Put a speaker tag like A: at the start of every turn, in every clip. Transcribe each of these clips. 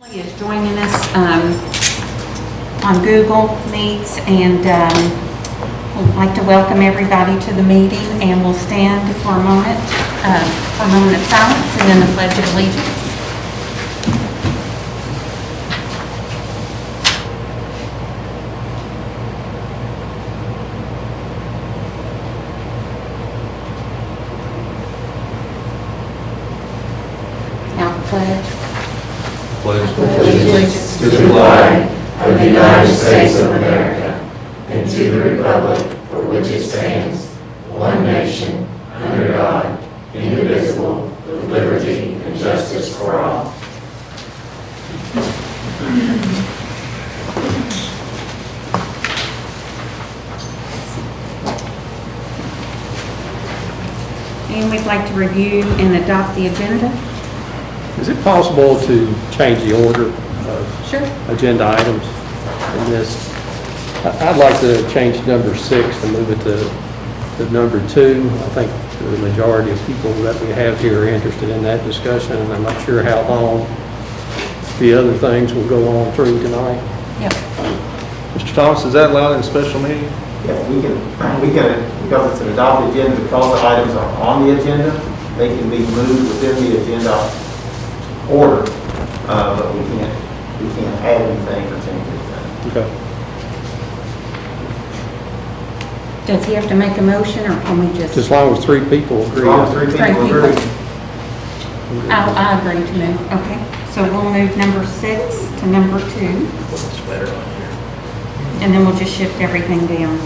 A: Is joining us on Google Meets, and we'd like to welcome everybody to the meeting, and we'll stand for a moment of silence and then the Pledge of Allegiance. Now the pledge.
B: Allegiance to the flag of the United States of America and to the republic for which it stands, one nation, under God, indivisible, with liberty and justice for all.
A: And we'd like to review and adopt the agenda.
C: Is it possible to change the order of
A: Sure.
C: agenda items in this? I'd like to change number 6 and move it to number 2. I think the majority of people that we have here are interested in that discussion, and I'm not sure how long the other things will go on through tonight.
A: Yep.
D: Mr. Thomas, is that allowed in a special meeting?
E: Yeah, we can, because it's an adopted agenda, because the items are on the agenda, they can be moved within the agenda order, but we can't add anything or change anything.
C: Okay.
A: Does he have to make a motion, or can we just?
C: As long as 3 people
E: As
C: agree.
E: long as three
A: Three
E: people agree.
A: people. I agree to move. Okay, so we'll move number 6 to number 2. And then we'll just shift everything down.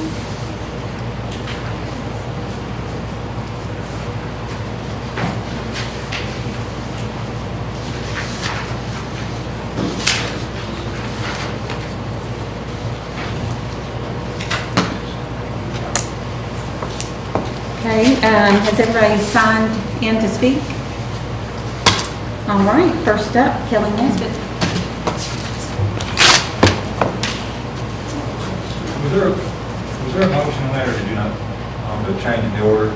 A: Okay, has everybody signed in to speak? All right, first up, Kelly Nesbitt.
F: Was there a motion on that, or did you not, to change the order?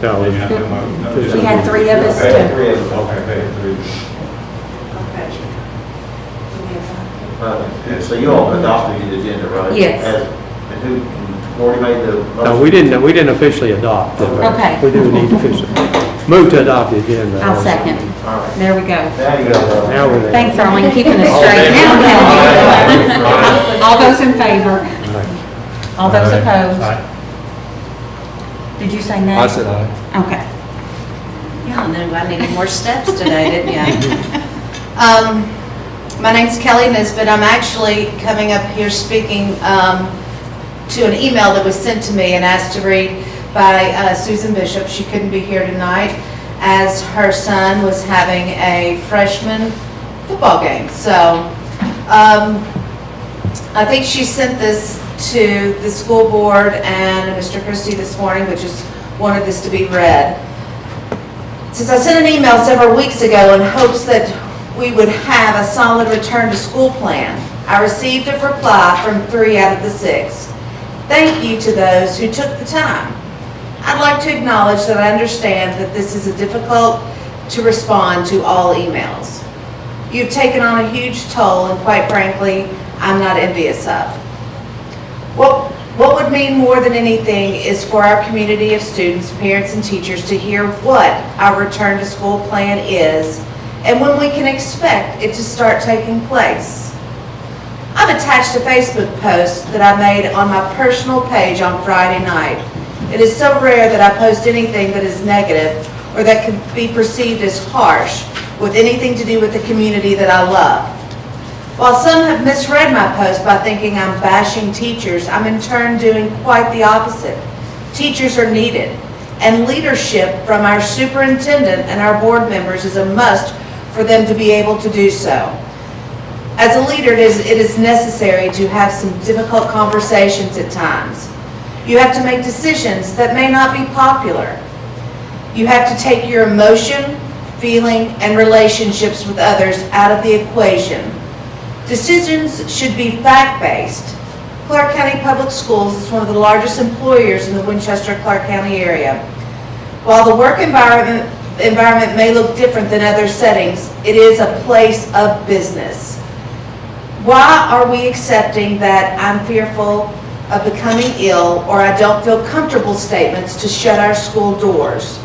C: No,
F: Did you not do a motion? No, just-
A: We had 3 of us
E: Okay,
A: to,
E: 3 of them.
F: Okay, they had 3.
E: So you all adopted the agenda, right?
A: Yes.
E: And who, Morty made the motion?
C: No, we didn't officially adopt it.
A: Okay.
C: We do need to officially move to adopt the agenda.
A: I'll second.
E: All right.
A: There we go.
E: Now you go.
C: Now we're there.
A: Thanks, Arlene, keeping us straight. Now, Kelly. All those in favor? All those opposed? Did you say nay?
D: I said aye.
A: Okay.
G: Y'all knew I needed more steps today, didn't you? My name's Kelly Nesbitt. I'm actually coming up here speaking to an email that was sent to me and asked to read by Susan Bishop. She couldn't be here tonight as her son was having a freshman football game. So I think she sent this to the school board and Mr. Christie this morning, but just wanted this to be read. Since I sent an email several weeks ago in hopes that we would have a solid return to school plan, I received a reply from 3 out of the 6. Thank you to those who took the time. I'd like to acknowledge that I understand that this is difficult to respond to all emails. You've taken on a huge toll, and quite frankly, I'm not envious of. What would mean more than anything is for our community of students, parents, and teachers to hear what our return to school plan is and when we can expect it to start taking place. I've attached a Facebook post that I made on my personal page on Friday night. It is so rare that I post anything that is negative or that can be perceived as harsh with anything to do with the community that I love. While some have misread my post by thinking I'm bashing teachers, I'm in turn doing quite the opposite. Teachers are needed, and leadership from our superintendent and our board members is a must for them to be able to do so. As a leader, it is necessary to have some difficult conversations at times. You have to make decisions that may not be popular. You have to take your emotion, feeling, and relationships with others out of the equation. Decisions should be fact-based. Clark County Public Schools is one of the largest employers in the Winchester-Clark County area. While the work environment environment may look different than other settings, it is a place of business. Why are we accepting that I'm fearful of becoming ill or I don't feel comfortable statements to shut our school doors?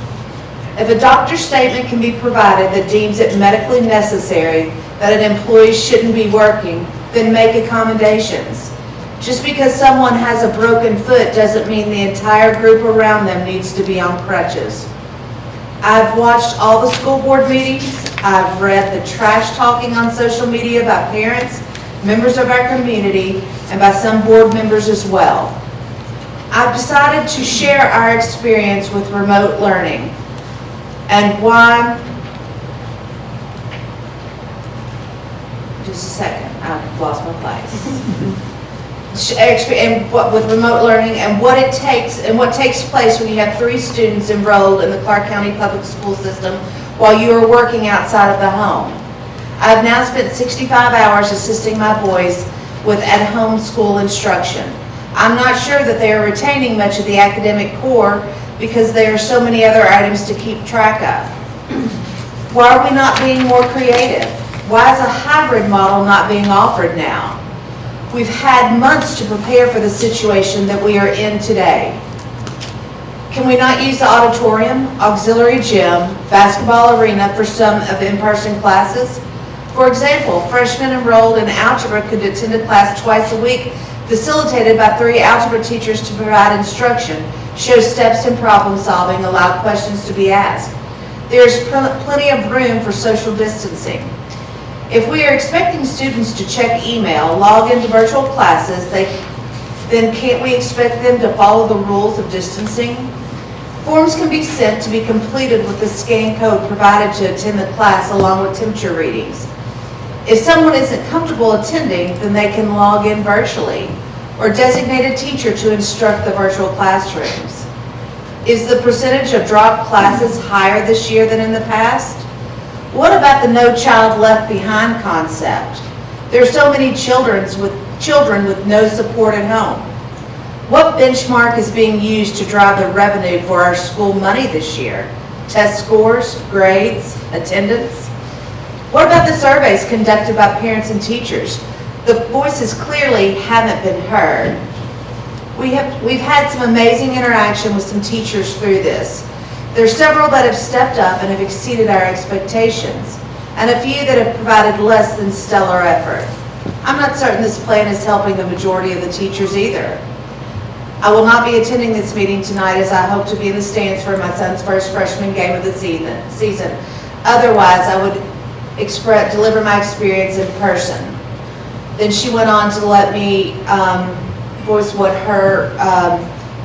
G: If a doctor's statement can be provided that deems it medically necessary that an employee shouldn't be working, then make accommodations. Just because someone has a broken foot doesn't mean the entire group around them needs to be on crutches. I've watched all the school board meetings. I've read the trash talking on social media by parents, members of our community, and by some board members as well. I've decided to share our experience with remote learning and why. Just a second, I've lost my place. And what with remote learning and what it takes and what takes place when you have 3 students enrolled in the Clark County Public School System while you are working outside of the home. I've now spent 65 hours assisting my boys with at-home school instruction. I'm not sure that they are retaining much of the academic core because there are so many other items to keep track of. Why are we not being more creative? Why is a hybrid model not being offered now? We've had months to prepare for the situation that we are in today. Can we not use the auditorium, auxiliary gym, basketball arena for some of in-person classes? For example, freshmen enrolled in algebra could attend a class twice a week, facilitated by 3 algebra teachers to provide instruction, show steps in problem solving, allow questions to be asked. There is plenty of room for social distancing. If we are expecting students to check email, log into virtual classes, then can't we expect them to follow the rules of distancing? Forms can be sent to be completed with the scan code provided to attend the class along with temperature readings. If someone isn't comfortable attending, then they can log in virtually or designate a teacher to instruct the virtual classrooms. Is the percentage of dropped classes higher this year than in the past? What about the No Child Left Behind concept? There are so many children with no support at home. What benchmark is being used to drive the revenue for our school money this year? Test scores, grades, attendance? What about the surveys conducted by parents and teachers? The voices clearly haven't been heard. We've had some amazing interaction with some teachers through this. There are several that have stepped up and have exceeded our expectations, and a few that have provided less than stellar effort. I'm not certain this plan is helping the majority of the teachers either. I will not be attending this meeting tonight as I hope to be in the stands for my son's first freshman game of the season. Otherwise, I would deliver my experience in person. Then she went on to let me voice what her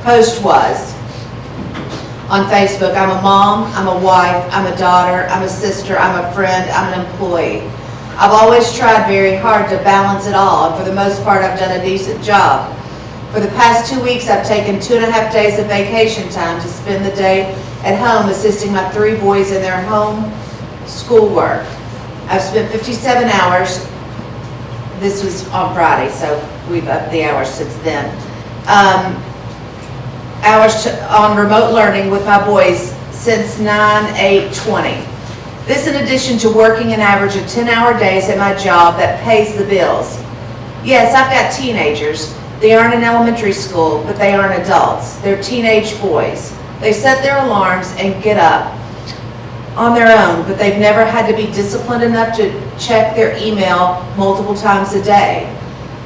G: post was on Facebook. I'm a mom, I'm a wife, I'm a daughter, I'm a sister, I'm a friend, I'm an employee. I've always tried very hard to balance it all, and for the most part I've done a decent job. For the past 2 weeks I've taken 2.5 days of vacation time to spend the day at home assisting my 3 boys in their home schoolwork. I've spent 57 hours, this was on Friday, so we've upped the hours since then, on remote learning with my boys since 9/8/20. This in addition to working an average of 10-hour days at my job that pays the bills. Yes, I've got teenagers. They aren't in elementary school, but they aren't adults. They're teenage boys. They set their alarms and get up on their own, but they've never had to be disciplined enough to check their email multiple times a day.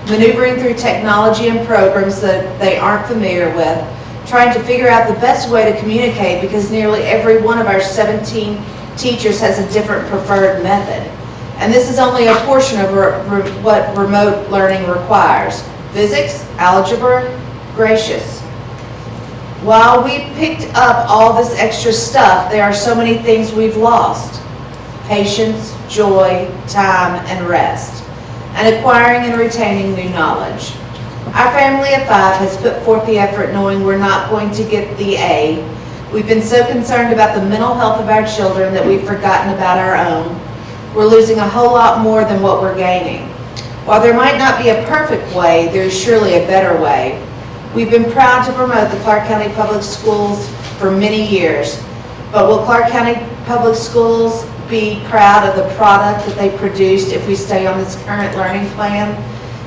G: Maneuvering through technology and programs that they aren't familiar with, trying to figure out the best way to communicate because nearly every one of our 17 teachers has a different preferred method. And this is only a portion of what remote learning requires. Physics, algebra, gracious. While we picked up all this extra stuff, there are so many things we've lost. Patience, joy, time, and rest. And acquiring and retaining new knowledge. Our family of 5 has put forth the effort knowing we're not going to get the A. We've been so concerned about the mental health of our children that we've forgotten about our own. We're losing a whole lot more than what we're gaining. While there might not be a perfect way, there is surely a better way. We've been proud to promote the Clark County Public Schools for many years. But will Clark County Public Schools be proud of the product that they produced if we stay on this current learning plan?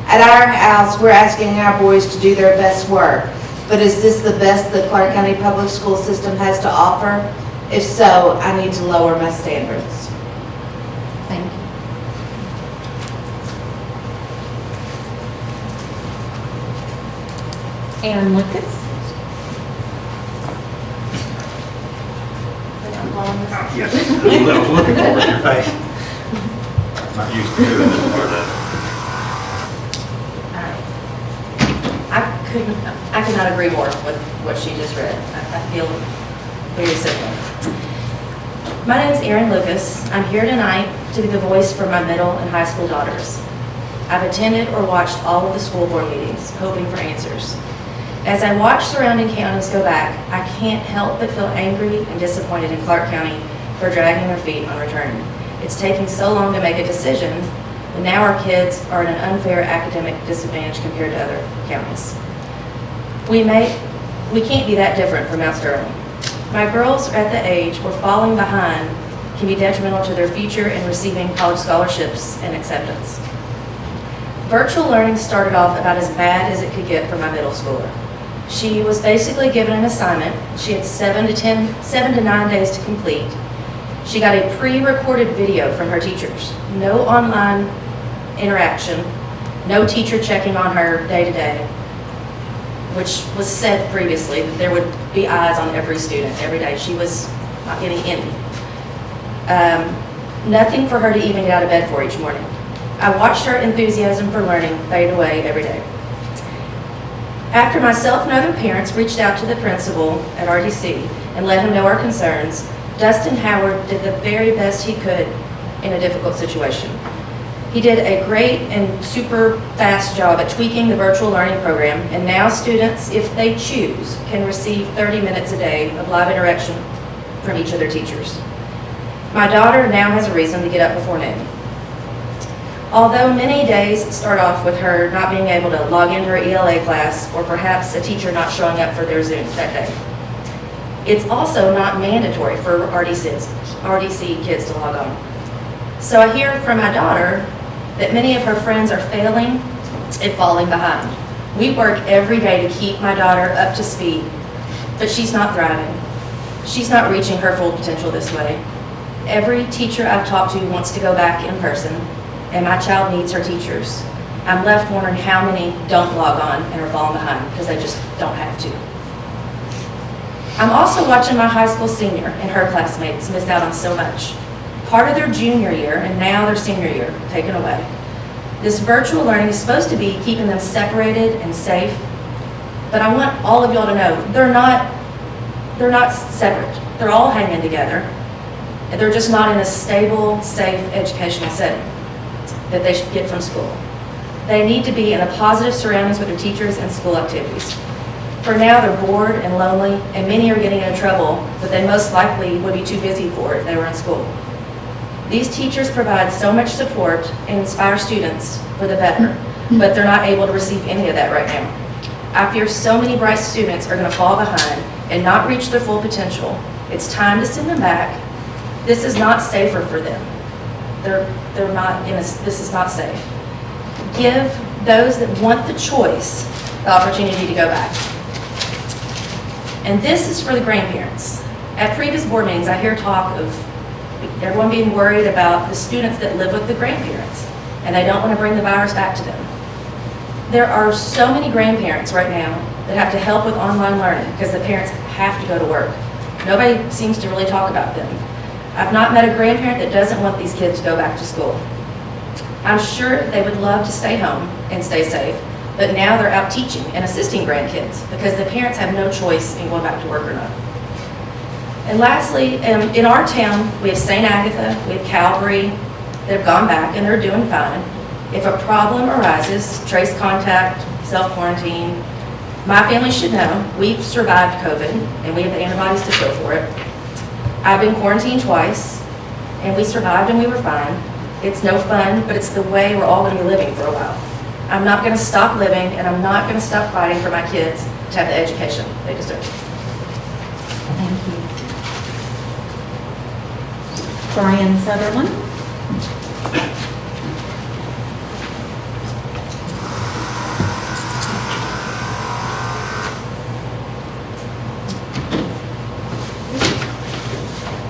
G: At our house, we're asking our boys to do their best work. But is this the best the Clark County Public School System has to offer? If so, I need to lower my standards.
A: Thank you. Aaron Lucas?
F: Yes, I was looking for it, your face. Not used to doing this part of
H: I cannot agree more with what she just read. I feel very similar. My name is Erin Lucas. I'm here tonight to be the voice for my middle and high school daughters. I've attended or watched all of the school board meetings, hoping for answers. As I watch surrounding counties go back, I can't help but feel angry and disappointed in Clark County for dragging their feet on returning. It's taking so long to make a decision, and now our kids are at an unfair academic disadvantage compared to other counties. We can't be that different from Mount Sterling. My girls are at the age where falling behind can be detrimental to their future in receiving college scholarships and acceptance. Virtual learning started off about as bad as it could get for my middle schooler. She was basically given an assignment. She had 7 to 9 days to complete. She got a pre-recorded video from her teachers. No online interaction, no teacher checking on her day to day, which was said previously that there would be eyes on every student every day. She was not getting any. Nothing for her to even get out of bed for each morning. I watched her enthusiasm for learning fade away every day. After myself and other parents reached out to the principal at RDC and let him know our concerns, Dustin Howard did the very best he could in a difficult situation. He did a great and super fast job at tweaking the virtual learning program, and now students, if they choose, can receive 30 minutes a day of live interaction from each of their teachers. My daughter now has a reason to get up before noon. Although many days start off with her not being able to log into her ELA class, or perhaps a teacher not showing up for their Zooms that day, it's also not mandatory for RDC kids to log on. So I hear from my daughter that many of her friends are failing and falling behind. We work every day to keep my daughter up to speed, but she's not thriving. She's not reaching her full potential this way. Every teacher I've talked to wants to go back in person, and my child needs her teachers. I'm left wondering how many don't log on and are falling behind because they just don't have to. I'm also watching my high school senior and her classmates miss out on so much. Part of their junior year and now their senior year taken away. This virtual learning is supposed to be keeping them separated and safe, but I want all of y'all to know they're not separate. They're all hanging together, and they're just not in a stable, safe educational setting that they should get from school. They need to be in a positive surroundings with their teachers and school activities. For now, they're bored and lonely, and many are getting into trouble that they most likely would be too busy for if they were in school. These teachers provide so much support and inspire students for the better, but they're not able to receive any of that right now. I fear so many bright students are going to fall behind and not reach their full potential. It's time to send them back. This is not safer for them. This is not safe. Give those that want the choice the opportunity to go back. And this is for the grandparents. At previous board meetings, I hear talk of everyone being worried about the students that live with the grandparents, and they don't want to bring the virus back to them. There are so many grandparents right now that have to help with online learning because the parents have to go to work. Nobody seems to really talk about them. I've not met a grandparent that doesn't want these kids to go back to school. I'm sure they would love to stay home and stay safe, but now they're out teaching and assisting grandkids because the parents have no choice in going back to work or not. And lastly, in our town, we have St. Agatha, we have Calvary, they've gone back and they're doing fine. If a problem arises, trace contact, self-quarantine, my family should know we've survived COVID and we have the antibodies to show for it. I've been quarantined twice and we survived and we were fine. It's no fun, but it's the way we're all going to be living for a while. I'm not going to stop living and I'm not going to stop fighting for my kids to have the education they deserve.
A: Thank you. Brian Sutherland.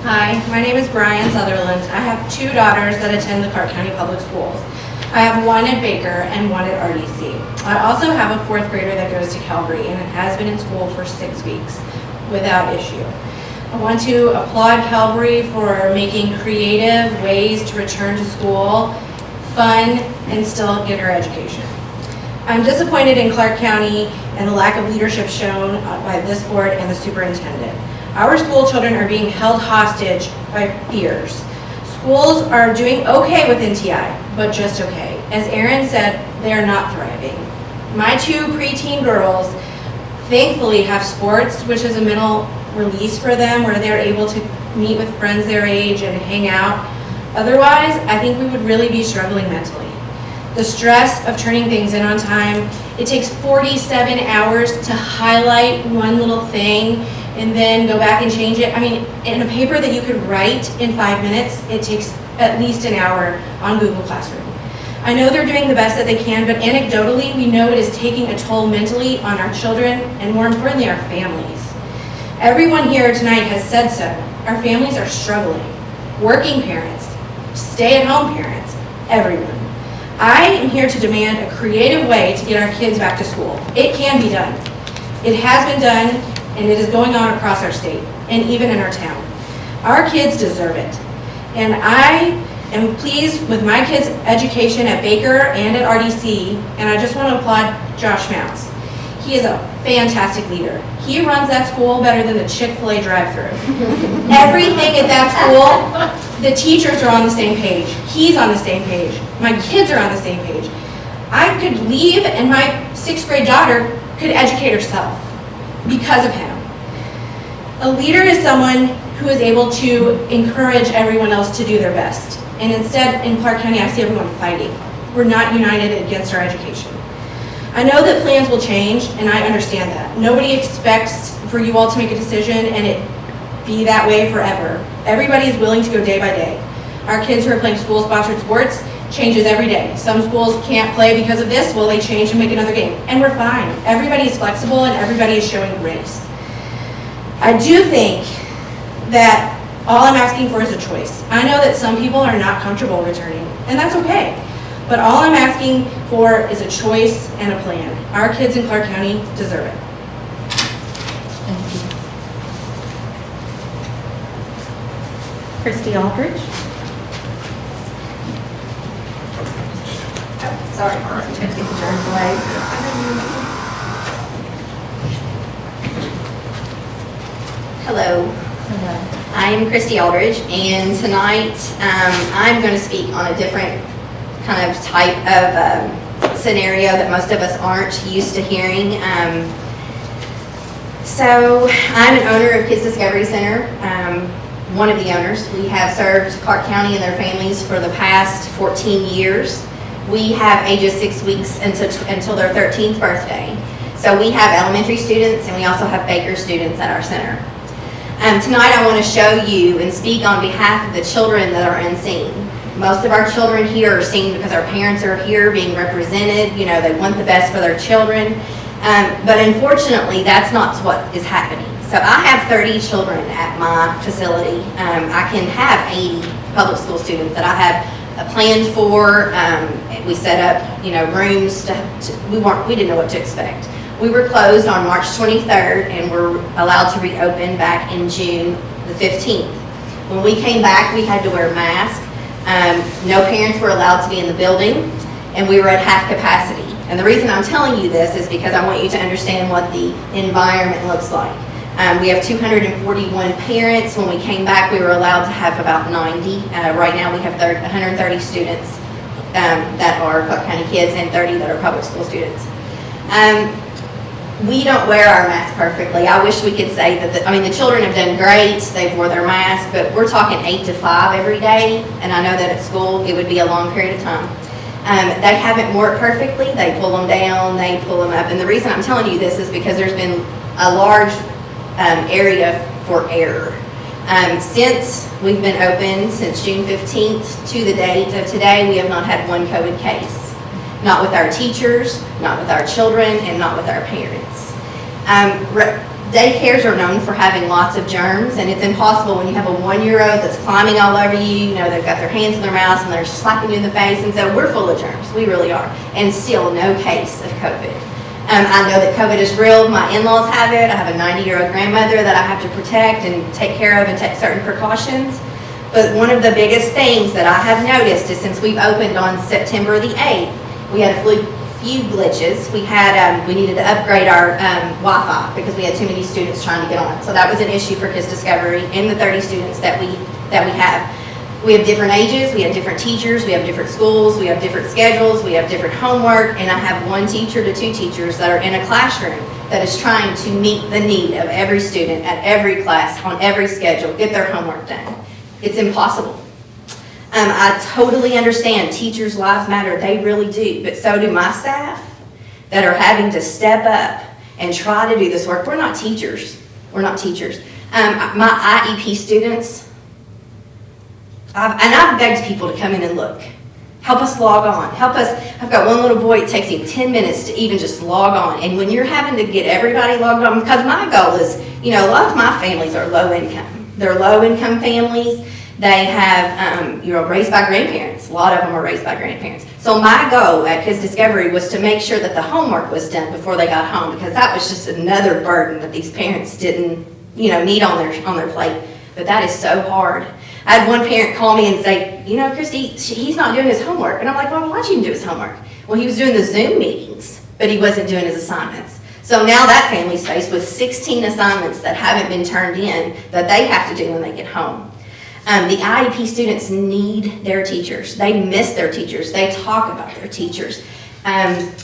H: Hi, my name is Brian Sutherland. I have 2 daughters that attend the Clark County Public Schools. I have one at Baker and one at RDC. I also have a 4th grader that goes to Calvary and has been in school for 6 weeks without issue. I want to applaud Calvary for making creative ways to return to school, fun, and still get her education. I'm disappointed in Clark County and the lack of leadership shown by this board and the superintendent. Our school children are being held hostage by fears. Schools are doing okay with NTI, but just okay. As Erin said, they are not thriving. My 2 preteen girls thankfully have sports, which is a mental release for them, where they're able to meet with friends their age and hang out. Otherwise, I think we would really be struggling mentally. The stress of turning things in on time, it takes 47 hours to highlight one little thing and then go back and change it. I mean, in a paper that you could write in 5 minutes, it takes at least an hour on Google Classroom. I know they're doing the best that they can, but anecdotally, we know it is taking a toll mentally on our children and more importantly, our families. Everyone here tonight has said so. Our families are struggling. Working parents, stay-at-home parents, everyone. I am here to demand a creative way to get our kids back to school. It can be done. It has been done, and it is going on across our state, and even in our town. Our kids deserve it. And I am pleased with my kids' education at Baker and at RDC, and I just want to applaud Josh Mouse. He is a fantastic leader. He runs that school better than the Chick-fil-A drive-thru. Everything at that school, the teachers are on the same page. He's on the same page. My kids are on the same page. I could leave and my 6th grade daughter could educate herself because of him. A leader is someone who is able to encourage everyone else to do their best. And instead, in Clark County, I see everyone fighting. We're not united against our education. I know that plans will change, and I understand that. Nobody expects for you all to make a decision and it be that way forever. Everybody is willing to go day by day. Our kids who are playing school-sponsored sports changes every day. Some schools can't play because of this, well, they change and make another game. And we're fine. Everybody is flexible and everybody is showing grace. I do think that all I'm asking for is a choice. I know that some people are not comfortable returning, and that's okay. But all I'm asking for is a choice and a plan. Our kids in Clark County deserve it.
A: Christy Aldridge.
H: Sorry.
I: Hello. I'm Christy Aldridge, and tonight I'm going to speak on a different kind of type of scenario that most of us aren't used to hearing. So I'm an owner of Kids Discovery Center, one of the owners. We have served Clark County and their families for the past 14 years. We have ages 6 weeks until their 13th birthday. So we have elementary students and we also have Baker students at our center. Tonight I want to show you and speak on behalf of the children that are unseen. Most of our children here are seen because our parents are here being represented. You know, they want the best for their children. But unfortunately, that's not what is happening. So I have 30 children at my facility. I can have 80 public school students that I have planned for. We set up, you know, rooms we didn't know what to expect. We were closed on March 23rd and were allowed to reopen back in June the 15th. When we came back, we had to wear masks. No parents were allowed to be in the building, and we were at half capacity. And the reason I'm telling you this is because I want you to understand what the environment looks like. We have 241 parents. When we came back, we were allowed to have about 90. Right now, we have 130 students that are Clark County kids and 30 that are public school students. We don't wear our masks perfectly. I wish we could say that, the children have done great. They've wore their masks, but we're talking 8 to 5 every day, and I know that at school it would be a long period of time. They haven't worked perfectly. They pull them down, they pull them up, and the reason I'm telling you this is because there's been a large area for error. Since we've been open, since June 15th to the date of today, we have not had one COVID case. Not with our teachers, not with our children, and not with our parents. Daycares are known for having lots of germs, and it's impossible when you have a 1-year-old that's climbing all over you, you know, they've got their hands in their mouths and they're slapping you in the face, and so we're full of germs, we really are, and still no case of COVID. I know that COVID is real, my in-laws have it, I have a 90-year-old grandmother that I have to protect and take care of and take certain precautions, but one of the biggest things that I have noticed is since we've opened on September the 8th, we had a few glitches. We needed to upgrade our Wi-Fi because we had too many students trying to get on. So that was an issue for Kids Discovery and the 30 students that we have. We have different ages, we have different teachers, we have different schools, we have different schedules, we have different homework, and I have 1 teacher to 2 teachers that are in a classroom that is trying to meet the need of every student at every class, on every schedule, get their homework done. It's impossible. I totally understand teachers' lives matter, they really do, but so do my staff that are having to step up and try to do this work. We're not teachers. We're not teachers. My IEP students, I've begged people to come in and look. Help us log on. Help us. I've got one little boy, it takes him 10 minutes to even just log on. And when you're having to get everybody logged on, because my goal is, you know, a lot of my families are low income. They're low income families. They have, raised by grandparents. A lot of them are raised by grandparents. So my goal at Kids Discovery was to make sure that the homework was done before they got home, because that was just another burden that these parents didn't, need on their plate. But that is so hard. I had one parent call me and say, Christy, he's not doing his homework. And I'm like, well, why didn't you do his homework? Well, he was doing the Zoom meetings, but he wasn't doing his assignments. So now that family's faced with 16 assignments that haven't been turned in that they have to do when they get home. The IEP students need their teachers. They miss their teachers. They talk about their teachers.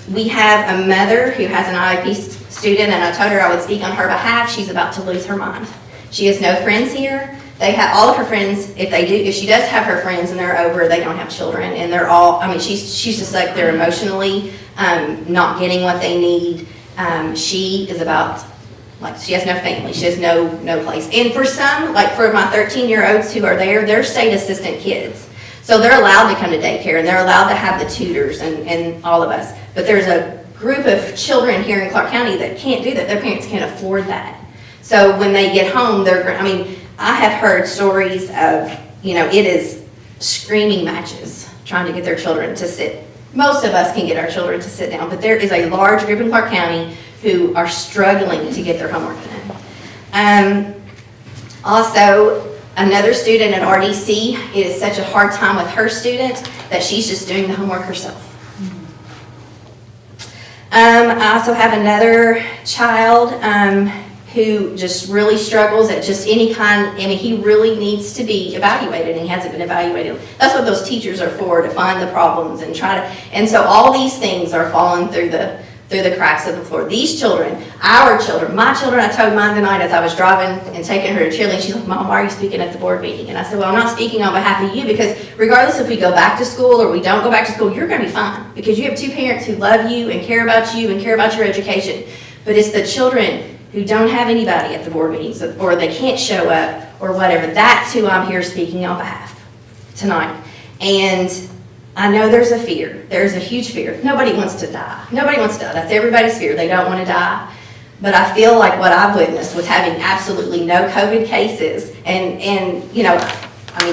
I: We have a mother who has an IEP student, and I told her I would speak on her behalf. She's about to lose her mind. She has no friends here. They have all of her friends. If she does have her friends and they're over, they don't have children, and they're all. she's just like they're emotionally not getting what they need. She is about. She has no family, she has no place. And for some, like for my 13-year-olds who are there, they're state assistant kids. So they're allowed to come to daycare and they're allowed to have the tutors and all of us. But there's a group of children here in Clark County that can't do that. Their parents can't afford that. So when they get home, I have heard stories of, it is screaming matches trying to get their children to sit. Most of us can get our children to sit down, but there is a large group in Clark County who are struggling to get their homework done. Also, another student at RDC is such a hard time with her student that she's just doing the homework herself. I also have another child who just really struggles at just any kind. He really needs to be evaluated, and he hasn't been evaluated. That's what those teachers are for, to find the problems and try to. And so all these things are falling through the cracks of the floor. These children, our children, my children, I told mine tonight as I was driving and taking her to cheerleading, she's like, Mom, why are you speaking at the board meeting? And I said, well, I'm not speaking on behalf of you, because regardless if we go back to school or we don't go back to school, you're going to be fine, because you have 2 parents who love you and care about your education. But it's the children who don't have anybody at the board meetings, or they can't show up or whatever. That's who I'm here speaking on behalf tonight. And I know there's a fear. There's a huge fear. Nobody wants to die. Nobody wants to die. That's everybody's fear. They don't want to die. But I feel like what I've witnessed with having absolutely no COVID cases and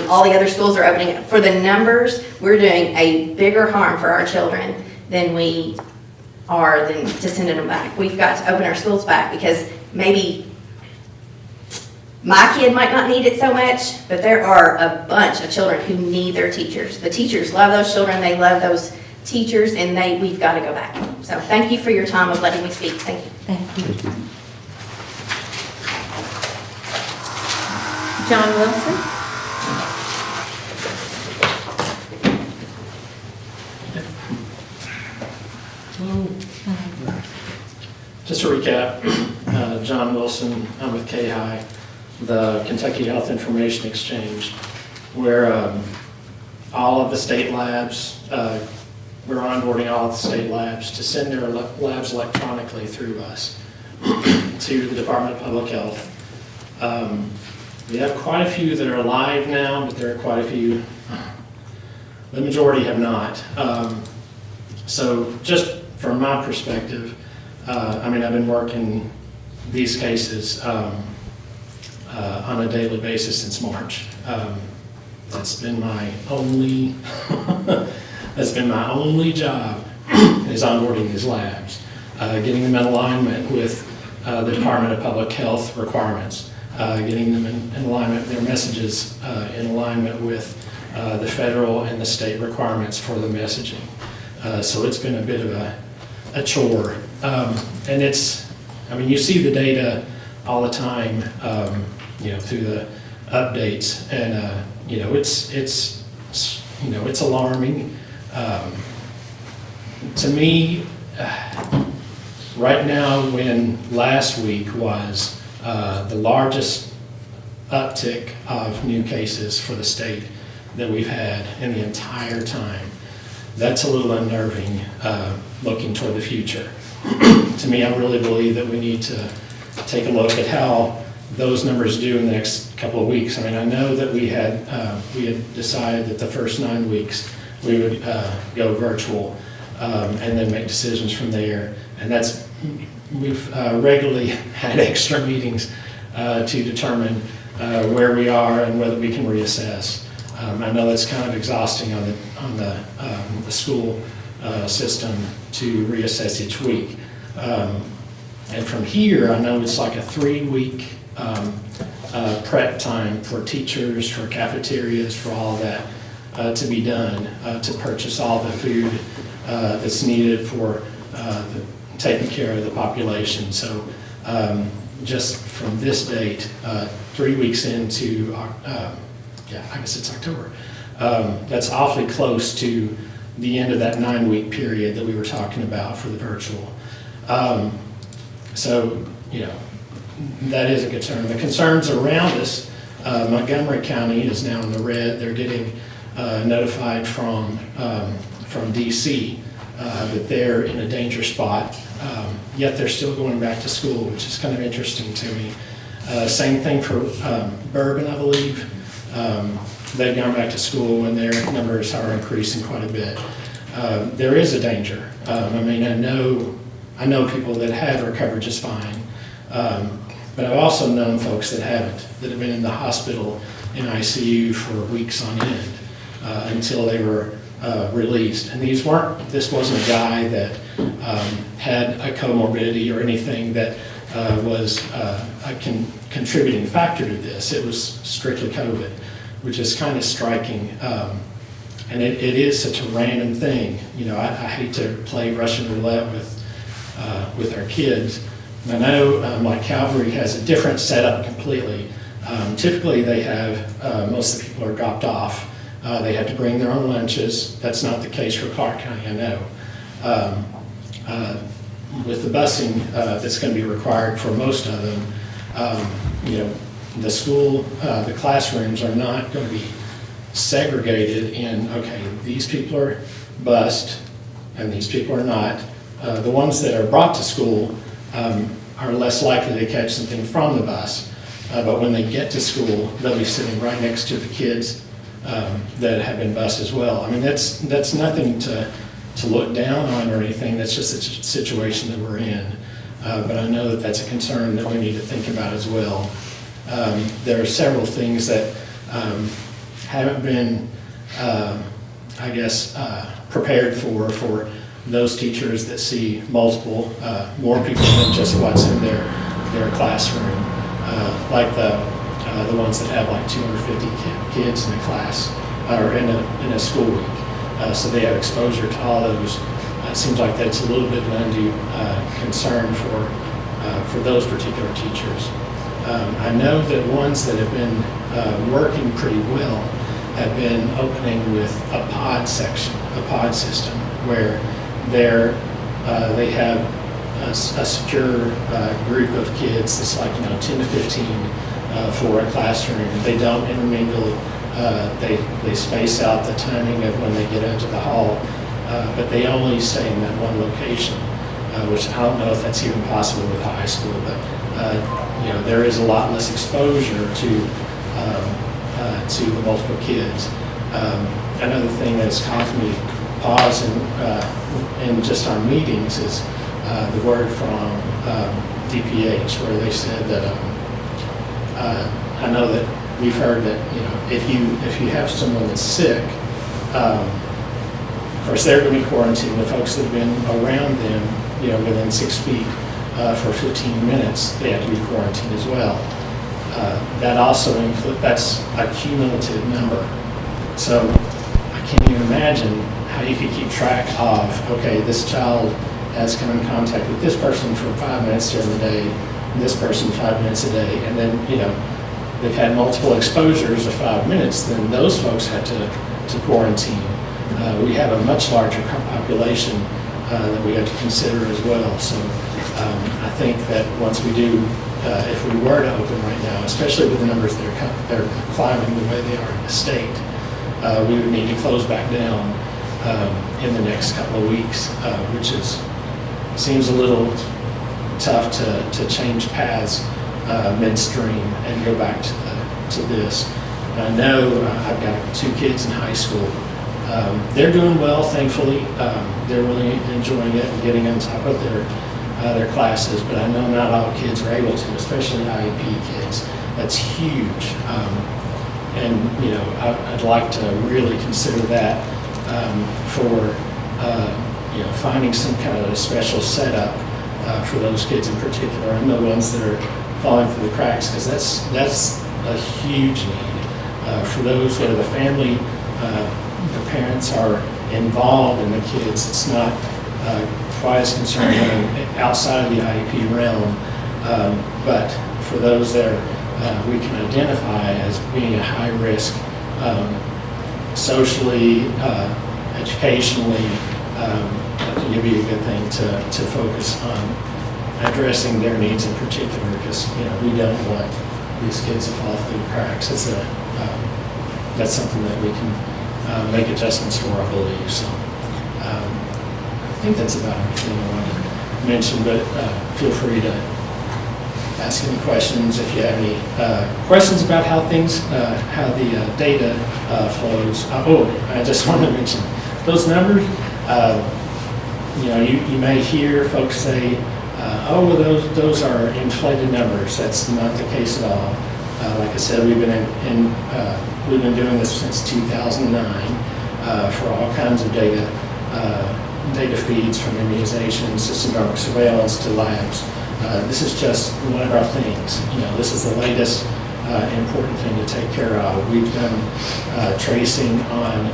I: all the other schools are opening. For the numbers, we're doing a bigger harm for our children than we are than to sending them back. We've got to open our schools back, because maybe my kid might not need it so much, but there are a bunch of children who need their teachers. The teachers love those children, they love those teachers, and we've got to go back. So thank you for your time of letting me speak. Thank you.
A: Thank you. John Wilson?
J: Just to recap, John Wilson, I'm with KHI, the Kentucky Health Information Exchange, where all of the state labs, we're onboarding all of the state labs to send their labs electronically through us to the Department of Public Health. We have quite a few that are live now, but there are quite a few, the majority have not. So just from my perspective, I mean, I've been working these cases on a daily basis since March. That's been my only, that's been my only job is onboarding these labs, getting them in alignment with the Department of Public Health requirements, getting them in alignment, their messages in alignment with the federal and the state requirements for the messaging. So it's been a bit of a chore. And it's, I mean, you see the data all the time, you know, through the updates, and you know, it's you know, it's alarming. To me, right now, when last week was the largest uptick of new cases for the state that we've had in the entire time, that's a little unnerving looking toward the future. To me, I really believe that we need to take a look at how those numbers do in the next couple of weeks. I mean, I know that we had decided that the first 9 weeks we would go virtual and then make decisions from there. And that's, we've regularly had extra meetings to determine where we are and whether we can reassess. I know it's kind of exhausting on the school system to reassess each week. And from here, I know it's like a 3-week prep time for teachers, for cafeterias, for all of that to be done, to purchase all the food that's needed for taking care of the population. So just from this date, 3 weeks into, yeah, I guess it's October, that's awfully close to the end of that 9-week period that we were talking about for the virtual. So, you know, that is a concern. The concerns around us, Montgomery County is now in the red. They're getting notified from DC that they're in a danger spot, yet they're still going back to school, which is kind of interesting to me. Same thing for Bourbon, I believe. They've gone back to school and their numbers are increasing quite a bit. There is a danger. I mean, I know people that have recovered just fine, but I've also known folks that haven't, that have been in the hospital in ICU for weeks on end until they were released. And this wasn't a guy that had a comorbidity or anything that was a contributing factor to this. It was strictly COVID, which is kind of striking. And it is such a random thing. You know, I hate to play Russian roulette with our kids. I know like Calvary has a different setup completely. Typically they have, most of the people are dropped off. They have to bring their own lunches. That's not the case for Clark County, I know. With the busing that's going to be required for most of them, you know, the school, the classrooms are not going to be segregated in, okay, these people are bused and these people are not. The ones that are brought to school are less likely to catch something from the bus, but when they get to school, they'll be sitting right next to the kids that have been bused as well. I mean, that's nothing to look down on or anything. That's just a situation that we're in. But I know that that's a concern that we need to think about as well. There are several things that haven't been, I guess, prepared for those teachers that see multiple, more people than just what's in their classroom, like the ones that have like 250 kids in a class or in a school week. So they have exposure to all those. It seems like that's a little bit of an undue concern for those particular teachers. I know that ones that have been working pretty well have been opening with a pod section, a pod system, where they have a secure group of kids that's like, 10 to 15 for a classroom. They don't intermingle. They space out the timing of when they get into the hall, but they only stay in that one location, which I don't know if that's even possible with high school, but there is a lot less exposure to to the multiple kids. Another thing that's caused me pause in just our meetings is the word from DPH, where they said that I know that we've heard that, you know, if you have someone that's sick, of course they're going to be quarantined. The folks that have been around them, you know, within 6 feet for 15 minutes, they have to be quarantined as well. That also that's a cumulative number. So I can't even imagine how you could keep track of, okay, this child has come in contact with this person for 5 minutes during the day, and this person 5 minutes a day, and then, you know, they've had multiple exposures of 5 minutes, then those folks had to quarantine. We have a much larger population that we have to consider as well. So I think that once we do, if we were to open right now, especially with the numbers that are climbing the way they are in the state, we would need to close back down in the next couple of weeks, which seems a little tough to change paths midstream and go back to this. And I know I've got 2 kids in high school. They're doing well, thankfully. They're really enjoying it and getting on top of their classes, but I know not all kids are able to, especially IEP kids. That's huge. And, you know, I'd like to really consider that for, you know, finding some kind of a special setup for those kids in particular, and the ones that are falling through the cracks, because that's a huge need. For those where the family, the parents are involved in the kids, it's not quite as concerning outside of the IEP realm, but for those that we can identify as being a high risk socially, educationally, it'd be a good thing to focus on addressing their needs in particular, because, you know, we don't want these kids to fall through the cracks. That's something that we can make adjustments for, I believe. So I think that's about everything I wanted to mention, but feel free to ask any questions if you have any questions about how the data flows. I just wanted to mention those numbers. You know, you may hear folks say, "Oh, well, those are inflated numbers." That's not the case at all. Like I said, we've been doing this since 2009 for all kinds of data feeds, from immunizations to syndromic surveillance to labs. This is just one of our things. You know, this is the latest important thing to take care of. We've done tracing on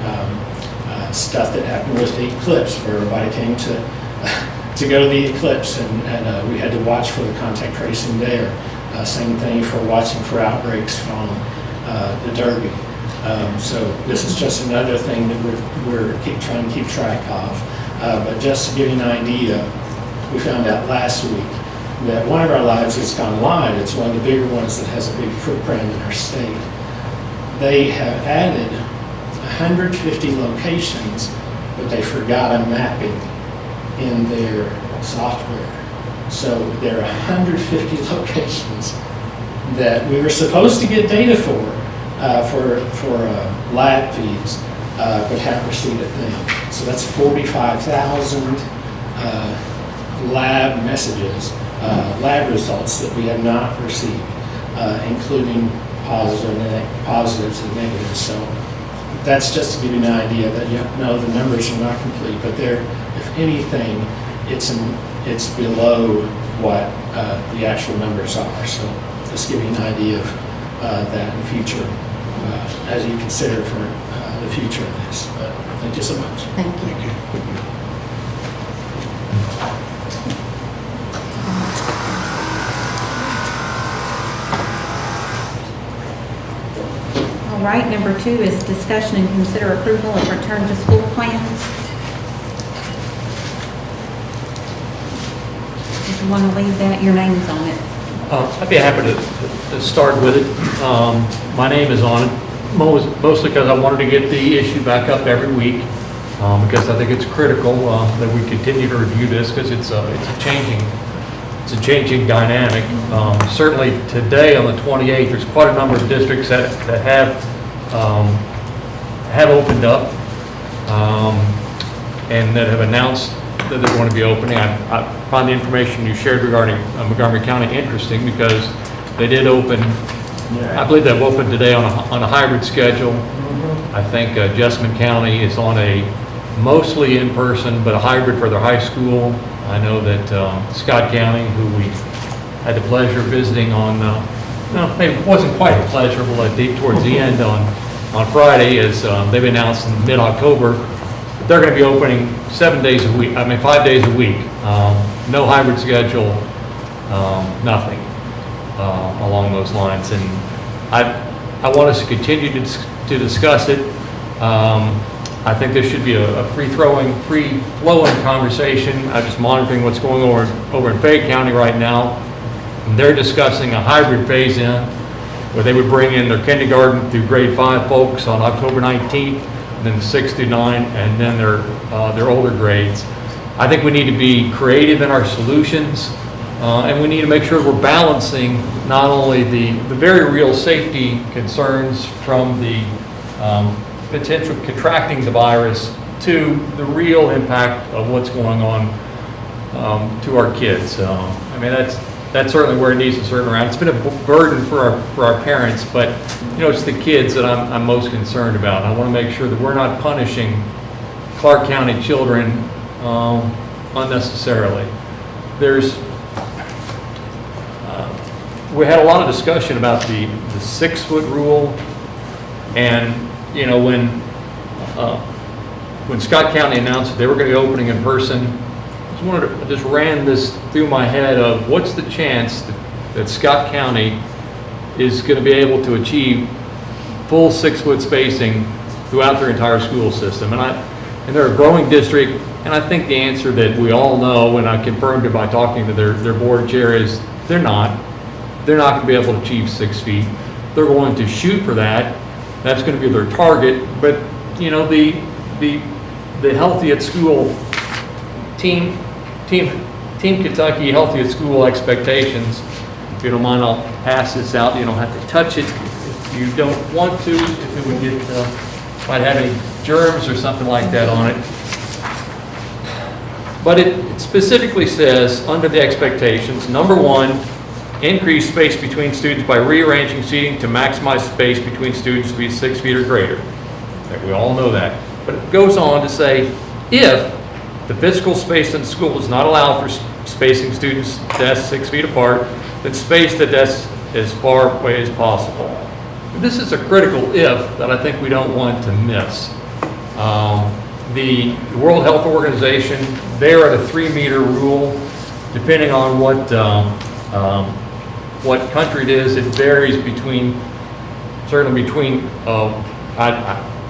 J: stuff that happened with the eclipse, where everybody came to go to the eclipse, and we had to watch for the contact tracing there. Same thing for watching for outbreaks from the Derby. So this is just another thing that we're trying to keep track of. But just to give you an idea, we found out last week that one of our labs that's gone live, it's one of the bigger ones that has a big footprint in our state. They have added 150 locations, but they forgot a mapping in their software. So there are 150 locations that we were supposed to get data for lab feeds, but haven't received a thing. So that's 45,000 lab messages, lab results that we have not received, including positives and negatives. So that's just to give you an idea that, you know, the numbers are not complete, but if anything, it's below what the actual numbers are. So just give you an idea of that in the future, as you consider for the future of this. But thank you so much.
A: Thank you. All right, number 2 is discussion and consider approval of return to school plans. If you want to leave that, your name's on it.
K: I'd be happy to start with it. My name is on it, mostly because I wanted to get the issue back up every week, because I think it's critical that we continue to review this, because it's a changing it's a changing dynamic. Certainly today on the 28th, there's quite a number of districts that have opened up and that have announced that they're going to be opening. I find the information you shared regarding Montgomery County interesting because they did open, I believe they've opened today on a hybrid schedule. I think Jessamine County is on a mostly in-person, but a hybrid for their high school. I know that Scott County, who we had the pleasure of visiting on, no, maybe it wasn't quite a pleasure, but deep towards the end on Friday, is they've announced in mid-October that they're going to be opening 5 days a week. No hybrid schedule, nothing along those lines. And I want us to continue to discuss it. I think there should be a free-flowing conversation. I'm just monitoring what's going on over in Fayette County right now. And they're discussing a hybrid phase-in where they would bring in their kindergarten through grade 5 folks on October 19th, and then 6 through 9, and then their older grades. I think we need to be creative in our solutions, and we need to make sure we're balancing not only the very real safety concerns from the potential contracting the virus to the real impact of what's going on to our kids. I mean, that's certainly where it needs to turn around. It's been a burden for our parents, but it's the kids that I'm most concerned about. I want to make sure that we're not punishing Clark County children unnecessarily. We had a lot of discussion about the 6-foot rule, and when Scott County announced that they were going to be opening in person, I just ran this through my head of what's the chance that Scott County is going to be able to achieve full 6-foot spacing throughout their entire school system. And they're a growing district, and I think the answer that we all know, and I confirmed it by talking to their board chair, is they're not going to be able to achieve 6 feet. They're going to shoot for that. That's going to be their target. But the Healthy at School Team Kentucky Healthy at School expectations. If you don't mind, I'll pass this out. You don't have to touch it if you don't want to. If it would get might have any germs or something like that on it. But it specifically says under the expectations, number 1, increase space between students by rearranging seating to maximize space between students to be 6 feet or greater. We all know that. But it goes on to say, if the physical space in the school does not allow for spacing students' desks 6 feet apart, then space the desks as far away as possible. This is a critical if that I think we don't want to miss. The World Health Organization, they're at a 3-meter rule. Depending on what country it is, it varies certainly between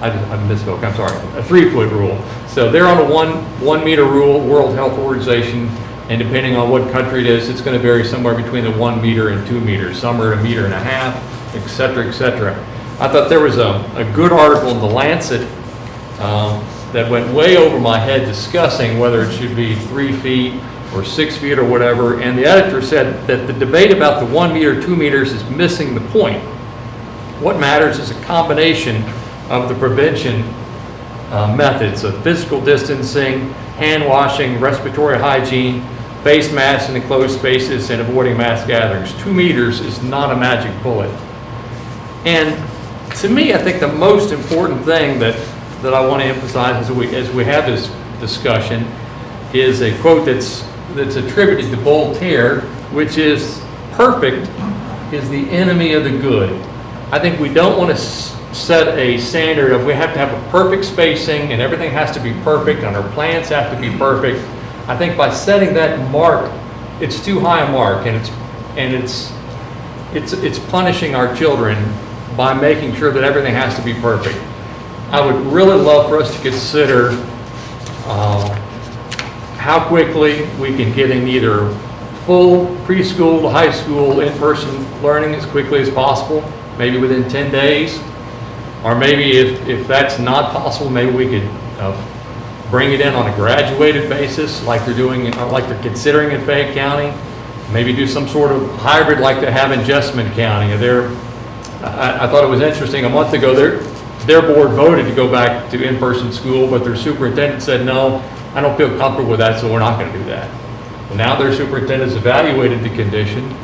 K: I misspoke, I'm sorry, a 3-foot rule. So they're on a 1 meter rule, World Health Organization, and depending on what country it is, it's going to vary somewhere between the 1 meter and 2 meters. Some are 1.5 meters, et cetera, et cetera. I thought there was a good article in The Lancet that went way over my head discussing whether it should be 3 feet or 6 feet or whatever, and the editor said that the debate about the 1 meter, 2 meters is missing the point. What matters is a combination of the prevention methods of physical distancing, hand washing, respiratory hygiene, face masks in enclosed spaces, and avoiding mass gatherings. 2 meters is not a magic bullet. And to me, I think the most important thing that I want to emphasize as we have this discussion is a quote that's attributed to Voltaire, which is, "Perfect is the enemy of the good." I think we don't want to set a standard of we have to have a perfect spacing and everything has to be perfect and our plans have to be perfect. I think by setting that mark, it's too high a mark, and it's punishing our children by making sure that everything has to be perfect. I would really love for us to consider how quickly we can get in either full preschool to high school in-person learning as quickly as possible, maybe within 10 days. Or maybe if that's not possible, maybe we could bring it in on a graduated basis like they're doing, like they're considering in Fayette County. maybe do some sort of hybrid like they have in Jessamine County. I thought it was interesting, a month ago, their board voted to go back to in-person school, but their superintendent said, no, I don't feel comfortable with that, so we're not going to do that. Well, now their superintendent's evaluated the condition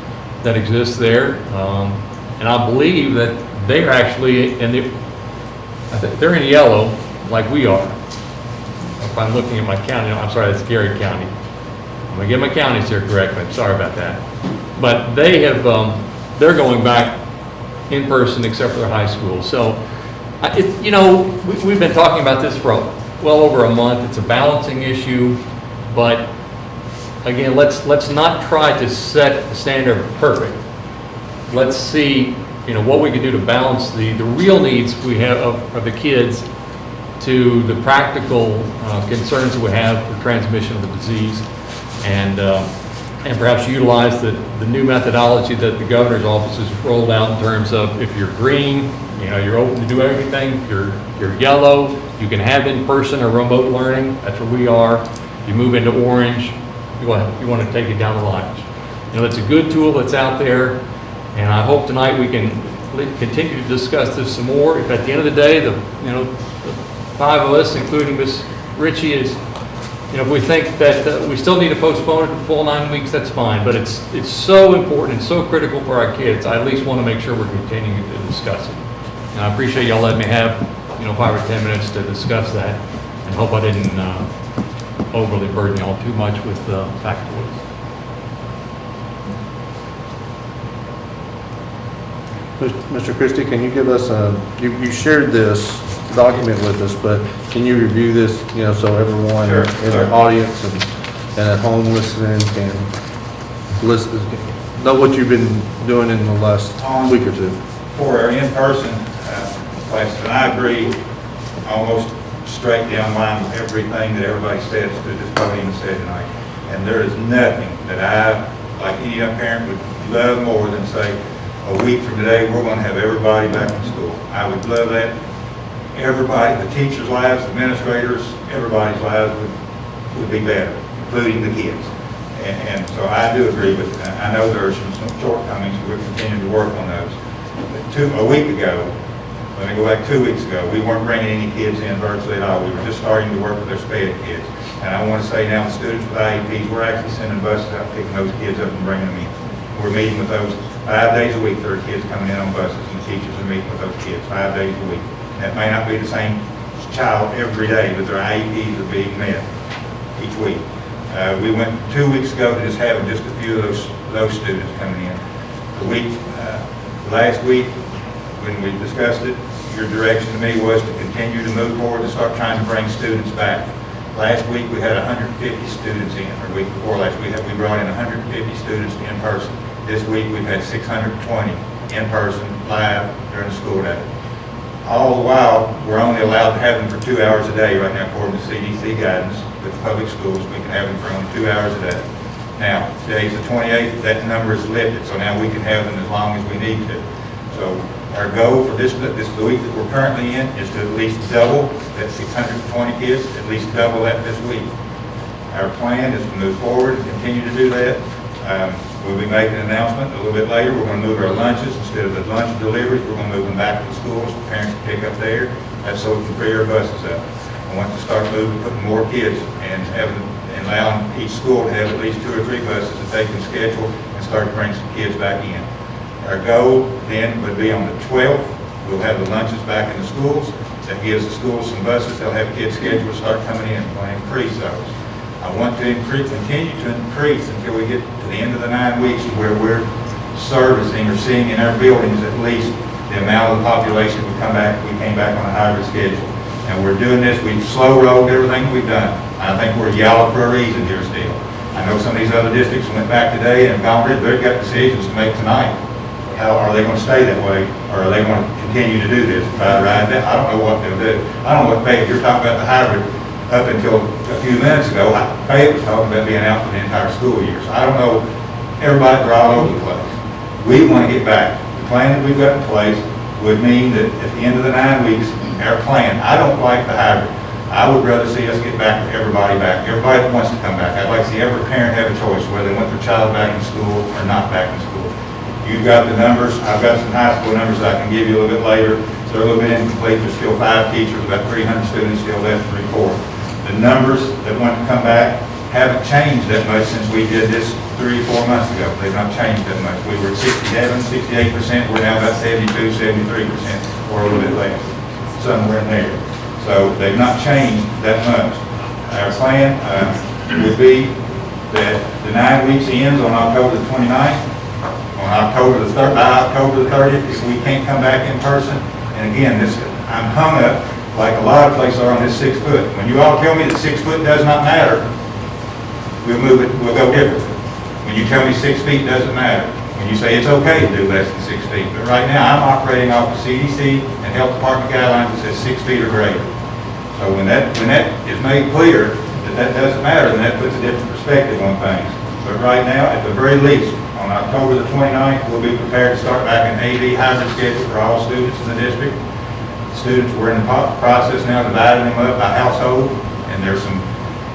K: that exists there, and I believe that they're actually they're in yellow like we are. If I'm looking at my county, I'm sorry, that's Gary County. I'm going to get my counties here correctly, I'm sorry about that. But they have, they're going back in person except for their high school. So, we've been talking about this for well over a month. It's a balancing issue, but again, let's not try to set the standard perfect. Let's see, what we can do to balance the real needs we have of the kids to the practical concerns that we have for transmission of the disease, and perhaps utilize the new methodology that the governor's office has rolled out in terms of if you're green, you're open to do everything. If you're yellow, you can have in-person or remote learning. That's where we are. You move into orange, you want to take it down the line. It's a good tool that's out there, and I hope tonight we can continue to discuss this some more. If at the end of the day, the 5 of us, including Ms. Ritchie, is, if we think that we still need to postpone it to full 9 weeks, that's fine. But it's so important and so critical for our kids. I at least want to make sure we're continuing to discuss it. And I appreciate y'all letting me have 5 or 10 minutes to discuss that, and hope I didn't overly burden y'all too much with factoids.
D: Mr. Christie, can you give us you shared this document with us, but can you review this, so everyone in the audience and at home listening can know what you've been doing in the last week or two?
F: For our in-person classes, and I agree almost straight down the line with everything that everybody says to this podium said tonight. And there is nothing that I, like any young parent, would love more than say, a week from today, we're going to have everybody back in school. I would love that. Everybody, the teachers' lives, the administrators, everybody's lives would be better, including the kids. And so I do agree with that. I know there are some shortcomings, we're continuing to work on those. But a week ago, let me go back 2 weeks ago, we weren't bringing any kids in virtually at all. We were just starting to work with their SPED kids. And I want to say now the students with IEPs, we're actually sending buses out, picking those kids up and bringing them in. We're meeting with those 5 days a week. There are kids coming in on buses, and the teachers are meeting with those kids 5 days a week. That may not be the same child every day, but their IEPs are being met each week. We went 2 weeks ago to just having just a few of those students coming in. Last week, when we discussed it, your direction to me was to continue to move forward, to start trying to bring students back. Last week, we had 150 students in, or week before last, we brought in 150 students in person. This week, we've had 620 in person, live, during the school day. All the while, we're only allowed to have them for 2 hours a day right now, according to CDC guidance. With public schools, we can have them for only 2 hours a day. Now, today's the 28th, that number is lifted, so now we can have them as long as we need to. So our goal for this the week that we're currently in is to at least double that 620 kids, at least double that this week. Our plan is to move forward and continue to do that. We'll be making an announcement a little bit later. We're going to move our lunches. Instead of the lunch deliveries, we're going to move them back to the schools. The parents can pick up there. That's so we can free our buses up. I want to start putting more kids and allowing each school to have at least 2 or 3 buses that they can schedule and start to bring some kids back in. Our goal then would be on the 12th, we'll have the lunches back in the schools. That gives the schools some buses. They'll have kids scheduled to start coming in. We're going to increase those. I want to continue to increase until we get to the end of the 9 weeks to where we're servicing or seeing in our buildings at least the amount of the population we came back on a hybrid schedule. And we're doing this, we've slow rolled everything we've done. I think we're yellow for a reason here still. I know some of these other districts went back today and they've got decisions to make tonight. How are they going to stay that way, or are they going to continue to do this? I don't know what they'll do. I don't know what Faye, you're talking about the hybrid up until a few minutes ago. Faye was talking about being out for the entire school year. So I don't know, everybody's all over the place. We want to get back. The plan that we've got in place would mean that at the end of the 9 weeks, our plan, I don't like the hybrid. I would rather see us get back everybody back that wants to come back. I'd like to see every parent have a choice whether they want their child back in school or not back in school. You've got the numbers, I've got some high school numbers that I can give you a little bit later. They're a little bit incomplete, there's still 5 teachers, about 300 students still left to report. The numbers that want to come back haven't changed that much since we did this 3 or 4 months ago. They've not changed that much. We were at 67, 68%, we're now about 72, 73%, or a little bit less, somewhere in there. So they've not changed that much. Our plan would be that the 9 weeks ends on October the 29th, by October the 30th, if we can't come back in person. And again, I'm hung up like a lot of places are on this 6 foot. When you all tell me that 6 foot does not matter, we'll move it, we'll go different. When you tell me 6 feet doesn't matter, when you say it's okay to do less than 6 feet. But right now, I'm operating off the CDC and Health Department guidelines that says 6 feet or greater. So when that is made clear that doesn't matter, then that puts a different perspective on things. But right now, at the very least, on October the 29th, we'll be prepared to start back an AD hybrid schedule for all students in the district. Students, we're in the process now dividing them up by household, and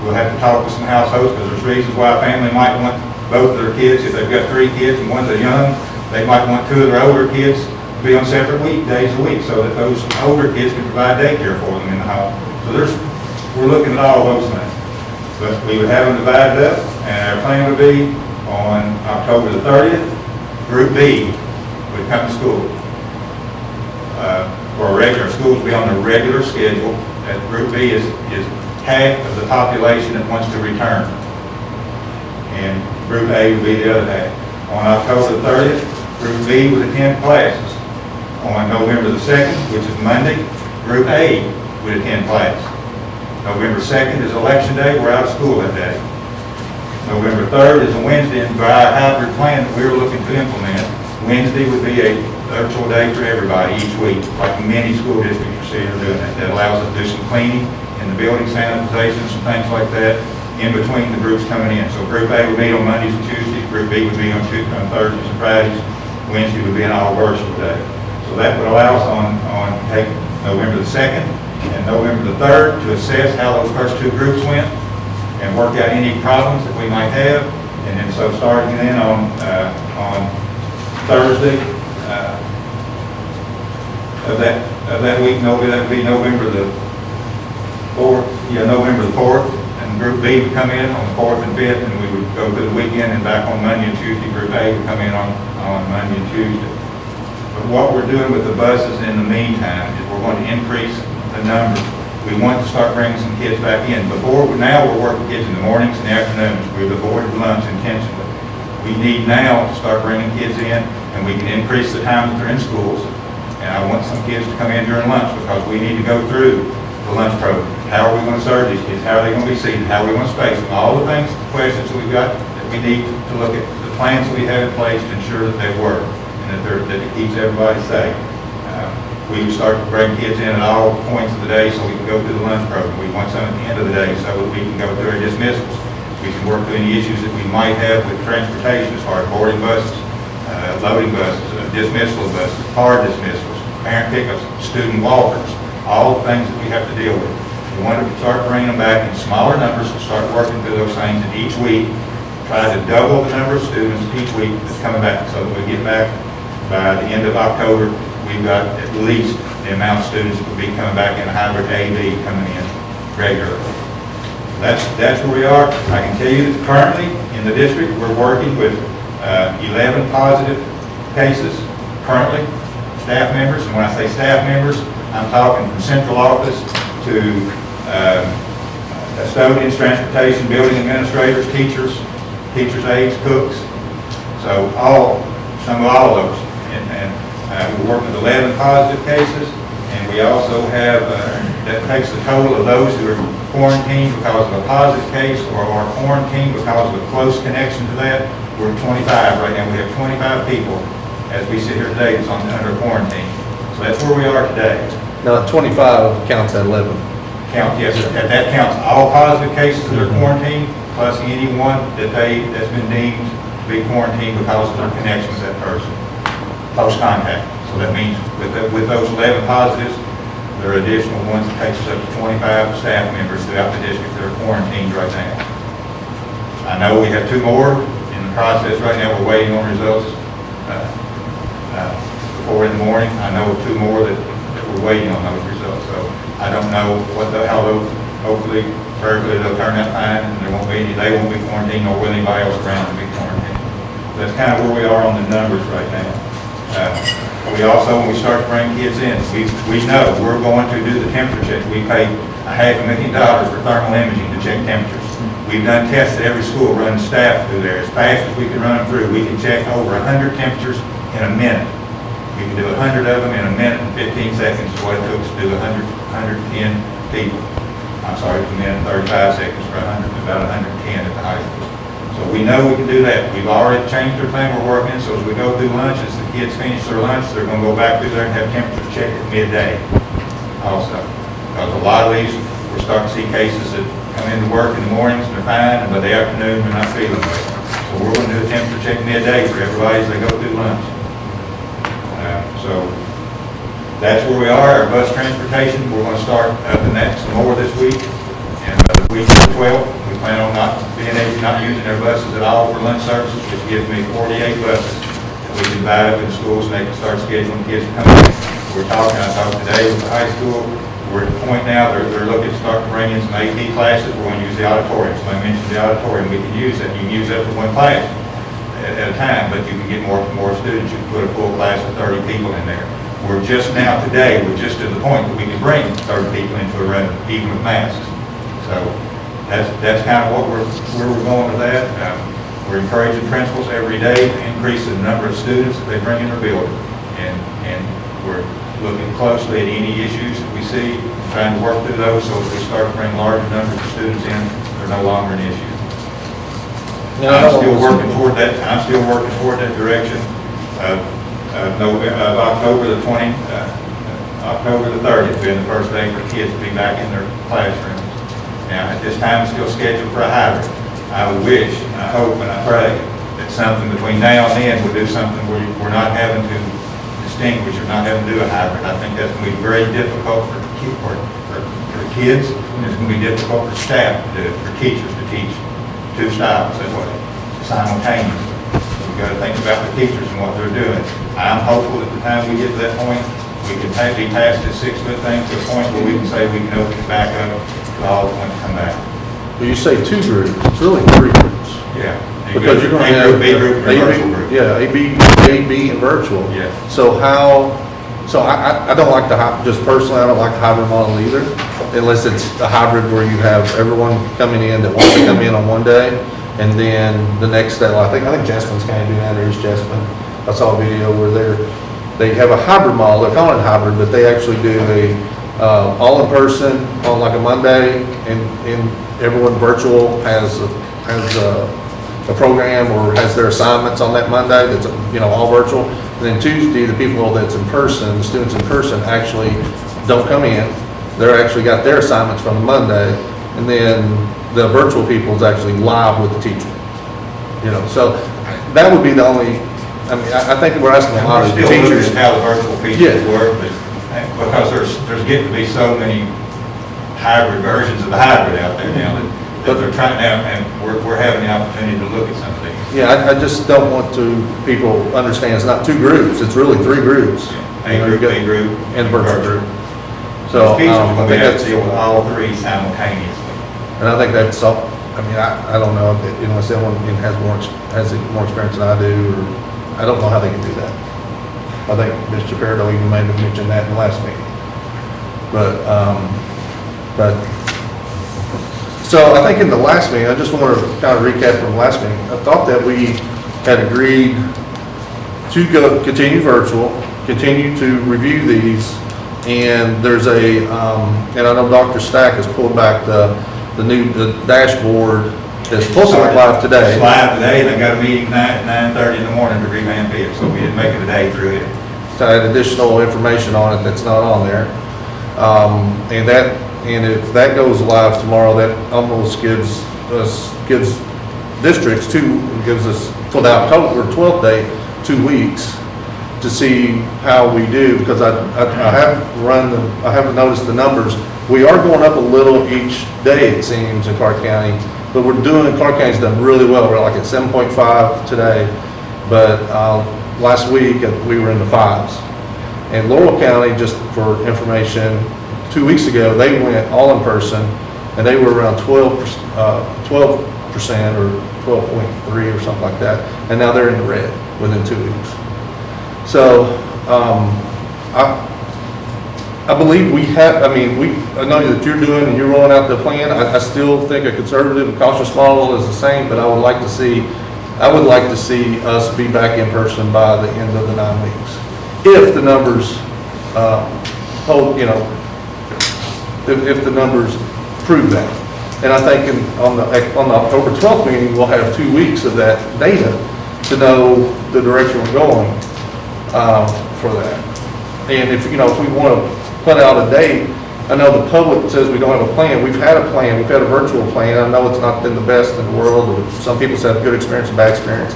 F: we'll have to talk with some households because there's reasons why a family might want both of their kids. If they've got 3 kids and one's a young, they might want 2 of their older kids to be on separate days a week so that those older kids can provide daycare for them in the home. So we're looking at all those things. But we would have them divided up, and our plan would be on October the 30th, Group B would come to school. For regular schools be on the regular schedule. That Group B is half of the population that wants to return. And Group A would be the other half. On October the 30th, Group B would attend classes. On November the 2nd, which is Monday, Group A would attend class. November 2nd is election day, we're out of school that day. November 3rd is a Wednesday, and by our hybrid plan that we were looking to implement, Wednesday would be a virtual day for everybody each week, like many school districts are doing that. That allows us to do some cleaning in the building, sanitization, some things like that, in between the groups coming in. So Group A would meet on Mondays and Tuesdays, Group B would meet on Thursdays and Fridays, Wednesday would be an all virtual day. So that would allow us on take November the 2nd and November the 3rd to assess how those first 2 groups went and work out any problems that we might have. And then so starting then on Thursday of that week, that would be November the 4th. Yeah, November the 4th. And Group B would come in on the 4th and 5th, and we would go through the weekend and back on Monday and Tuesday. Group A would come in on Monday and Tuesday. But what we're doing with the buses in the meantime is we're going to increase the numbers. We want to start bringing some kids back in. Now we're working kids in the mornings and afternoons. We've avoided lunch intentionally. We need now to start bringing kids in, and we can increase the time that they're in schools. And I want some kids to come in during lunch because we need to go through the lunch program. How are we going to serve these kids? How are they going to be seated? How are we going to space them? All the things, the questions that we've got that we need to look at, the plans that we have in place to ensure that they work and that it keeps everybody safe. We would start to bring kids in at all points of the day so we can go through the lunch program. We want some at the end of the day so that we can go through our dismissals. We can work through any issues that we might have with transportation as far as boarding buses, loading buses, dismissal of buses, car dismissals, parent pickups, student walkers, all the things that we have to deal with. We want to start bringing them back in smaller numbers and start working through those things, and each week try to double the number of students each week that's coming back so that we get back by the end of October. We've got at least the amount of students that will be coming back in a hybrid A/B coming in regularly. That's where we are. I can tell you that currently in the district, we're working with 11 positive cases currently, staff members. And when I say staff members, I'm talking from central office to custodians, transportation, building administrators, teachers aides, cooks. So some of all of those. We're working with 11 positive cases, and we also have, that takes the total of those who are quarantined because of a positive case or are quarantined because of a close connection to that. We're 25 right now. We have 25 people, as we sit here today, that's under quarantine. So that's where we are today.
D: Now, 25 counts at 11.
F: Yes, sir. That counts all positive cases that are quarantined, plus anyone that's been deemed to be quarantined because of their connection with that person, post contact. So that means with those 11 positives, There are additional ones that takes us up to 25 staff members throughout the district that are quarantined right now. I know we have 2 more in the process right now. We're waiting on results before in the morning. I know 2 more that we're waiting on those results. So I don't know how those, hopefully, prayerfully they'll turn out fine and there won't be any, they won't be quarantined, nor will anybody else around them be quarantined. That's kind of where we are on the numbers right now. We also, when we start to bring kids in, we know we're going to do the temperature check. We pay $500,000 for thermal imaging to check temperatures. We've done tests at every school, running staff through there. As fast as we can run them through, we can check over 100 temperatures in a minute. We can do 100 of them in a minute and 15 seconds is what it took to do 110 people. I'm sorry, a minute and 35 seconds for about 110 at the high school. So we know we can do that. We've already changed our plan we're working, so as we go through lunch, as the kids finish their lunch, they're going to go back through there and have temperature checked at midday also. Because a lot of these, we're starting to see cases that come into work in the mornings and they're fine, and by the afternoon, they're not feeling well. So we're going to do a temperature check midday for everybody as they go through lunch. So that's where we are. Our bus transportation, we're going to start up in that some more this week. And the week of the 12th, we plan on not using their buses at all for lunch services, which gives me 48 buses that we can divide up in schools and they can start scheduling kids to come in. I talked today with the high school. We're at the point now, they're looking to start to bring in some AP classes. We're going to use the auditorium. So I mentioned the auditorium, we can use that. You can use that for one class at a time, but you can get more students. You can put a full class of 30 people in there. We're just now today, we're just to the point that we can bring 30 people into a room, even with masks. So that's kind of where we're going with that. We're encouraging principals every day to increase the number of students that they bring in their building. And we're looking closely at any issues that we see, trying to work through those so as we start to bring larger numbers of students in, they're no longer an issue. I'm still working toward that. I'm still working toward that direction. October the 30th being the first day for kids to be back in their classrooms. Now, at this time, it's still scheduled for a hybrid. I wish, I hope, and I pray that something between now and then we'll do something where we're not having to distinguish or not having to do a hybrid. I think that's going to be very difficult for the kids, and it's going to be difficult for staff to do, for teachers to teach 2 styles that way, simultaneously. We've got to think about the teachers and what they're doing. I'm hopeful at the time we get to that point, we can be past this 6-foot thing to a point where we can say we can open it back up to all want to come back.
D: Well, you say 2 groups, it's really 3 groups.
F: Yeah.
D: Because you're going to have
F: B group, and virtual group.
D: Yeah, A, B, and virtual.
F: Yes.
D: So I don't like just personally, I don't like the hybrid model either, unless it's a hybrid where you have everyone coming in that wants to come in on one day, and then the next day, I think Jasmine's kind of doing that, or is Jasmine? I saw a video where they have a hybrid model, they're calling it hybrid, but they actually do all in person on like a Monday, and everyone virtual has a program or has their assignments on that Monday that's all virtual. And then Tuesday, the people that's in person, the students in person actually don't come in. They're actually got their assignments from the Monday, and then the virtual people is actually live with the teacher. So that would be the only. I think we're asking a lot of
F: We're still
D: teachers
F: looking at how the virtual pieces work, but because there's getting to be so many hybrid versions of the hybrid out there now that they're trying now, and we're having the opportunity to look at some of these.
D: Yeah, I just don't want people understand it's not 2 groups, it's really 3 groups.
F: A group, B group,
D: and virtual group. So
F: teachers
D: I
F: will be
D: think
F: able
D: that's,
F: to deal with all 3 simultaneously.
D: and I think that's all. I don't know if someone has more experience than I do, or I don't know how they can do that. I think Mr. Peridot even maybe mentioned that in the last meeting. So I think in the last meeting, I just want to kind of recap from the last meeting. I thought that we had agreed to continue virtual, continue to review these, and there's and I know Dr. Stack has pulled back the dashboard that's supposed to be live today.
F: It's live today, they got a meeting at 9:30 in the morning to revamp it, so we didn't make it a day through it.
D: To add additional information on it that's not on there. And if that goes live tomorrow, that almost gives districts gives us for the October 12th date 2 weeks to see how we do, because I haven't noticed the numbers. We are going up a little each day, it seems, in Clark County, but Clark County's done really well. We're like at 7.5 today, but last week we were in the 5s. And Laurel County, just for information, 2 weeks ago, they went all in person, and they were around 12% or 12.3 or something like that, and now they're in the red within 2 weeks. So, I believe we have, I know that you're doing and you're rolling out the plan. I still think a conservative and cautious model is the same, but I would like to see us be back in person by the end of the 9 weeks. If the numbers, hold, if the numbers prove that. And I think on the October 12th meeting, we'll have 2 weeks of that data to know the direction we're going for that. And if we want to put out a date, I know the public says we don't have a plan. We've had a plan. We've had a virtual plan. I know it's not been the best in the world. Or some people have good experience and bad experience.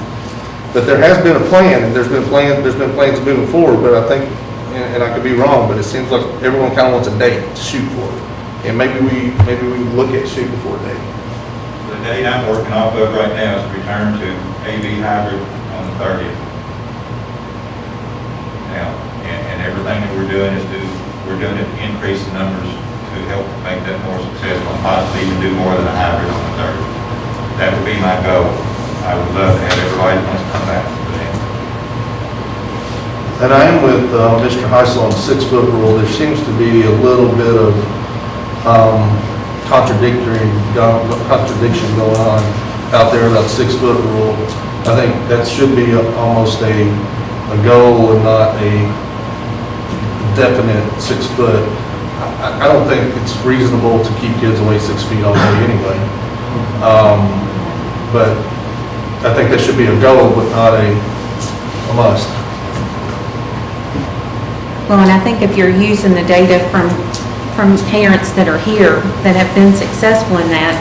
D: But there has been a plan, and there's been plans moving forward. But I think, and I could be wrong, but it seems like everyone kind of wants a date to shoot for. And maybe we look at shooting for a date.
F: The date I'm working off of right now is return to AV hybrid on the 30th. Now, and everything that we're doing is we're doing it to increase the numbers to help make that more successful and possibly even do more than a hybrid on the 30th. That would be my goal. I would love to have everybody wants to come back to that.
D: And I am with Mr. Heisel on the 6-foot rule. There seems to be a little bit of contradiction going on out there about the 6-foot rule. I think that should be almost a goal and not a definite 6 foot. I don't think it's reasonable to keep kids away 6 feet all day anyway. But I think that should be a goal, but not a must.
A: Well, and I think if you're using the data from parents that are here that have been successful in that,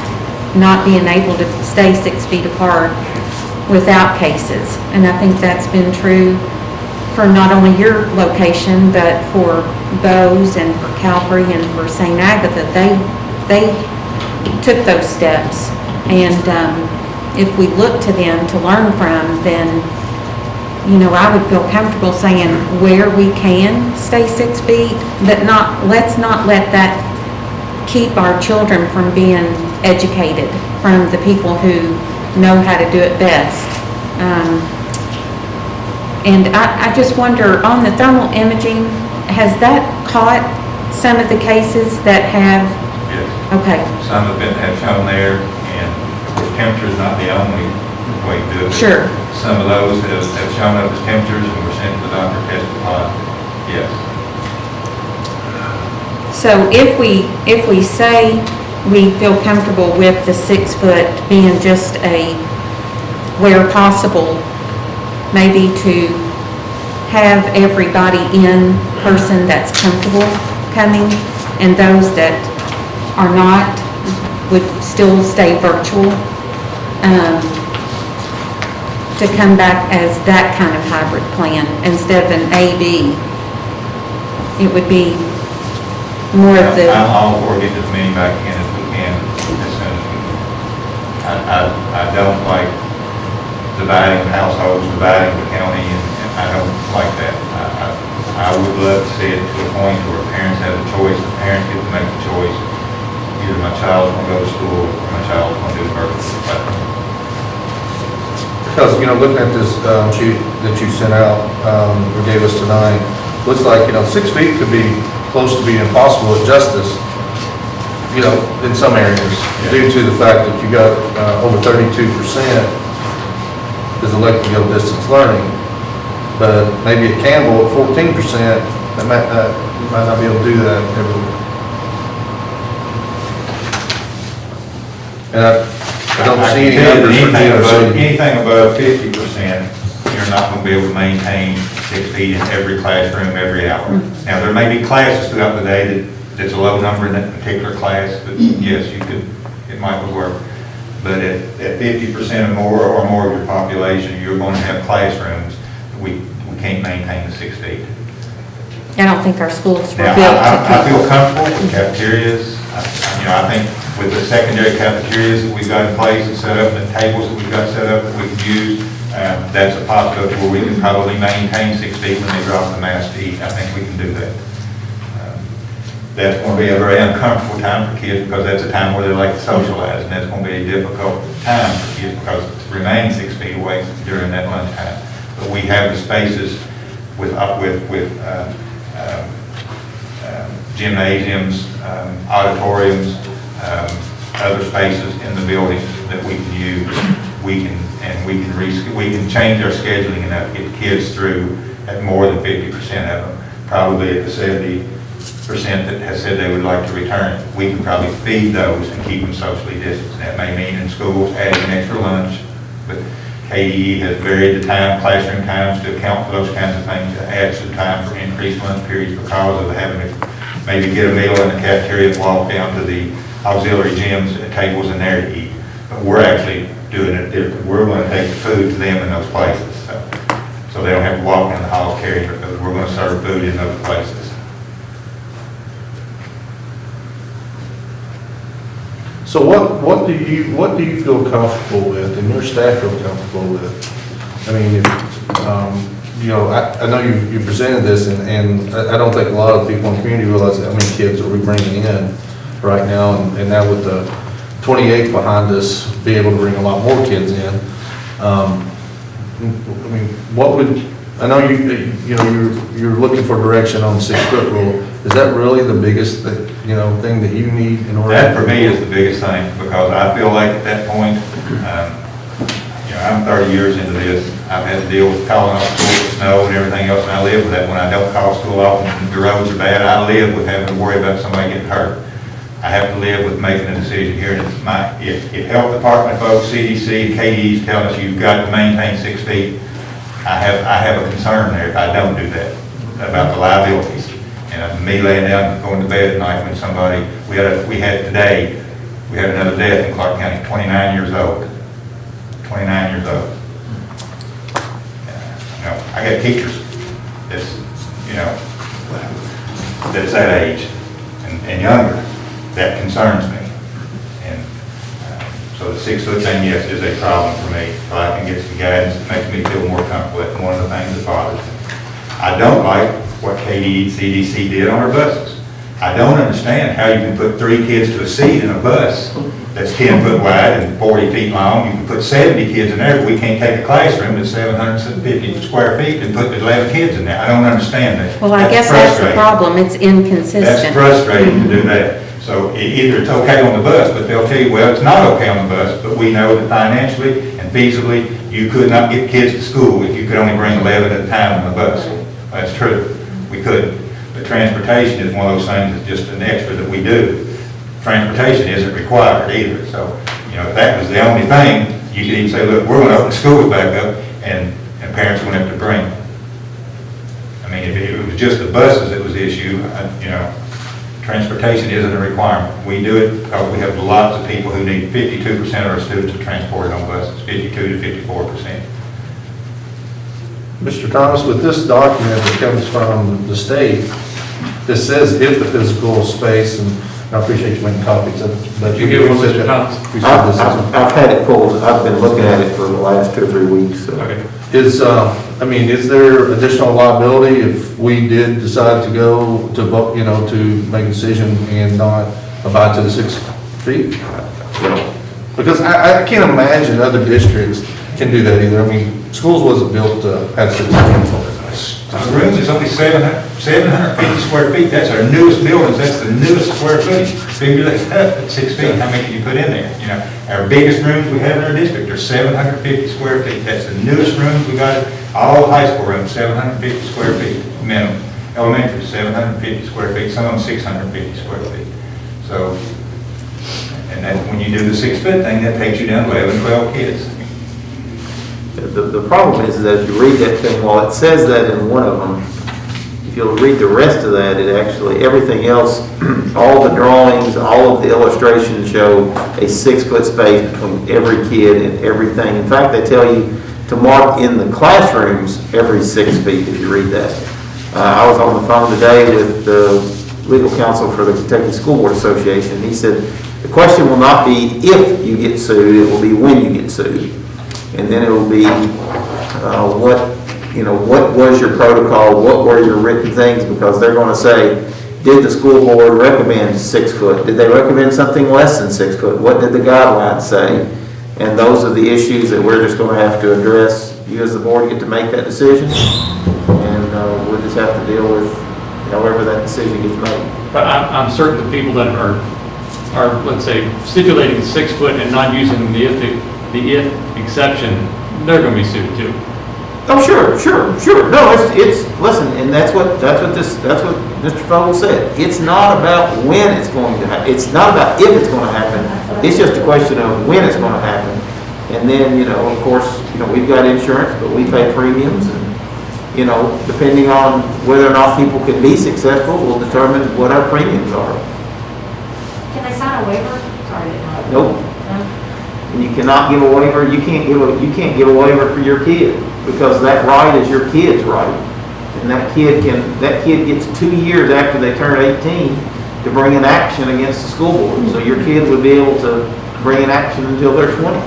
A: not being able to stay 6 feet apart without cases. And I think that's been true for not only your location, but for Bose and for Calvary and for St. Agatha. They took those steps. And if we look to them to learn from, then I would feel comfortable saying where we can stay 6 feet, but let's not let that keep our children from being educated from the people who know how to do it best. And I just wonder, on the thermal imaging, has that caught some of the cases that have?
F: Yes.
A: Okay.
F: Some have shown there, and of course temperature is not the only way to do it.
A: Sure.
F: Some of those have shown up as temperatures and were sent to the doctor, tested positive. Yes.
A: So if we say we feel comfortable with the 6 foot being just where possible, maybe to have everybody in person that's comfortable coming, and those that are not would still stay virtual, to come back as that kind of hybrid plan instead of an A/B. It would be more of the.
F: I'm all for getting as many back in as we can as soon as we can. I don't like dividing households, dividing the county, and I don't like that. I would love to see it to a point where parents have a choice, the parents get to make the choice. Either my child's going to go to school or my child's going to do the virtual platform.
D: Because, looking at this sheet that you sent out or gave us tonight, looks like, 6 feet could be close to being impossible at Justice, in some areas, due to the fact that you got over 32% is elected to go distance learning. But maybe at Campbell at 14%, you might not be able to do that everywhere. And I don't see any numbers for Tennessee.
F: Anything above 50%, you're not going to be able to maintain 6 feet in every classroom every hour. Now, there may be classes throughout the day that's a low number in that particular class, but yes, it might work. But at 50% or more of your population, you're going to have classrooms. We we can't maintain the 6 feet.
A: I don't think our schools were
F: Now,
A: built to
F: I
A: keep.
F: feel comfortable with cafeterias. I think with the secondary cafeterias that we've got in place and set up, and the tables that we've got set up that we can use, that's a possibility where we can probably maintain 6 feet when they drop the mask to eat. I think we can do that. That's going to be a very uncomfortable time for kids because that's a time where they like to socialize, and that's going to be a difficult time for kids because remaining 6 feet away during that lunchtime. But we have the spaces with gymnasiums, auditoriums, other spaces in the building that we can use. We can change our scheduling enough to get kids through at more than 50% of them, probably at the 70% that has said they would like to return. We can probably feed those and keep them socially distanced. That may mean in schools adding an extra lunch, but KDE has varied the classroom times to account for those kinds of things, to add some time for increased lunch periods because of having to maybe get a meal in the cafeteria and walk down to the auxiliary gyms and tables in there to eat. But we're actually doing it different. We're going to take the food to them in those places. So they don't have to walk down the hall carrying their food. We're going to serve food in those places.
D: So what do you feel comfortable with, and your staff feel comfortable with? I mean, I know you presented this, and I don't think a lot of people in the community realize how many kids are we bringing in right now, and now with the 28 behind us, be able to bring a lot more kids in. I mean, I know you're looking for direction on the 6-foot rule. Is that really the biggest thing that you need in order?
F: That for me is the biggest thing, because I feel like at that point, I'm 30 years into this. I've had to deal with calling off school with snow and everything else, and I live with that. When I don't call school off and the roads are bad, I live with having to worry about somebody getting hurt. I have to live with making a decision here. And if health department folks, CDC, and KDE's telling us you've got to maintain 6 feet, I have a concern there if I don't do that about the liabilities. And me laying down and going to bed at night when somebody, we had another death in Clark County, 29 years old. 29 years old. I got teachers that's that age and younger. That concerns me. And so the 6-foot thing, yes, is a problem for me. If I can get some guidance, it makes me feel more comfortable. That's one of the things that bothers me. I don't like what KDE and CDC did on our buses. I don't understand how you can put 3 kids to a seat in a bus that's 10 foot wide and 40 feet long. You can put 70 kids in there, but we can't take a classroom that's 750 square feet and put 11 kids in there. I don't understand that.
A: Well, I guess that's the problem, it's
F: That's
A: inconsistent.
F: frustrating to do that. So either it's okay on the bus, but they'll tell you, well, it's not okay on the bus, but we know that financially and feasibly, you could not get kids to school if you could only bring 11 at a time on the bus. That's true. We couldn't. But transportation is one of those things that's just an extra that we do. Transportation isn't required either. So, if that was the only thing, you could even say, look, we're going to open schools back up, and parents wouldn't have to bring them. I mean, if it was just the buses that was the issue, transportation isn't a requirement. We do it because we have lots of people who need 52% of our students are transported on buses, 52 to 54%.
D: Mr. Thomas, with this document that comes from the state, this says if the physical space, and I appreciate you making copies of it. But
K: You give one, Mr. Thomas?
E: I've had it pulled, I've been looking at it for the last 2 or 3 weeks. So.
K: Okay.
D: Is there additional liability if we did decide to go to make a decision and not abide to the 6 feet? Because I can't imagine other districts can do that either. I mean, schools wasn't built to have 6 feet.
F: The room is only 750 square feet. That's our newest buildings. That's the newest square footage. Figure that up at 6 feet. How many can you put in there? Our biggest rooms we have in our district are 750 square feet. That's the newest rooms we got. All high school rooms, 750 square feet minimum. Elementary, 750 square feet. Some of them 650 square feet. So, and then when you do the 6 foot thing, that takes you down to 11, 12 kids.
E: The problem is that if you read that thing, while it says that in one of them, if you'll read the rest of that, it actually, everything else, all the drawings, all of the illustrations show a 6 foot space between every kid and everything. In fact, they tell you to mark in the classrooms every 6 feet, if you read that. I was on the phone today with the legal counsel for the Kentucky School Board Association. He said, the question will not be if you get sued, it will be when you get sued. And then it will be what was your protocol, what were your written things, because they're going to say, did the school board recommend 6 foot? Did they recommend something less than 6 foot? What did the guidelines say? And those are the issues that we're just going to have to address. You as the board get to make that decision, and we'll just have to deal with however that decision gets made.
K: But I'm certain the people that are, let's say, stipulating 6 foot and not using the if exception, they're going to be sued too.
E: Oh, sure. No, it's, listen, and that's what Mr. Fogel said. It's not about when it's going to happen. It's not about if it's going to happen. It's just a question of when it's going to happen. And then, of course, we've got insurance, but we pay premiums, and, depending on whether or not people can be successful, will determine what our premiums are.
H: Can they sign a waiver? Sorry,
E: Nope. And you cannot give a waiver. You can't give a waiver for your kid, because that right is your kid's right. And that kid gets 2 years after they turn 18 to bring an action against the school board. So your kid would be able to bring an action until they're 20.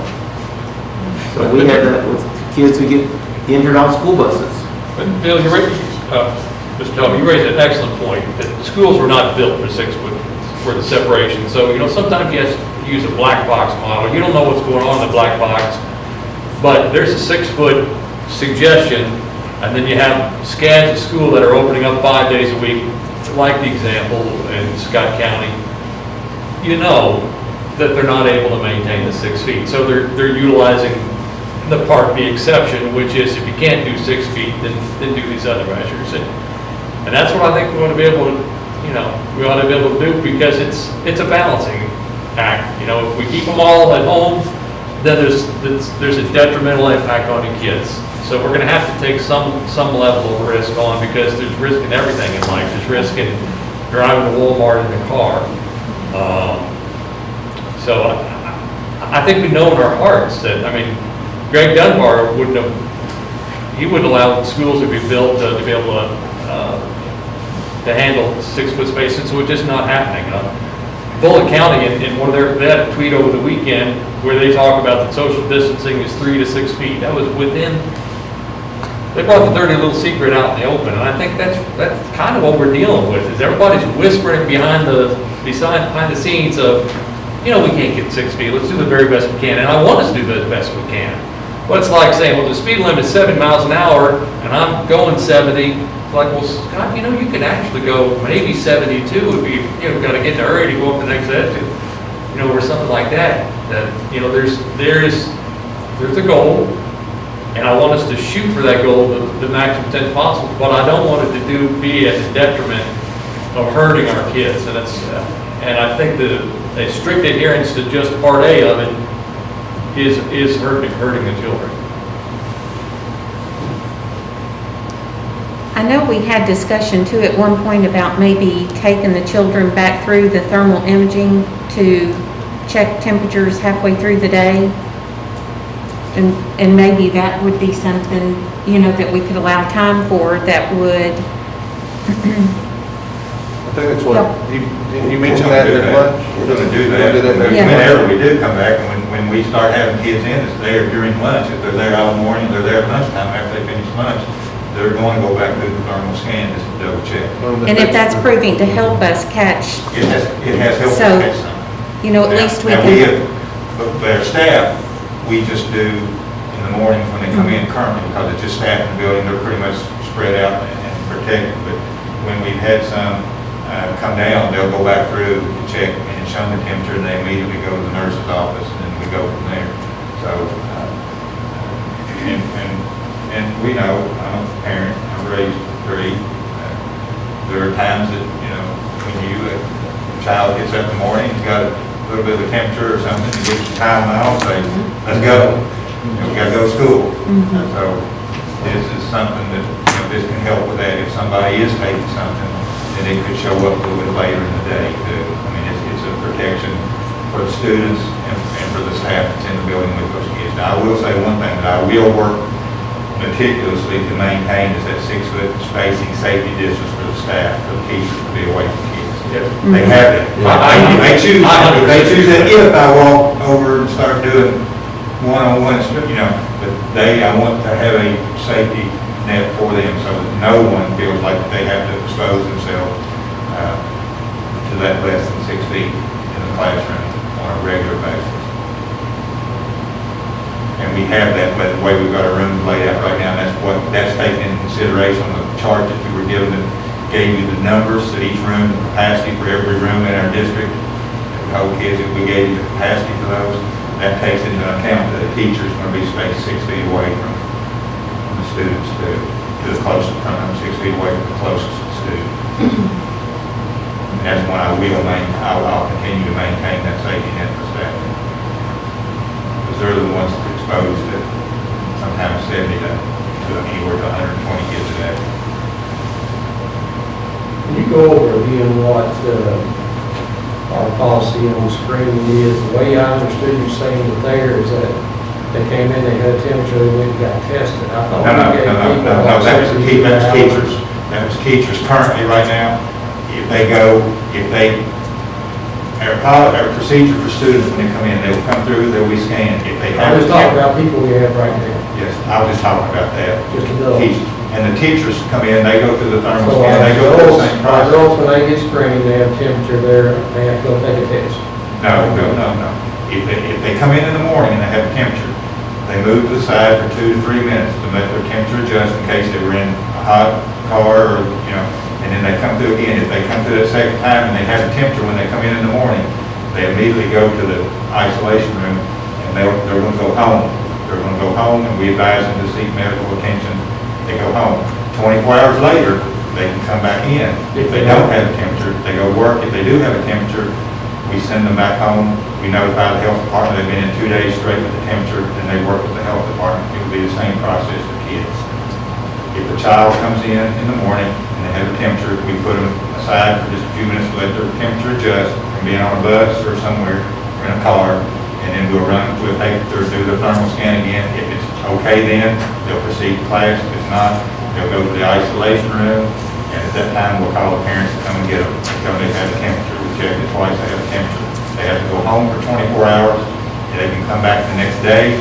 E: So we had that with kids who get injured on school buses.
K: But Bill, Mr. Tobin, you raised an excellent point, that the schools were not built for 6 foot, for the separation. So, sometimes you have to use a black box model. You don't know what's going on in the black box, but there's a 6 foot suggestion, and then you have scads of school that are opening up 5 days a week, like the example in Scott County. That they're not able to maintain the 6 feet. So they're utilizing the Part B exception, which is if you can't do 6 feet, then do these other measures. And that's what I think we want to be able to, we ought to be able to do, because it's a balancing act. If we keep them all at home, then there's a detrimental impact on the kids. So we're going to have to take some level of risk on, because there's risk in everything in life. There's risk in driving to Walmart in the car. So I think we know in our hearts that, Greg Dunbar wouldn't allow schools to be built to be able to handle 6 foot spaces, so it's just not happening. Bullitt County, in one of they had a tweet over the weekend where they talk about that social distancing is 3 to 6 feet. That was they brought the dirty little secret out in the open, and I think that's kind of what we're dealing with, is everybody's whispering behind the scenes of, we can't get 6 feet, let's do the very best we can, and I want us to do the best we can. But it's like saying, well, the speed limit is 7 miles an hour, and I'm going 70. It's like, well, Scott, you can actually go maybe 72 if you've got to get in a hurry to go up the next exit, or something like that. That, there's a goal, and I want us to shoot for that goal the maximum extent possible, but I don't want it to be at the detriment of hurting our kids. And I think that a strict adherence to just Part A of it is hurting the children.
A: I know we had discussion too at one point about maybe taking the children back through the thermal imaging to check temperatures halfway through the day. And maybe that would be something, that we could allow time for, that would.
D: I think that's what, you mentioned that at lunch?
F: We're going to do that.
A: Yeah.
F: Whenever we do come back, and when we start having kids in, it's there during lunch. If they're there all morning, they're there at lunchtime after they finish lunch, they're going to go back through the thermal scan just to double check.
A: And if that's proving to help us catch,
F: It has helped
A: So,
F: us catch some.
A: at least we
F: Now,
A: can.
F: but our staff, we just do in the mornings when they come in currently, because it's just staff in the building, they're pretty much spread out and protected. But when we've had some come down, they'll go back through and check and show them the temperature, and they immediately go to the nurse's office, and then we go from there. So, and we know, I'm a parent, I'm raised 3. There are times that, when a child gets up in the morning, he's got a little bit of a temperature or something, he gets some Tylenol, say, let's go. We got to go to school. So this is something that, this can help with that. If somebody is taking something, then it could show up a little bit later in the day too. It's a protection for the students and for the staff that's in the building with those kids. Now, I will say one thing, that I will work meticulously to maintain is that 6-foot spacing, safety distance for the staff, for the teachers to be away from kids. They have it. They choose that if I walk over and start doing one-on-ones, you know, but I want to have a safety net for them so that no one feels like they have to expose themselves to that less than 6 feet in the classroom on a regular basis. And we have that, by the way we've got our rooms laid out right now, that's taken into consideration on the chart that you were given that gave you the numbers at each room, the capacity for every room in our district. We told kids that we gave you the capacity for those. That takes into account that a teacher is going to be spaced 6 feet away from the students to the closest, from them 6 feet away from the closest student. And that's when I'll continue to maintain that safety net for staff. Because they're the ones that are exposed to sometimes 70 to anywhere to 120 kids a day.
C: Can you go over again what our policy on screening is? The way I understood you saying it there is that they came in, they had a temperature, they went and got tested. I thought
F: No,
C: we gave people
F: that was
C: like
F: teachers. That was teachers currently right now. Our procedure for students when they come in, they will come through, they'll be scanned. If they have.
C: I'm just talking about people we have right now.
F: Yes, I was just talking about that.
C: Just adults.
F: Teachers. And the teachers come in, they go through the thermal
C: So
F: scan, they go through the same
C: our
F: process.
C: girls, when they get screened, they have temperature there, they have to go take a test.
F: No. If they come in the morning and they have a temperature, they move to the side for 2 to 3 minutes to let their temperature adjust in case they were in a hot car or, you know, and then they come through again. If they come through that second time and they have a temperature when they come in the morning, they immediately go to the isolation room and they're going to go home. They're going to go home and we advise them to seek medical attention. They go home. 24 hours later, they can come back in. If they don't have a temperature, they go work. If they do have a temperature, we send them back home. We notify the health department they've been in 2 days straight with the temperature, and they work with the health department. It will be the same process for kids. If a child comes in the morning and they have a temperature, we put them aside for just a few minutes to let their temperature adjust from being on a bus or somewhere or in a car, and then we'll do the thermal scan again. If it's okay then, they'll proceed to class. If it's not, they'll go to the isolation room, and at that time, we'll call the parents to come and get them until they have a temperature. We check it twice, they have a temperature. They have to go home for 24 hours, and they can come back the next day.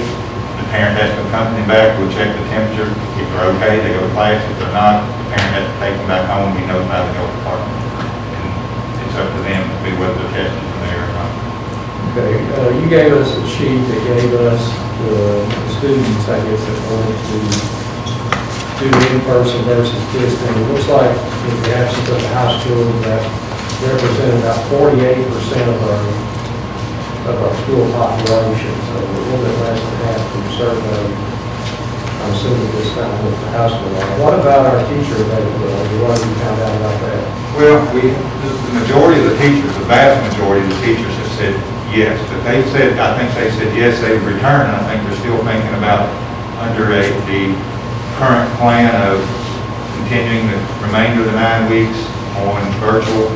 F: The parent has to accompany them back, we'll check the temperature. If they're okay, they go to class. If they're not, the parent has to take them back home, we notify the health department. And it's up to them to be whether they're tested from there or not.
C: Okay, you gave us a sheet that gave us the students, I guess, that wanted to do in-person versus distance. It looks like in the absence of the high school, that represented about 48% of our school population, so a little bit less than half from survey. I'm assuming this time with the high school. What about our teacher availability? What have you found out about that?
F: Well, the majority of the teachers, the vast majority of the teachers have said yes, but I think they said yes, they would return, and I think they're still thinking about under the current plan of continuing the remainder of the 9 weeks on virtual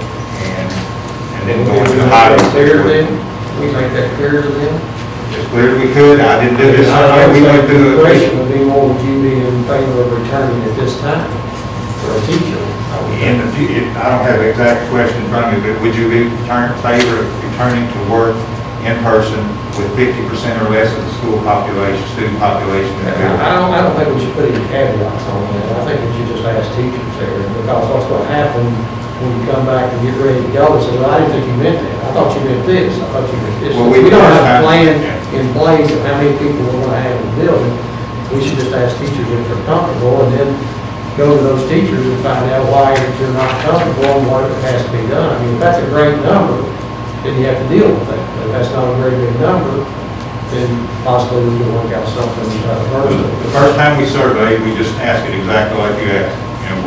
F: and then going to the hybrid.
C: We make that clear to them?
F: As clear as we could. I didn't do this. We went through
C: The question would be, more would you be in favor of returning at this time for a teacher?
F: I don't have an exact question in front of me, but would you be in favor of returning to work in person with 50% or less of the school population, student population?
C: I don't think we should put any caveats on that. I think we should just ask teachers there, because what's going to happen when you come back and get ready to go and say, well, I didn't think you meant that. I thought you meant this. I thought you meant this.
F: Well,
C: We don't have a plan in place of how many people we're going to have in the building. We should just ask teachers if they're comfortable, and then go to those teachers and find out why you're not comfortable and what has to be done. I mean, if that's a great number, then you have to deal with that. If that's not a very big number, then possibly we can work out something first.
F: The first time we surveyed, we just asked it exactly like you asked. You know,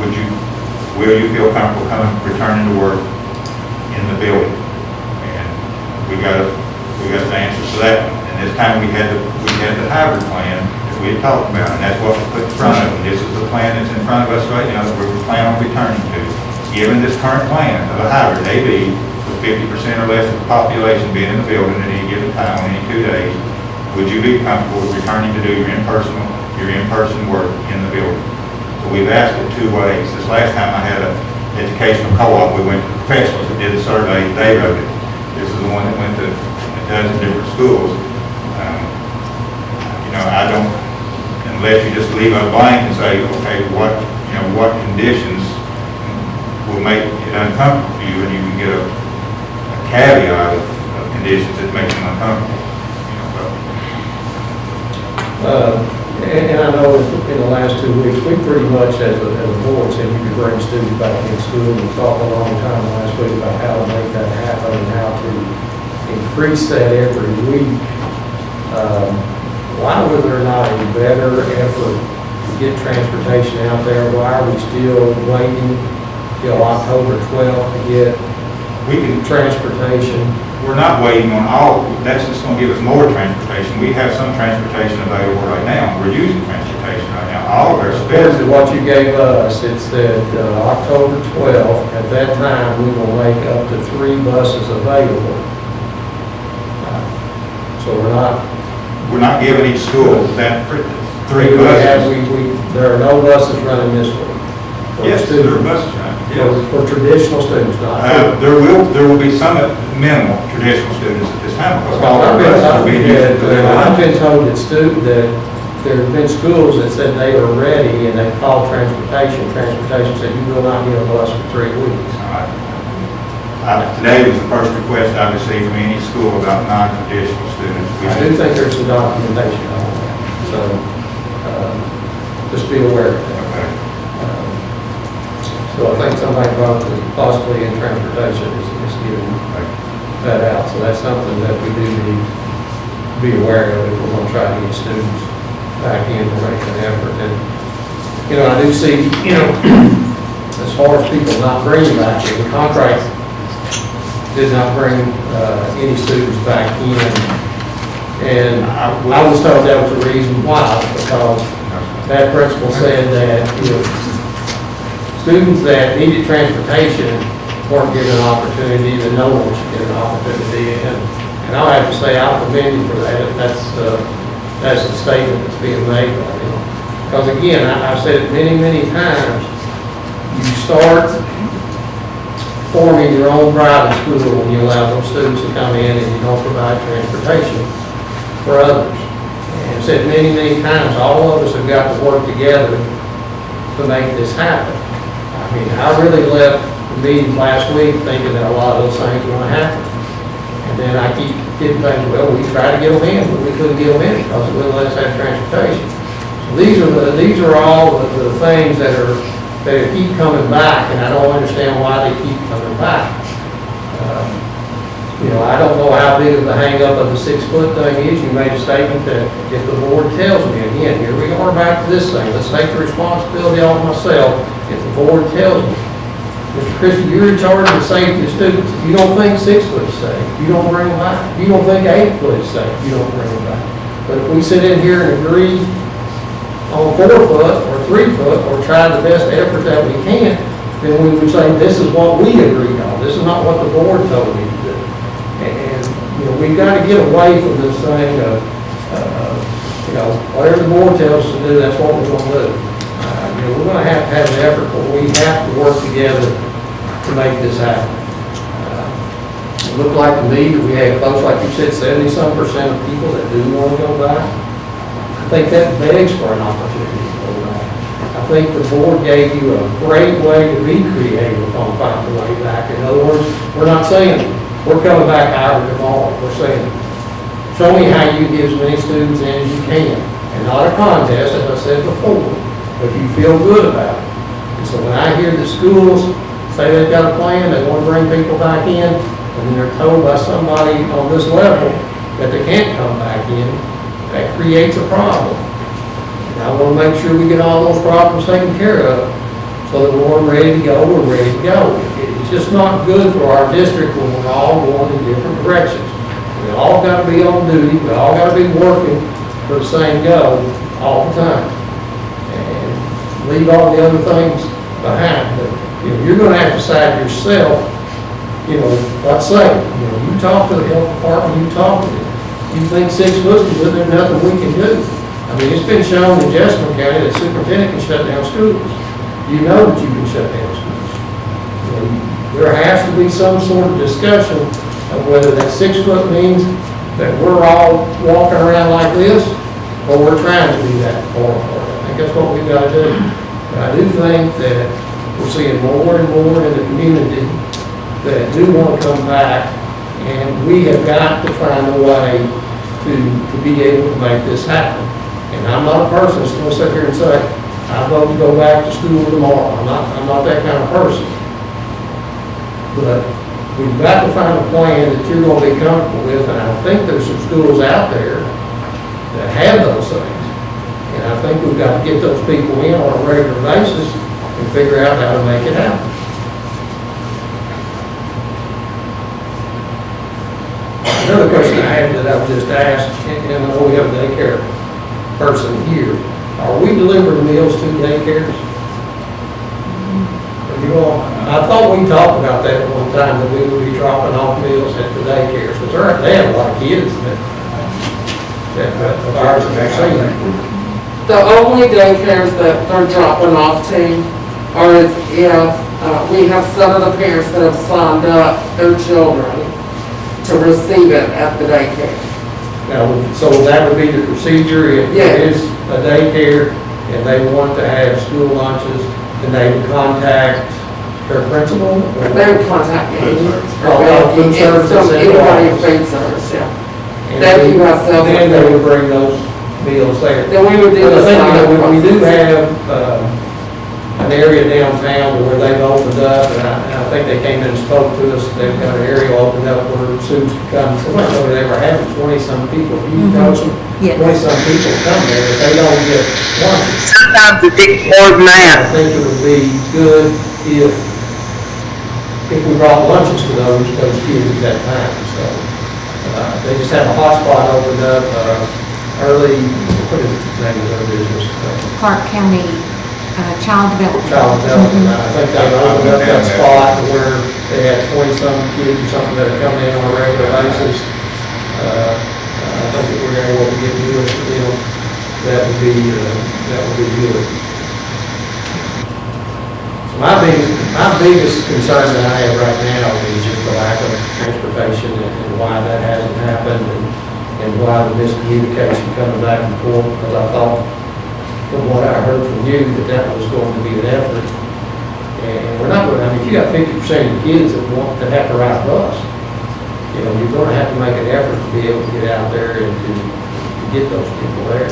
F: will you feel comfortable returning to work in the building? And we got the answers to that. And this time we had the hybrid plan that we had talked about, and that's what we put in front of them. This is the plan that's in front of us right now that we plan on returning to. Given this current plan of a hybrid AB, the 50% or less of the population being in the building at any given time on any 2 days, would you be comfortable with returning to do your in-person work in the building? So we've asked it 2 ways. This last time I had an educational co-op, we went to professionals that did the survey, they wrote it. This is the one that went to a dozen different schools. I don't, unless you just leave it blank and say, okay, what conditions will make it uncomfortable for you, and you can get a caveat of conditions that make them uncomfortable.
C: And I know in the last 2 weeks, we pretty much, as a board, said we could bring students back in school. We talked a long time last week about how to make that happen and how to increase that every week. Why was there not a better effort to get transportation out there? Why are we still waiting till October 12th to get transportation?
F: We're not waiting on all, that's just going to give us more transportation. We have some transportation available right now. We're using transportation right now. All of our
C: According
F: spares.
C: to what you gave us, it said October 12th, at that time, we will make up to 3 buses available. So
F: We're not giving each school that 3 buses.
C: There are no buses running this week. for
F: Yes, there are
C: students.
F: buses running, yes.
C: For traditional students, not.
F: There will be some minimal traditional students at this time because all our buses are being used.
C: I've been told that there have been schools that said they were ready and they called transportation. Transportation said, you will not get a bus for 3 weeks.
F: Today was the first request I received from any school about non-traditional students.
C: I do think there's some documentation on that, so just be aware of that.
F: Okay.
C: So I think somebody possibly in transportation is giving that out. So that's something that we do need to be aware of if we're going to try to get students back in to make an effort. And, I do see, as far as people not bringing back in, the contract did not bring any students back in. And I was told that was the reason why, because that principal said that if students that needed transportation weren't given an opportunity, then no one should get an opportunity. And I'll have to say, I commend you for that. That's the statement that's being made by them. Because again, I've said it many, many times, you start forming your own private school when you allow those students to come in and you don't provide transportation for others. And I've said many, many times, all of us have got to work together to make this happen. I mean, I really left the meeting last week thinking that a lot of those things were going to happen. And then I keep getting things, well, we tried to get them in, but we couldn't get them in because it wouldn't let us have transportation. So these are all the things that keep coming back, and I don't understand why they keep coming back. I don't know how big of the hang-up of the 6-foot thing is. You made a statement that if the board tells me, again, here we are back to this thing, let's take the responsibility off myself. If the board tells me, Mr. Christie, you're in charge of the safety of students. If you don't think 6 foot is safe, you don't bring them back. If you don't think 8 foot is safe, you don't bring them back. But if we sit in here and agree on 4 foot or 3 foot or try the best effort that we can, then we would say this is what we agreed on. This is not what the board told me to do. And we've got to get away from this thing of, whatever the board tells us to do, that's what we're going to do. We're going to have an effort, but we have to work together to make this happen. It looked like to me that we had close, like you said, 70-some% of people that do want to go back. I think that begs for an opportunity to go back. I think the board gave you a great way to be creative on finding the way back. In other words, we're not saying we're coming back however tomorrow. We're saying, show me how you get as many students in as you can. And not a contest, as I said before, but you feel good about it. And so when I hear the schools say they've got a plan, they want to bring people back in, and then they're told by somebody on this level that they can't come back in, that creates a problem. And I want to make sure we get all those problems taken care of so that when we're ready to go, we're ready to go. It's just not good for our district when we're all going in different directions. We all got to be on duty. We all got to be working for the same goal all the time. And leave all the other things behind. But you're going to have to decide yourself, what's safe? You know, you talk to the health department, you talk to them. You think 6 foot is good, there's nothing we can do. I mean, it's been shown in Jessamine County that superintendent can shut down schools. You know that you can shut down schools. You know, there has to be some sort of discussion of whether that 6 foot means that we're all walking around like this, or we're trying to do that far apart. I think that's what we've got to do. But I do think that we're seeing more and more in the community that do want to come back, and we have got to find a way to be able to make this happen. And I'm not a person that's going to sit here and say, I vote to go back to school tomorrow. I'm not that kind of person. But we've got to find a plan that you're going to be comfortable with, and I think there's some schools out there that have those things. And I think we've got to get those people in on a regular basis and figure out how to make it happen. Another question I had that I was just asked, and I know we have a daycare person here, are we delivering meals to daycares? You know, I thought we talked about that at one time, that we would be dropping off meals at the daycares, because they have a lot of kids that ours are seeing.
L: The only daycares that they're dropping off to are if we have some of the parents that have signed up their children to receive it at the daycare.
C: Now, so that would be the procedure if there is a daycare and they want to have school lunches, then they would contact their principal?
L: They would contact me.
C: Food service.
L: Anybody in food service, yeah.
C: Then they would bring those meals there.
L: Then we would do
C: But I
L: the
C: think,
L: sign-up
C: we do
L: process.
C: have an area downtown where they've opened up, and I think they came in and spoke to us. They've got an area opened up where students can come. I don't know, they were having 20-some people. You know, some
A: Yes.
C: 20-some people come there, but they don't get lunches.
B: Sometimes it takes more than
C: I
B: that.
C: think it would be good if we brought lunches to those kids at that time. So, they just have a hotspot opened up, early, what is the name of their business?
A: Clark County Child Development.
C: Child Development. I think they opened up that spot where they had 20-some kids or something that are coming in on a regular basis. I think if we're able to get meals to them, that would be good. My biggest concern that I have right now is just the lack of transportation and why that hasn't happened and why the miscommunication coming back and forth, because I thought, from what I heard from you, that was going to be an effort. And we're not going to, I mean, if you got 50% of the kids that have to ride a bus, you know, you're going to have to make an effort to be able to get out there and to get those people there.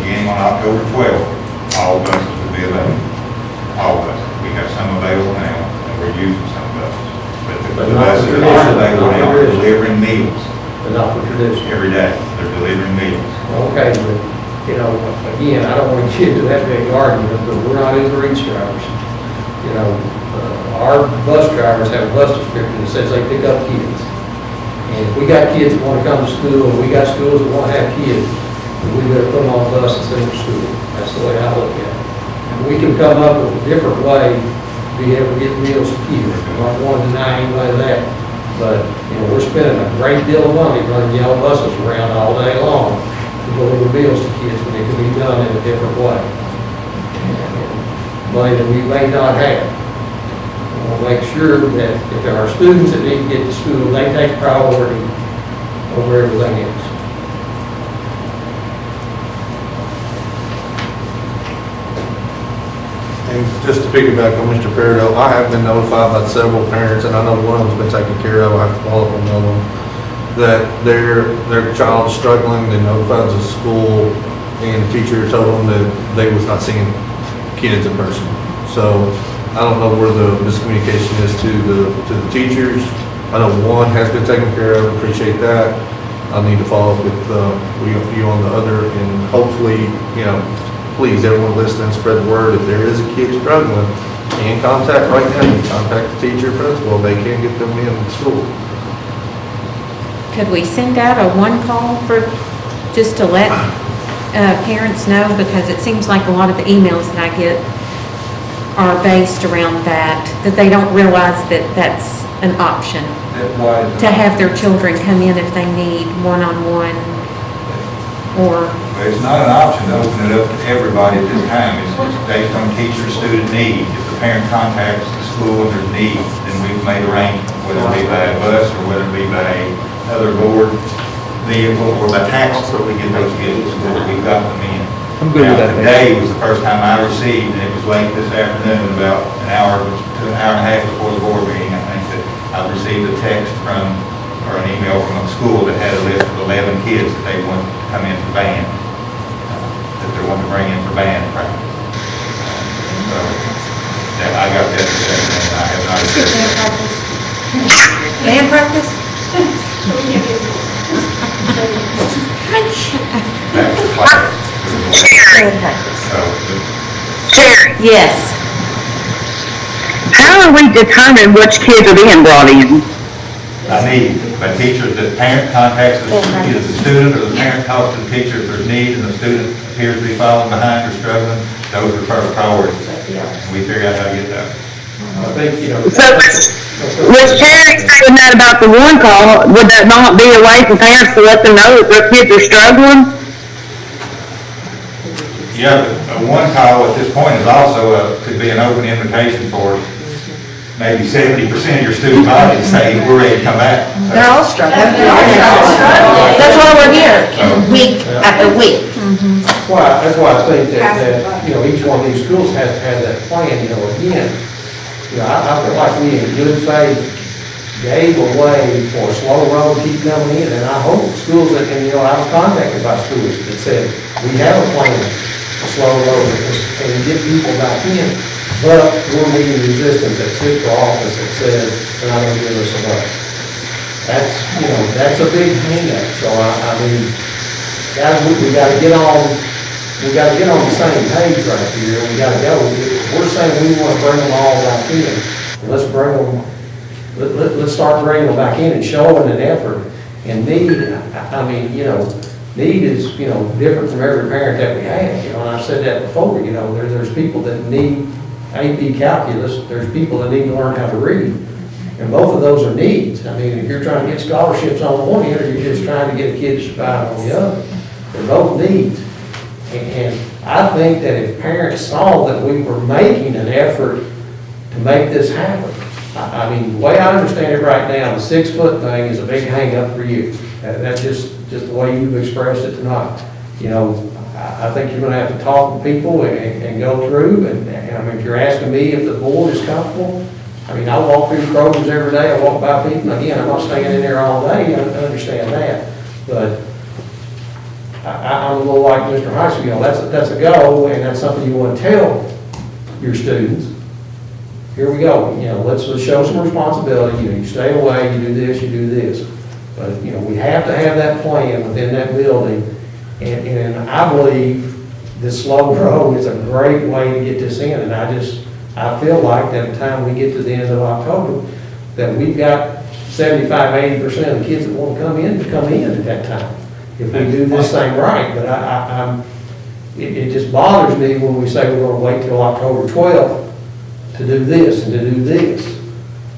F: Beginning on October 12th, all buses will be available. All buses. We have some available now, and we're using some buses. But the buses that aren't available now are delivering meals.
C: But not for tradition.
F: Every day, they're delivering meals.
C: Okay, but, you know, again, I don't want to get into that big argument, but we're not Uber Eats drivers. You know, our bus drivers have a bus description that says they pick up kids. And if we got kids that want to come to school, and we got schools that want to have kids, then we better put them on a bus and send them to school. That's the way I look at it. And we can come up with a different way to be able to get meals to kids. I'm not going to deny anybody that. But, you know, we're spending a great deal of money running yellow buses around all day long to deliver meals to kids when it can be done in a different way. And money that we may not have. We'll make sure that if there are students that need to get to school, they take priority over everything else.
D: And just to piggyback on Mr. Peridot, I have been notified by several parents, and I know one of them's been taken care of, I have to follow up on another one, that their child is struggling, they notified the school, and the teacher told them that they was not seeing kids in person. So I don't know where the miscommunication is to the teachers. I know one has been taken care of, appreciate that. I need to follow up with you on the other, and hopefully, you know, please, everyone listening, spread the word. If there is a kid struggling, in contact right now, you contact the teacher, principal, they can get them in school.
A: Could we send out a one call for, just to let parents know? Because it seems like a lot of the emails that I get are based around that they don't realize that that's an option, to have their children come in if they need one-on-one, or,
F: But it's not an option to open it up to everybody at this time. It's based on teacher-student need. If the parent contacts the school and there's need, then we've made arrangements, whether it be by a bus or whether it be by another board vehicle or by taxi, so we get those vehicles where we've got them in.
C: I'm good with that.
F: Now, today was the first time I received, and it was late this afternoon, about an hour to an hour and a half before the board meeting, I think, that I received a text from, or an email from a school that had a list of 11 kids that they want to come in for band, that they want to bring in for band practice. So, I got that this afternoon, I have not received.
G: Band practice?
F: That's the class. So,
A: yes.
M: How do we determine which kids are being brought in?
F: I need, a teacher, the parent contacts either the student or the parent talks to the teacher if there's need and the student appears to be falling behind or struggling, those are first priorities. And we figure out how to get that.
C: I think, you know.
M: So, was parents saying that about the one call, would that not be a way for parents to let them know that their kids are struggling?
F: Yeah, but a one call at this point is also, could be an open invitation for maybe 70% of your student body to say, we're ready to come back.
G: They're all struggling. That's why we're here, week after week.
C: That's why I think that, you know, each one of these schools has to have that plan, you know, again. You know, I feel like we in good faith gave away for a slow roll, keep coming in, and I hope schools that, and you know, I was contacted by schools that said, we have a plan, a slow roll, and get people back in, but we're meeting resistance at central office that says, they're not gonna give us a bus. That's, you know, that's a big hang-up, so I mean, guys, we gotta get on the same page right here, we gotta go. We're saying we wanna bring them all back in, let's bring them, let's start bringing them back in and showing an effort. And need, I mean, you know, need is, you know, different from every parent that we have, you know, and I've said that before, you know, there's people that need AP calculus, there's people that need to learn how to read. And both of those are needs. I mean, if you're trying to get scholarships on one end, or you're just trying to get a kid to survive on the other, they're both needs. And I think that if parents saw that we were making an effort to make this happen, I mean, the way I understand it right now, the 6-foot thing is a big hang-up for you. That's just the way you've expressed it tonight. You know, I think you're gonna have to talk to people and go through, and I mean, if you're asking me if the board is comfortable, I mean, I walk through programs every day, I walk by people, and again, I'm not staying in there all day, I understand that, but I'm a little like Mr. Heiss, you know, that's a go, and that's something you want to tell your students. Here we go, you know, let's show some responsibility, you know, you stay away, you do this, you do this. But, you know, we have to have that plan within that building, and I believe this slow road is a great way to get this in, and I feel like that by the time we get to the end of October, that we've got 75-80% of the kids that want to come in at that time, if we do this thing right. But it just bothers me when we say we're going to wait till October 12th to do this and to do this.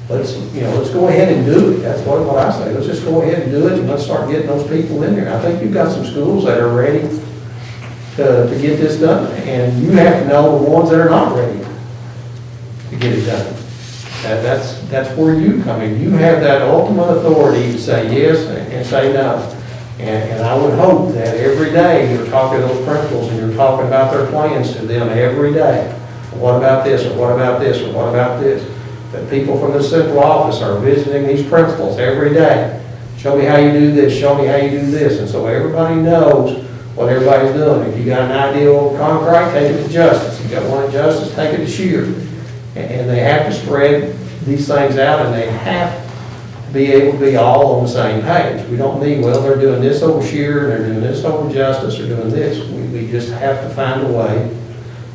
C: Let's go ahead and do it. That's what I say. Let's just go ahead and do it, and let's start getting those people in there. I think you've got some schools that are ready to get this done, and you have to know the ones that are not ready to get it done. That's where you come in. You have that ultimate authority to say yes and say no. And I would hope that every day you're talking to those principals and you're talking about their plans to them every day. What about this, or what about this, or what about this? That people from the central office are visiting these principals every day. Show me how you do this, show me how you do this. And so everybody knows what everybody's doing. If you got an idea of concrete, take it to Justice. If you got one at Justice, take it to Shear. And they have to spread these things out, and they have to be able to be all on the same page. We don't need, well, they're doing this over Shear, and they're doing this over Justice, they're doing this. We just have to find a way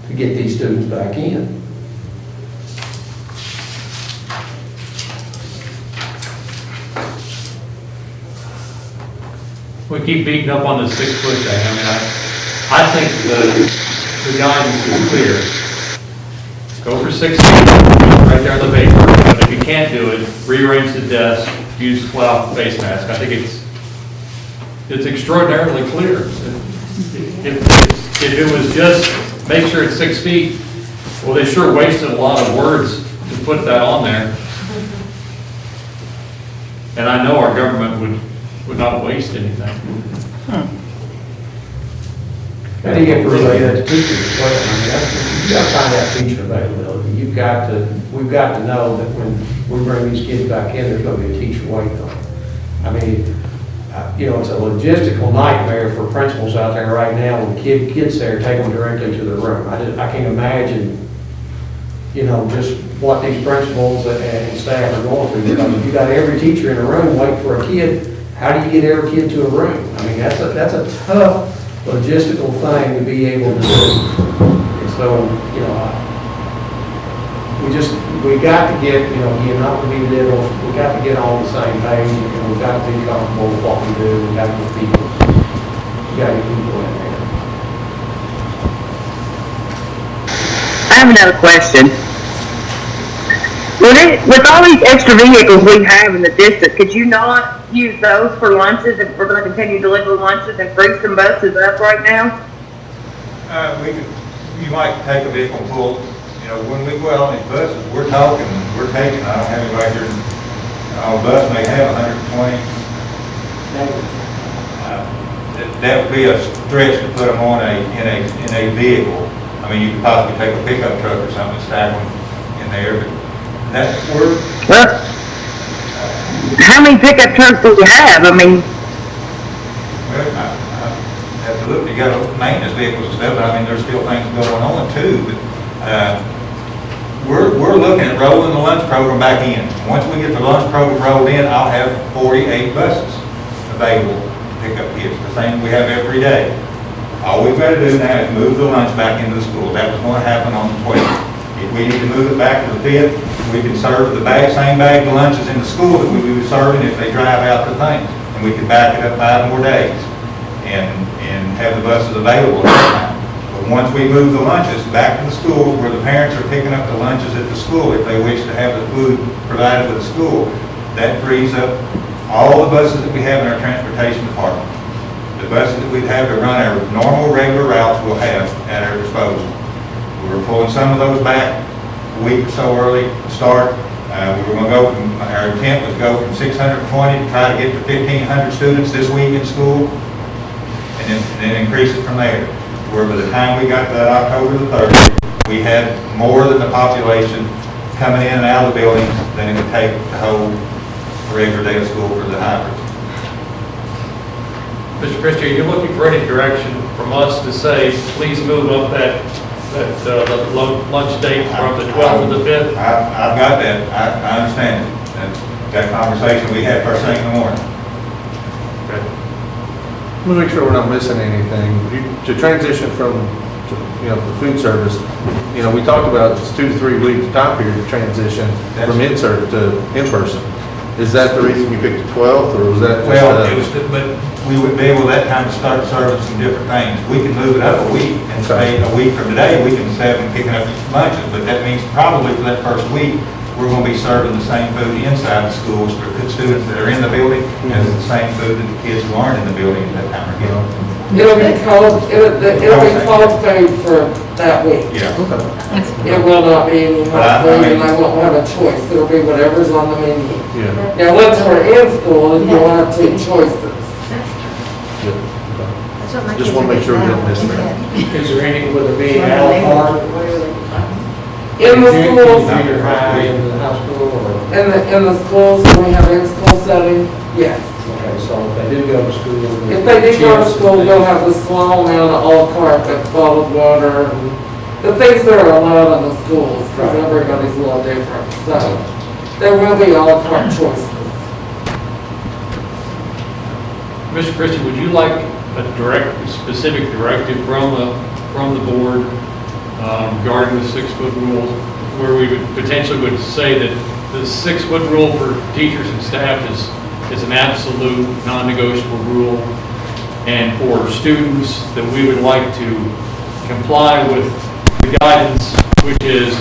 C: to get these students back in.
K: We keep beating up on the 6-foot thing. I mean, I think the guidance is clear. Go for 6 feet, right there in the paper. But if you can't do it, rearrange the desk, use cloth face mask. I think it's extraordinarily clear. If it was just make sure it's 6 feet, well, they sure wasted a lot of words to put that on there. And I know our government would not waste anything.
C: I think you have to relay that to teachers as well. I mean, you've got to find out teacher availability. We've got to know that when we bring these kids back in, there's going to be a teacher waiting on them. I mean, it's a logistical nightmare for principals out there right now. When the kid gets there, take them directly to their room. I can't imagine, just what these principals and staff are going through. Because if you've got every teacher in a room waiting for a kid, how do you get every kid to a room? I mean, that's a tough logistical thing to be able to do. And so, we got to get, again, not to be liberal, we got to get on the same page, and we've got to be comfortable with what we do, we got to get people, we got to get people in there.
M: I have another question. With all these extra vehicles we have in the district, could you not use those for lunches if we're going to continue to deliver lunches and free some buses up right now?
F: You might take a vehicle and pull, when we go out on these buses, we're taking, I don't have anybody here, our bus may have 120. That would be a stretch to put them on in a vehicle. I mean, you could possibly take a pickup truck or something and stack them in there, but that's where.
M: Well, how many pickup trucks do you have? I mean,
F: Well, I have to look, you got maintenance vehicles and stuff, but I mean, there's still things going on too, but, we're looking at rolling the lunch program back in. Once we get the lunch program rolled in, I'll have 48 buses available to pick up kids, the same we have every day. All we've got to do now is move the lunch back into the school. That was going to happen on the 12th. If we need to move it back to the 5th, we can serve the same bag of lunches in the school that we would be serving if they drive out the things. And we can back it up 5 more days and have the buses available at that time. But once we move the lunches back to the schools where the parents are picking up the lunches at the school, if they wish to have the food provided with the school, that frees up all the buses that we have in our transportation department. The buses that we'd have to run our normal, regular routes we'll have at our disposal. We were pulling some of those back a week or so early to start. We were going to go from, our intent was to go from 620 to try to get to 1,500 students this week in school, and then increase it from there. Where by the time we got to that October the 3rd, we had more than the population coming in and out of the buildings than it would take to hold a regular day of school for the hybrids.
K: Mr. Christie, are you looking for any direction from us to say, please move up that lunch date from the 12th to the 5th?
F: I've got that. I understand it. That's that conversation we had first thing in the morning.
K: Okay.
D: Let me make sure we're not missing anything. To transition from, the food service, we talked about it's 2 to 3 week time period to transition from in-service to in-person. Is that the reason you picked the 12th, or was that just?
F: Well, but we would be able that time to start serving some different things. We can move it up a week and say a week from today, we can have them picking up lunches, but that means probably for that first week, we're going to be serving the same food inside the schools for the students that are in the building as the same food that the kids who aren't in the building at that time are getting.
L: It'll be cold food for that week.
F: Yeah.
L: It will not be any hot food, and I won't have a choice. It'll be whatever's on the menu.
D: Yeah.
L: Now, once we're in school, you'll have 2 choices.
D: Just want to make sure we didn't miss that.
C: Is there any, would there be a la carte?
L: In the schools,
C: Junior high, in the high school, or?
L: in the schools, when we have in-school setting, yes.
C: Okay, so if they do go to school.
L: If they do go to school, they'll have the small amount of a la carte, like bottled water, and the things that are allowed in the schools, because everybody's a little different. So, there will be a la carte choices.
K: Mr. Christie, would you like a specific directive from the board regarding the 6-foot rule, where we potentially would say that the 6-foot rule for teachers and staff is an absolute non-negotiable rule, And for students that we would like to comply with the guidance, which is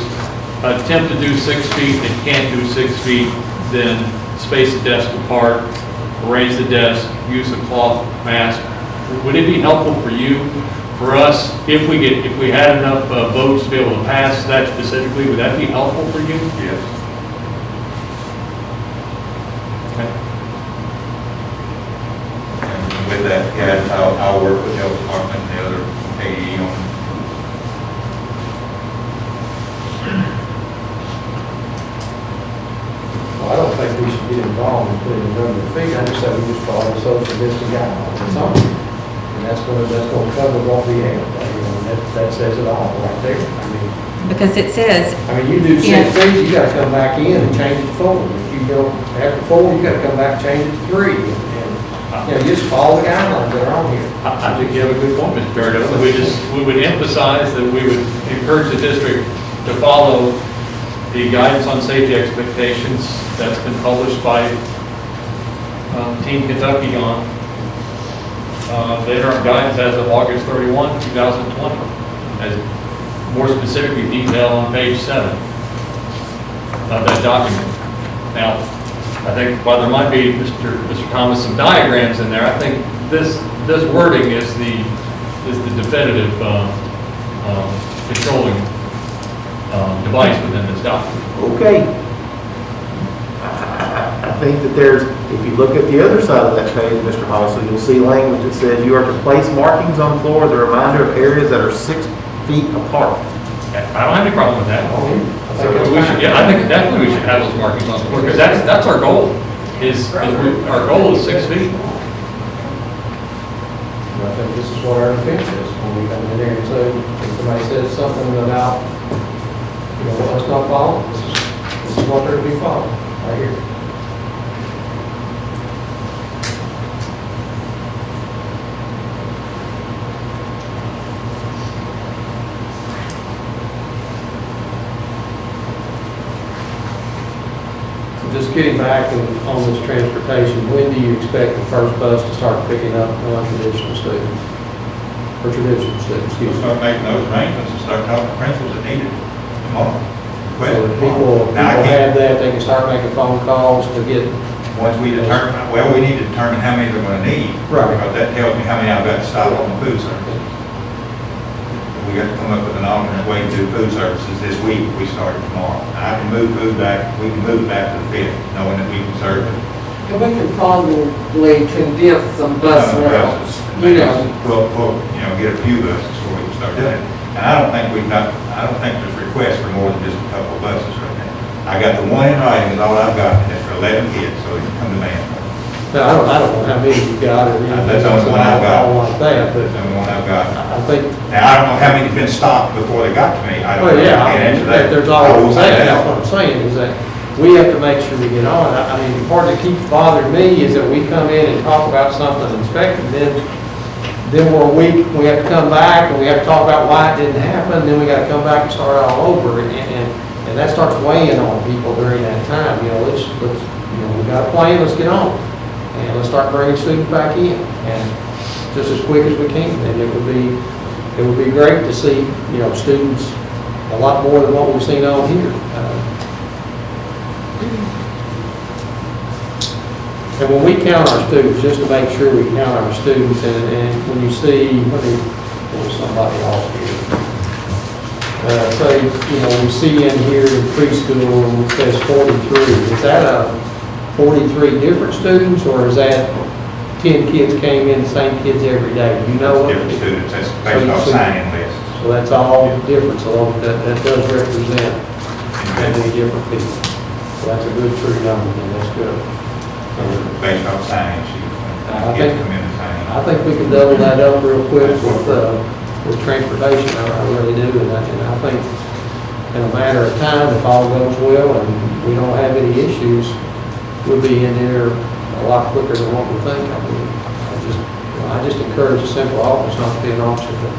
K: attempt to do 6 feet, and can't do 6 feet, then space the desk apart, raise the desk, use a cloth mask. Would it be helpful for you, for us, if we had enough votes to be able to pass that specifically, would that be helpful for you?
F: Yes.
K: Okay.
F: And with that, guidance, I'll work with the health department and the other AE on
C: Well, I don't think we should get involved in putting a number of feet. I just say we just follow the social distancing guidelines. That's all. And that's gonna cover what we have. You know, that says it all right there. I mean,
A: Because it says,
C: you do 6
A: Yeah.
C: feet, you gotta come back in and change it to 4. If you go after 4, you gotta come back and change it to 3. And, you know, just follow the guidelines that are on here.
K: I think you have a good point, Mr. Barrett. We would emphasize that we would encourage the district to follow the guidance on safety expectations that's been published by Team Kentucky on the interim guidance as of August 31, 2020, as more specifically detailed on page 7 of that document. Now, I think while there might be, Mr. Thomas, some diagrams in there, I think this wording is the definitive controlling device within this document.
E: Okay. I think that there's, if you look at the other side of that page, Mr. Hollister, you'll see language that says you are to place markings on floor as a reminder of areas that are 6 feet apart.
K: I don't have any problem with that. I think definitely we should have those markings on the floor, because that's our goal, our goal is 6 feet.
C: And I think this is what our defense is, when we come in there and say, if somebody says something about, you know, let's not follow, this is what they're to be followed, right here. Just getting back on this transportation, when do you expect the first bus to start picking up non-traditional students? Or traditional students, excuse
F: We'll
C: me?
F: start making those arrangements and start talking to principals that need it tomorrow.
C: So if people
F: Now, I
C: have
F: can't,
C: that, they can start making phone calls to get,
F: once we determine, well, we need to determine how many they're gonna need.
C: Right.
F: Because that tells me how many I've got to stop on the food service. We got to come up with an alternate way to do food services this week if we start tomorrow. I can move food back, we can move it back to the 5th, knowing that we can serve it.
L: And we can probably condense some bus routes, you know.
F: We'll, get a few buses before we can start doing it. And I don't think there's requests for more than just a couple of buses right now. I got the one in writing is all I've got, and it's for 11 kids, so it's come to me.
C: now, I don't know how many you got or anything.
F: That's the only one I've got.
C: all like that, but
F: That's the only one I've got.
C: I think,
F: Now, I don't know how many's been stopped before they got to me. I don't
C: well,
F: know.
C: yeah,
F: I can't answer that.
C: there's
F: I will
C: always
F: find
C: that, that's
F: out.
C: what I'm saying, is that we have to make sure we get on. I mean, the part that keeps bothering me is that we come in and talk about something inspected, then we're a week, we have to come back, and we have to talk about why it didn't happen, then we gotta come back and start all over, and that starts weighing on people during that time, let's, we got a plan, let's get on, and let's start bringing students back in, and just as quick as we can, and it would be great to see, students a lot more than what we've seen on here. And when we count our students, just to make sure we count our students, and when you see, there's somebody else here. Say, we see in here in preschool, it says 43. Is that 43 different students, or is that 10 kids came in, the same kids every day? Do you know what?
F: Different students, that's based off sign-in list.
C: So that's all different, so that does represent many different people. So that's a good true number, and that's good.
F: Based off sign-in sheet.
C: I
F: Kids
C: think-
F: come in and sign in.
C: I think we can double that up real quick with transportation, I really do, and I think in a matter of time, if all goes well and we don't have any issues, we'll be in there a lot quicker than what we think. I mean, I just encourage a simple office, not to be an officer, but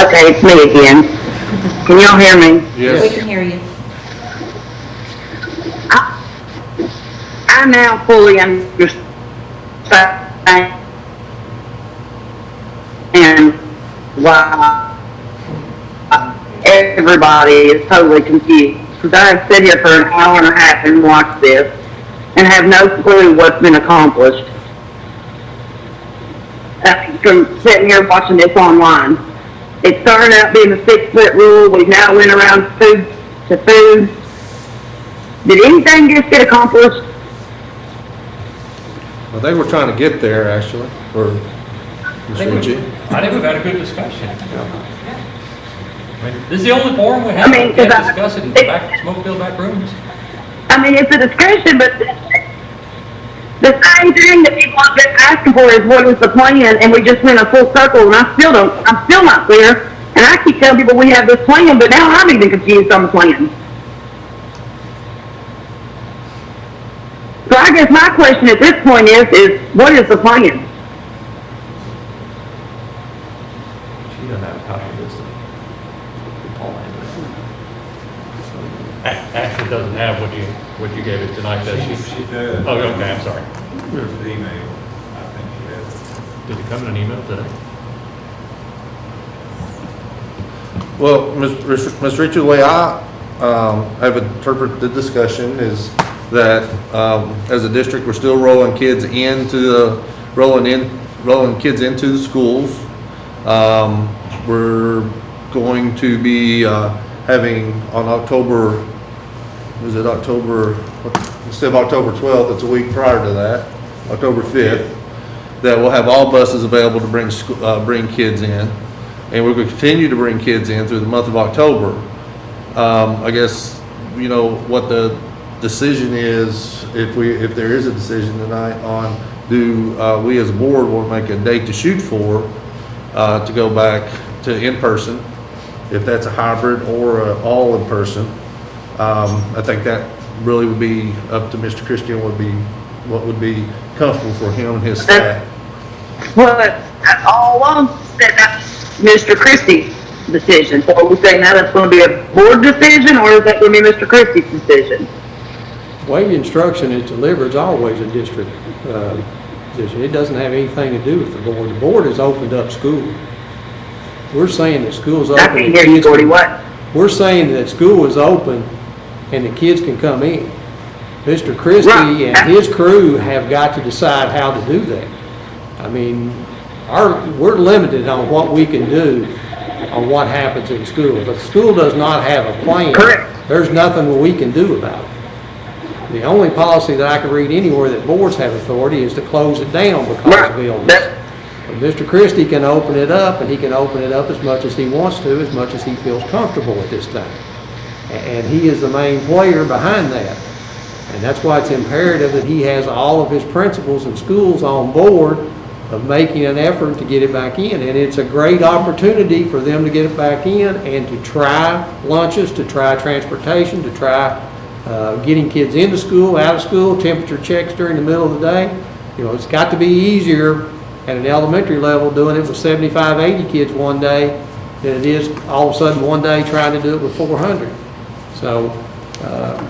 M: Okay, it's me again. Can y'all hear me?
A: We can hear you.
M: I now fully understand and why everybody is totally confused. Because I've sat here for an hour and a half and watched this and have no clue what's been accomplished. From sitting here watching this online. It started out being the 6-foot rule. We now went around food to food. Did anything just get accomplished?
D: I think we're trying to get there, actually, or Ms. Ritchie.
K: I think we've had a good discussion. I mean, this is the only forum we have.
M: I mean,
K: We can't discuss it in the back, smoke-filled back rooms.
M: I mean, it's a discussion, but the same thing that people have been asking for is what is the plan, and we just went a full circle, and I'm still not clear, and I keep telling people we have this plan, but now I'm even confused on the plan. So I guess my question at this point is what is the plan?
K: She doesn't have a copy of this. Ashley doesn't have what you gave us tonight, does she?
F: She does.
K: Oh, okay, I'm sorry.
F: There's an email. I think she has.
K: Did it come in an email today?
D: Well, Ms. Ritchie, the way I have interpreted the discussion is that as a district, we're still rolling kids into the schools. We're going to be having on October, instead of October 12th, it's a week prior to that, October 5th, that we'll have all buses available to bring kids in. And we're going to continue to bring kids in through the month of October. I guess, you know, what the decision is, if there is a decision tonight on do we as a board want to make a date to shoot for to go back to in-person, if that's a hybrid or all in-person. I think that really would be up to Mr. Christian, what would be comfortable for him and his staff.
M: Well, all along said that's Mr. Christie's decision. So are we saying now that's going to be a board decision, or is that going to be Mr. Christie's decision?
C: The way the instruction is delivered is always a district decision. It doesn't have anything to do with the board. The board has opened up school. We're saying that school's open.
M: I can't hear you, Gordy. What?
C: We're saying that school is open and the kids can come in. Mr. Christie and his crew have got to decide how to do that. I mean, we're limited on what we can do on what happens in school. If the school does not have a plan, there's nothing we can do about it. The only policy that I can read anywhere that boards have authority is to close it down because of illness. But Mr. Christie can open it up, and he can open it up as much as he wants to, as much as he feels comfortable at this time. And he is the main player behind that. And that's why it's imperative that he has all of his principals and schools on board of making an effort to get it back in. And it's a great opportunity for them to get it back in and to try lunches, to try transportation, to try getting kids into school, out of school, temperature checks during the middle of the day. You know, it's got to be easier at an elementary level doing it with 75, 80 kids one day than it is all of a sudden one day trying to do it with 400. So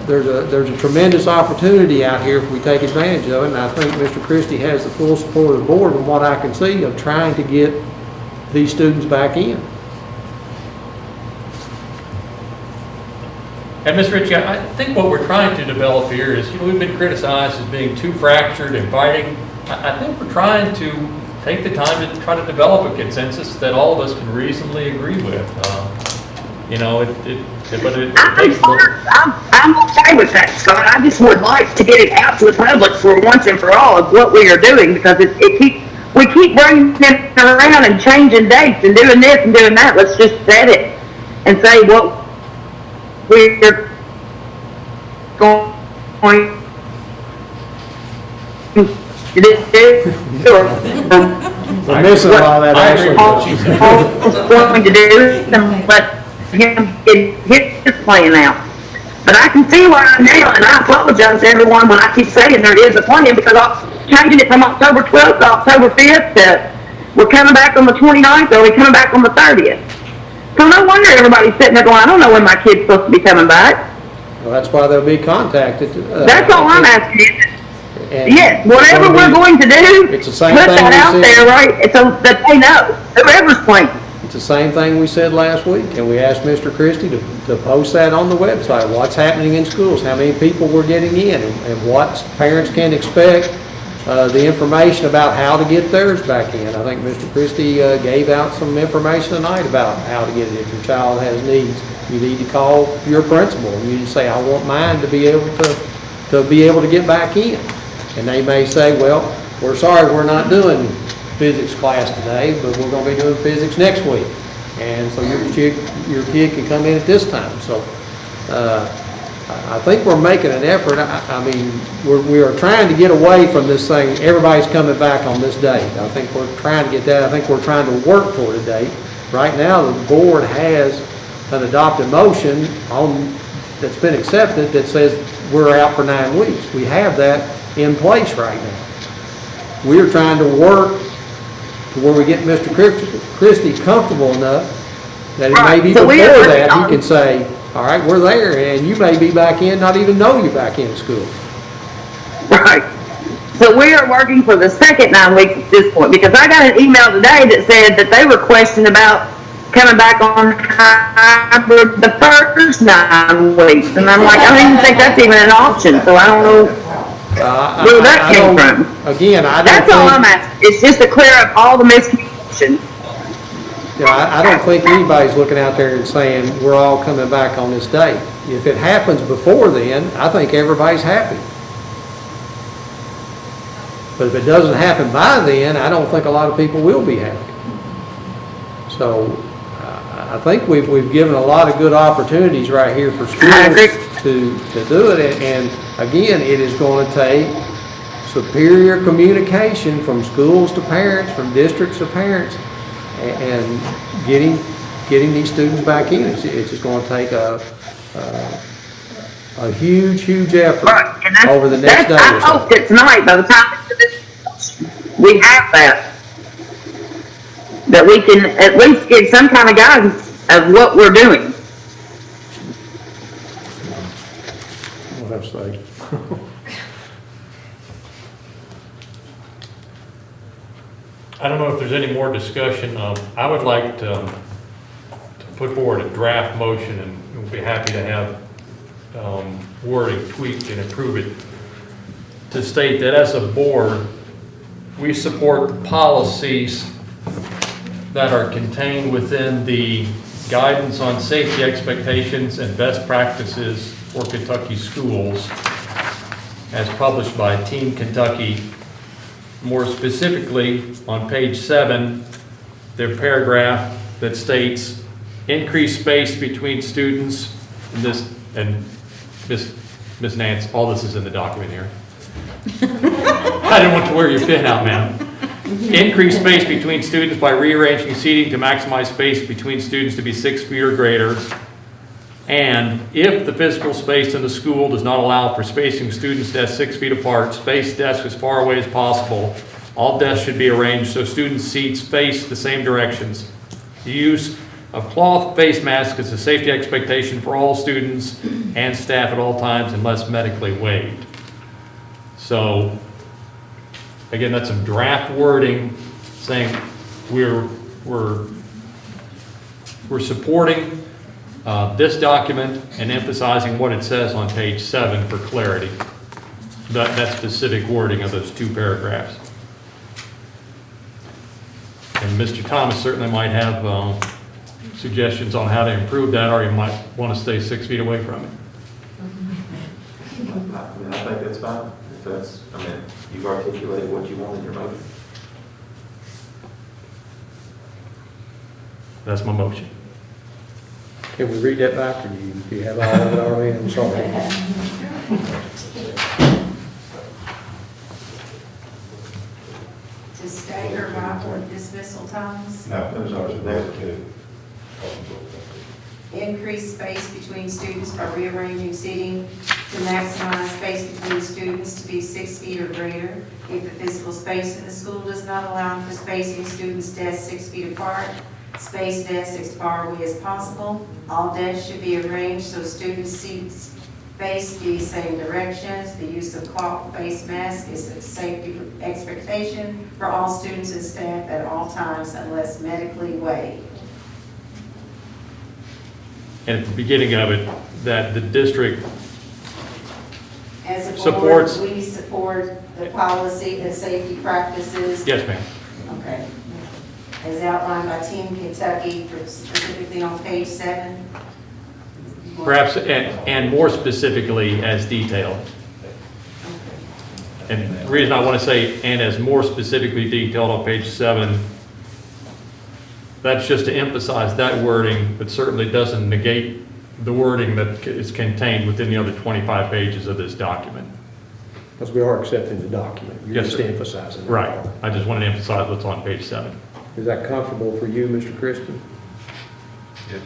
C: there's a tremendous opportunity out here if we take advantage of it, and I think Mr. Christie has the full support of the board from what I can see of trying to get these students back in.
K: And Ms. Ritchie, I think what we're trying to develop here is, you know, we've been criticized as being too fractured and fighting. I think we're trying to take the time to try to develop a consensus that all of us can reasonably agree with. You know, but it takes a little.
M: I'm okay with that, Scott. I just would like to get it out to the public for once and for all of what we are doing, because we keep bringing it around and changing dates and doing this and doing that. Let's just set it and say what we're going to do.
C: We're missing a lot of that actually.
M: Going to do, but him get his plan out. But I can see why now, and I apologize to everyone when I keep saying there is a plan, because I'm changing it from October 12th to October 5th to we're coming back on the 29th, or we're coming back on the 30th. So no wonder everybody's sitting there going, I don't know when my kid's supposed to be coming back.
C: Well, that's why they'll be contacted.
M: That's all I'm asking. Yes, whatever we're going to do,
C: It's the
M: put
C: same thing
M: that
C: we
M: out
C: said.
M: there, right, so that they know, whoever's playing.
C: It's the same thing we said last week, and we asked Mr. Christie to post that on the website, what's happening in schools, how many people we're getting in, and what parents can expect, the information about how to get theirs back in. I think Mr. Christie gave out some information tonight about how to get it. If your child has needs, you need to call your principal, and you say, I want mine to be able to get back in. And they may say, well, we're sorry, we're not doing physics class today, but we're going to be doing physics next week. And so your kid can come in at this time. So I think we're making an effort. I mean, we are trying to get away from this thing, everybody's coming back on this date. I think we're trying to get that. I think we're trying to work toward a date. Right now, the board has an adopted motion that's been accepted that says we're out for 9 weeks. We have that in place right now. We're trying to work to where we get Mr. Christie comfortable enough that it may be
M: So
C: before
M: we are
C: that, he
M: on-
C: can say, all right, we're there, and you may be back in, not even know you're back in school.
M: Right. So we are working for the second 9 weeks at this point, because I got an email today that said that they were questioning about coming back on hybrid the first 9 weeks. And I'm like, I don't even think that's even an option, so I don't know where that came from.
C: Again, I don't
M: That's all I'm
C: think,
M: asking, it's just to clear up all the miscommunication.
C: I don't think anybody's looking out there and saying, we're all coming back on this date. If it happens before then, I think everybody's happy. But if it doesn't happen by then, I don't think a lot of people will be happy. So I think we've given a lot of good opportunities right here for schools to do it. And again, it is going to take superior communication from schools to parents, from districts to parents, and getting these students back in. It's just going to take a huge effort over the next day
M: I
C: or so.
M: hope that tonight, by the time we have that we can at least get some kind of guidance of what we're doing.
C: What else say?
K: I don't know if there's any more discussion. I would like to put forward a draft motion, and we'll be happy to have wording tweaked and improve it, to state that as a board, we support policies that are contained within the guidance on safety expectations and best practices for Kentucky schools as published by Team Kentucky. More specifically, on page 7, their paragraph that states increased space between students, and Miss Nance, all this is in the document here. I didn't want to wear your pin out, ma'am. Increase space between students by rearranging seating to maximize space between students to be 6 feet or greater. And if the physical space in the school does not allow for spacing students' desks 6 feet apart, space desks as far away as possible. All desks should be arranged so students' seats face the same directions. The use of cloth face masks is a safety expectation for all students and staff at all times unless medically waived. So, again, that's some draft wording saying we're supporting this document and emphasizing what it says on page 7 for clarity. That specific wording of those 2 paragraphs. And Mr. Thomas certainly might have suggestions on how to improve that, or you might want to stay 6 feet away from it.
E: I think that's fine. If that's, you've articulated what you want in your motion.
K: That's my motion.
C: Can we read that back, or do you have all of it already? I'm sorry.
N: To stay or by or dismissal times,
F: No, those are there too.
N: increase space between students by rearranging seating to maximize space between students to be 6 feet or greater. If the physical space in the school does not allow for spacing students' desks 6 feet apart, space desks as far away as possible. All desks should be arranged so students' seats face be same directions. The use of cloth face mask is a safety expectation for all students and staff at all times unless medically waived.
K: And at the beginning of it, that the district
N: As a board,
K: supports.
N: we support the policy and safety practices.
K: Yes, ma'am.
N: Okay. As outlined by Team Kentucky, specifically on page 7.
K: Perhaps, and more specifically as detailed. And the reason I want to say, and as more specifically detailed on page 7, that's just to emphasize that wording, but certainly doesn't negate the wording that is contained within the other 25 pages of this document.
C: Because we are accepting the document. You're
K: Yes,
C: just
K: sir.
C: emphasizing. that.
K: Right. I just wanted to emphasize what's on page 7.
C: Is that comfortable for you, Mr. Christie?
F: Yes.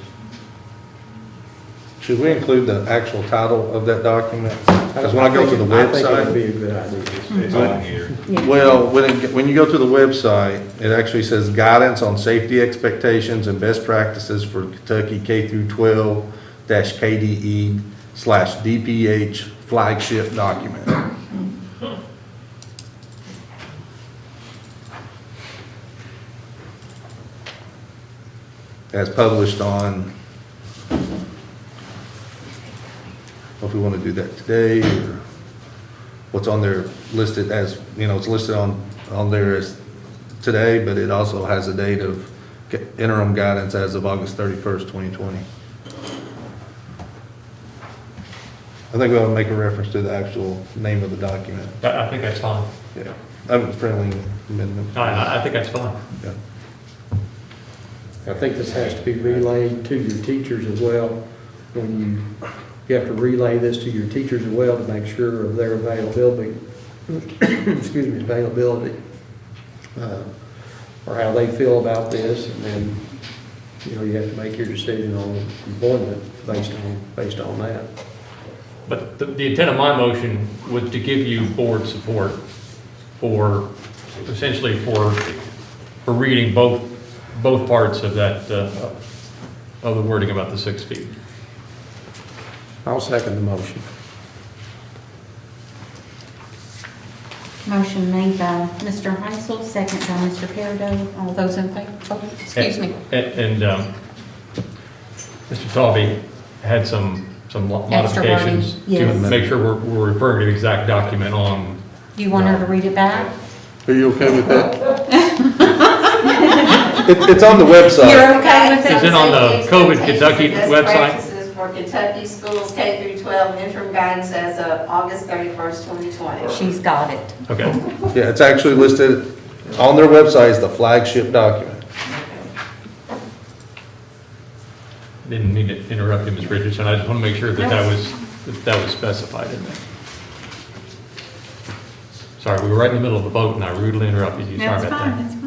D: Should we include the actual title of that document? Because when I go to the
C: I think it would
D: website,
C: be a good idea.
F: It's on here.
D: well, when you go to the website, it actually says guidance on safety expectations and best practices for Kentucky K through 12-KDE/DPH flagship document. As published on, if we want to do that today, or what's on there listed as, it's listed on there as today, but it also has a date of interim guidance as of August 31st, 2020. I think we ought to make a reference to the actual name of the document.
K: I think that's fine.
D: Yeah, I'm friendly amendment.
K: I think that's fine.
D: Yeah.
C: I think this has to be relayed to your teachers as well. When you have to relay this to your teachers as well to make sure of their availability, excuse me, availability, or how they feel about this, and then, you have to make your decision on employment based on that.
K: But the intent of my motion was to give you board support for, essentially for reading both parts of that, of the wording about the 6 feet.
C: I'll second the motion.
A: Motion made by Mr. Heisel, second by Mr. Peridot. All those in favor? Oh, excuse me.
K: And Mr. Talby had some
A: Extra wording,
K: modifications to
A: yes.
K: make sure we're referring to the exact document on.
A: Do you want her to read it back?
D: Are you okay with that? It's on the website.
A: You're okay with
K: Is
A: it?
K: it on the COVID Kentucky
N: Best
K: website?
N: practices for Kentucky schools K through 12 interim guidance as of August 31st, 2020.
A: She's got it.
K: Okay.
D: Yeah, it's actually listed on their website as the flagship document.
K: Didn't mean to interrupt you, Ms. Richardson. I just want to make sure that that was specified in there. Sorry, we were right in the middle of a vote and I rudely interrupted you. Sorry
A: That's
K: about
A: fine,
K: that.
A: that's fine.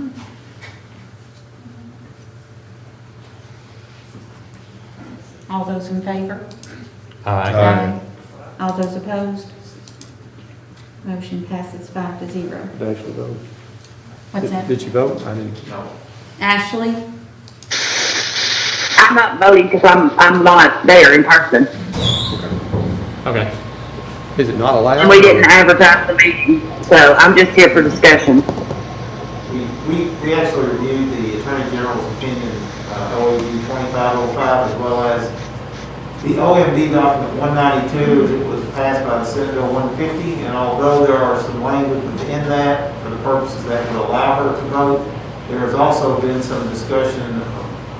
A: All those in favor?
K: Aye.
A: All those opposed? Motion passes 5-0.
C: Did I actually vote?
A: What's that?
C: Did you vote? I didn't.
A: Ashley?
M: I'm not voting because I'm not there in person.
K: Okay.
C: Is it not allowed?
M: And we didn't advertise the meeting, so I'm just here for discussion.
E: We actually reviewed the Attorney General's opinion, OAG 2505, as well as the OMD document 192, as it was passed by the Senate Bill 150, and although there are some language within that for the purposes that would allow her to vote, there has also been some discussion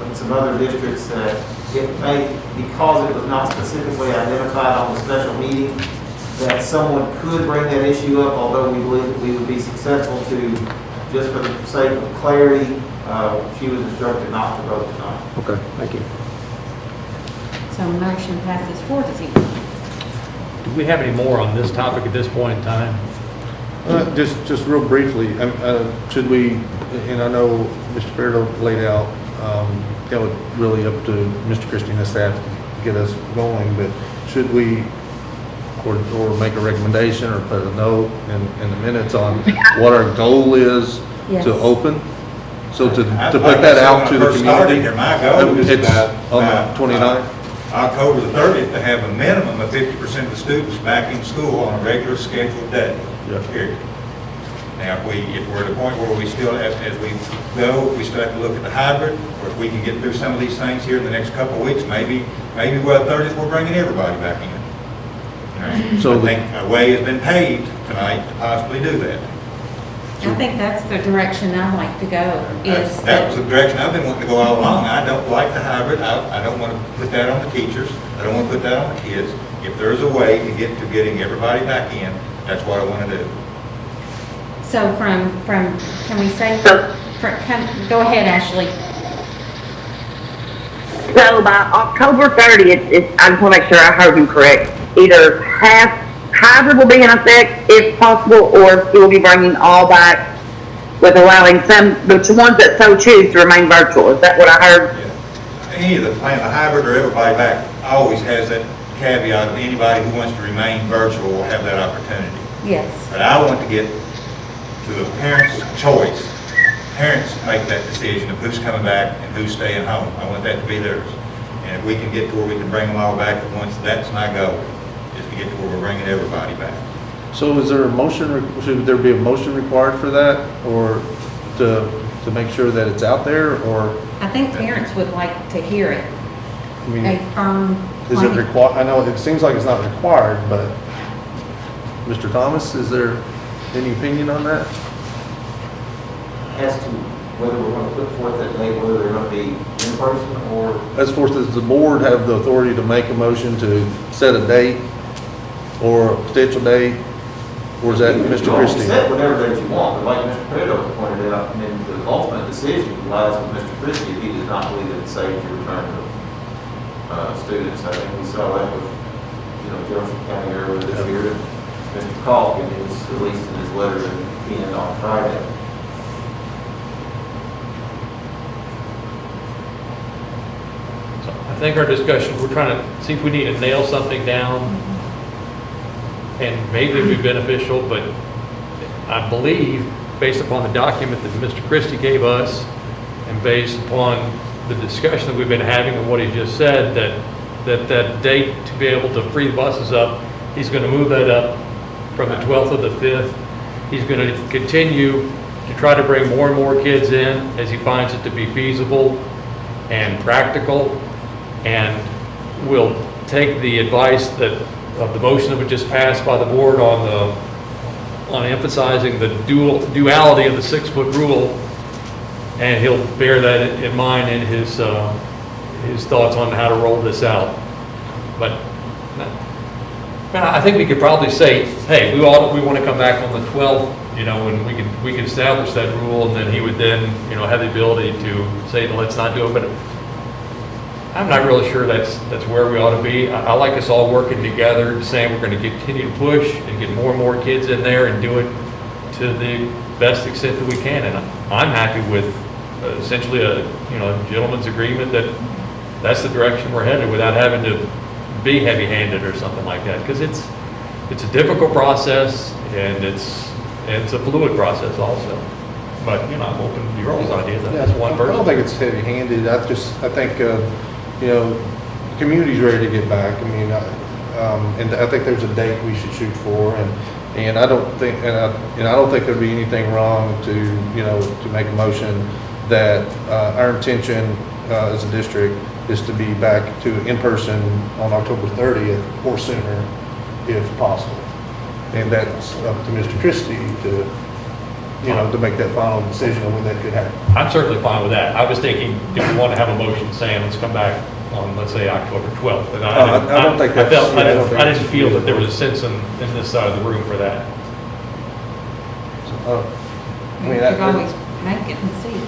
E: in some other districts that it may, because it was not specifically identified on the special meeting, that someone could bring that issue up, although we believe that we would be successful to, just for the sake of clarity, she was instructed not to vote tonight.
C: Okay, thank you.
A: So motion passes 4-0.
K: Do we have any more on this topic at this point in time?
D: Just real briefly, should we, and I know Mr. Fairdo laid out, that would really up to Mr. Christie and his staff to get us going, but should we, or make a recommendation or put a note in the minutes on what our goal is
A: Yes.
D: to open? So to
F: I'd
D: put
F: like
D: that
F: to say
D: out
F: when
D: to
F: I
D: the
F: first started
D: community?
F: here, my goal was
D: It's
F: about
D: on the 29th?
F: October the 30th to have a minimum of 50% of the students back in school on a regular scheduled day.
D: Yeah.
F: Period. Now, if we're at a point where we still, as we go, we still have to look at the hybrid, or if we can get through some of these things here in the next couple of weeks, maybe by the 30th, we're bringing everybody back in. All right?
D: So
F: I think a way has been paved tonight to possibly do that.
A: I think that's the direction I'd like to go, is
F: That was the direction I've been wanting to go all along. I don't like the hybrid. I don't want to put that on the teachers. I don't want to put that on the kids. If there's a way to get to getting everybody back in, that's what I want to do.
A: so can we say, go ahead, Ashley.
M: So by October 30th, I just want to make sure I heard you correct. Either hybrid will be in effect if possible, or it will be bringing all back with allowing the ones that so choose to remain virtual. Is that what I heard?
F: Yeah. Any of the plan, the hybrid or everybody back, always has that caveat of anybody who wants to remain virtual will have that opportunity.
A: Yes.
F: But I want to get to the parents' choice. Parents make that decision of who's coming back and who's staying home. I want that to be theirs. And if we can get to where we can bring them all back at once, that's my goal, is to get to where we're bringing everybody back.
D: So is there a motion, should there be a motion required for that, or to make sure that it's out there, or?
A: I think parents would like to hear it.
D: I mean,
A: A firm
D: is it
A: plan.
D: required? I know it seems like it's not required, but Mr. Thomas, is there any opinion on that?
E: As to whether we're going to put forth that date, whether they're going to be in person or.
D: As far as the board have the authority to make a motion to set a date or a potential date, or is that Mr. Christie?
E: Set whatever date you want, but like Mr. Pedro pointed out, and then the ultimate decision lies with Mr. Christie if he does not believe that it's safe to return to students. I think we saw that with, Jefferson County earlier this year. Mr. Calkin is, at least in his letter to Ken on Friday.
K: So I think our discussion, we're trying to see if we need to nail something down, and maybe it'd be beneficial, but I believe, based upon the document that Mr. Christie gave us, and based upon the discussion that we've been having and what he just said, that date to be able to free the buses up, he's going to move that up from the 12th to the 5th. He's going to continue to try to bring more and more kids in as he finds it to be feasible and practical, and we'll take the advice of the motion that was just passed by the board on emphasizing the duality of the 6-foot rule, and he'll bear that in mind in his thoughts on how to roll this out. But I think we could probably say, hey, we want to come back on the 12th, and we can establish that rule, and then he would then, have the ability to say, let's not do it. But I'm not really sure that's where we ought to be. I like us all working together, saying we're going to continue to push and get more and more kids in there and do it to the best extent that we can. And I'm happy with essentially a gentleman's agreement that that's the direction we're headed, without having to be heavy-handed or something like that, because it's a difficult process, and it's a fluid process also. But I'm open to your all's ideas. That's one person.
D: I don't think it's heavy-handed. I think the community's ready to get back. I mean, and I think there's a date we should shoot for, and I don't think there'd be anything wrong to make a motion that our intention as a district is to be back to in-person on October 30th or sooner, if possible. And that's up to Mr. Christie to make that final decision on when that could happen.
K: I'm certainly fine with that. I was thinking, if we want to have a motion saying, let's come back on, let's say, October 12th. And
D: I don't think that's.
K: I didn't feel that there was a sense in this side of the room for that.
A: You could always make it and see.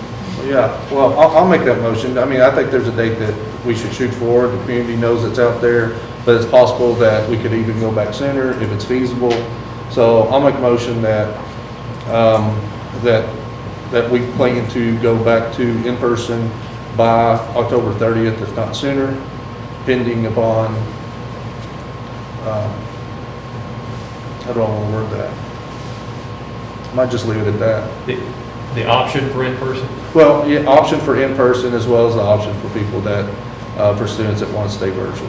D: Yeah, well, I'll make that motion. I mean, I think there's a date that we should shoot for. The community knows it's out there, but it's possible that we could even go back sooner if it's feasible. So I'll make a motion that we plan to go back to in-person by October 30th, if not sooner, pending upon, how do I want to word that? Might just leave it at that.
K: The option for in-person?
D: Well, yeah, option for in-person as well as the option for people that for students that want to stay virtual.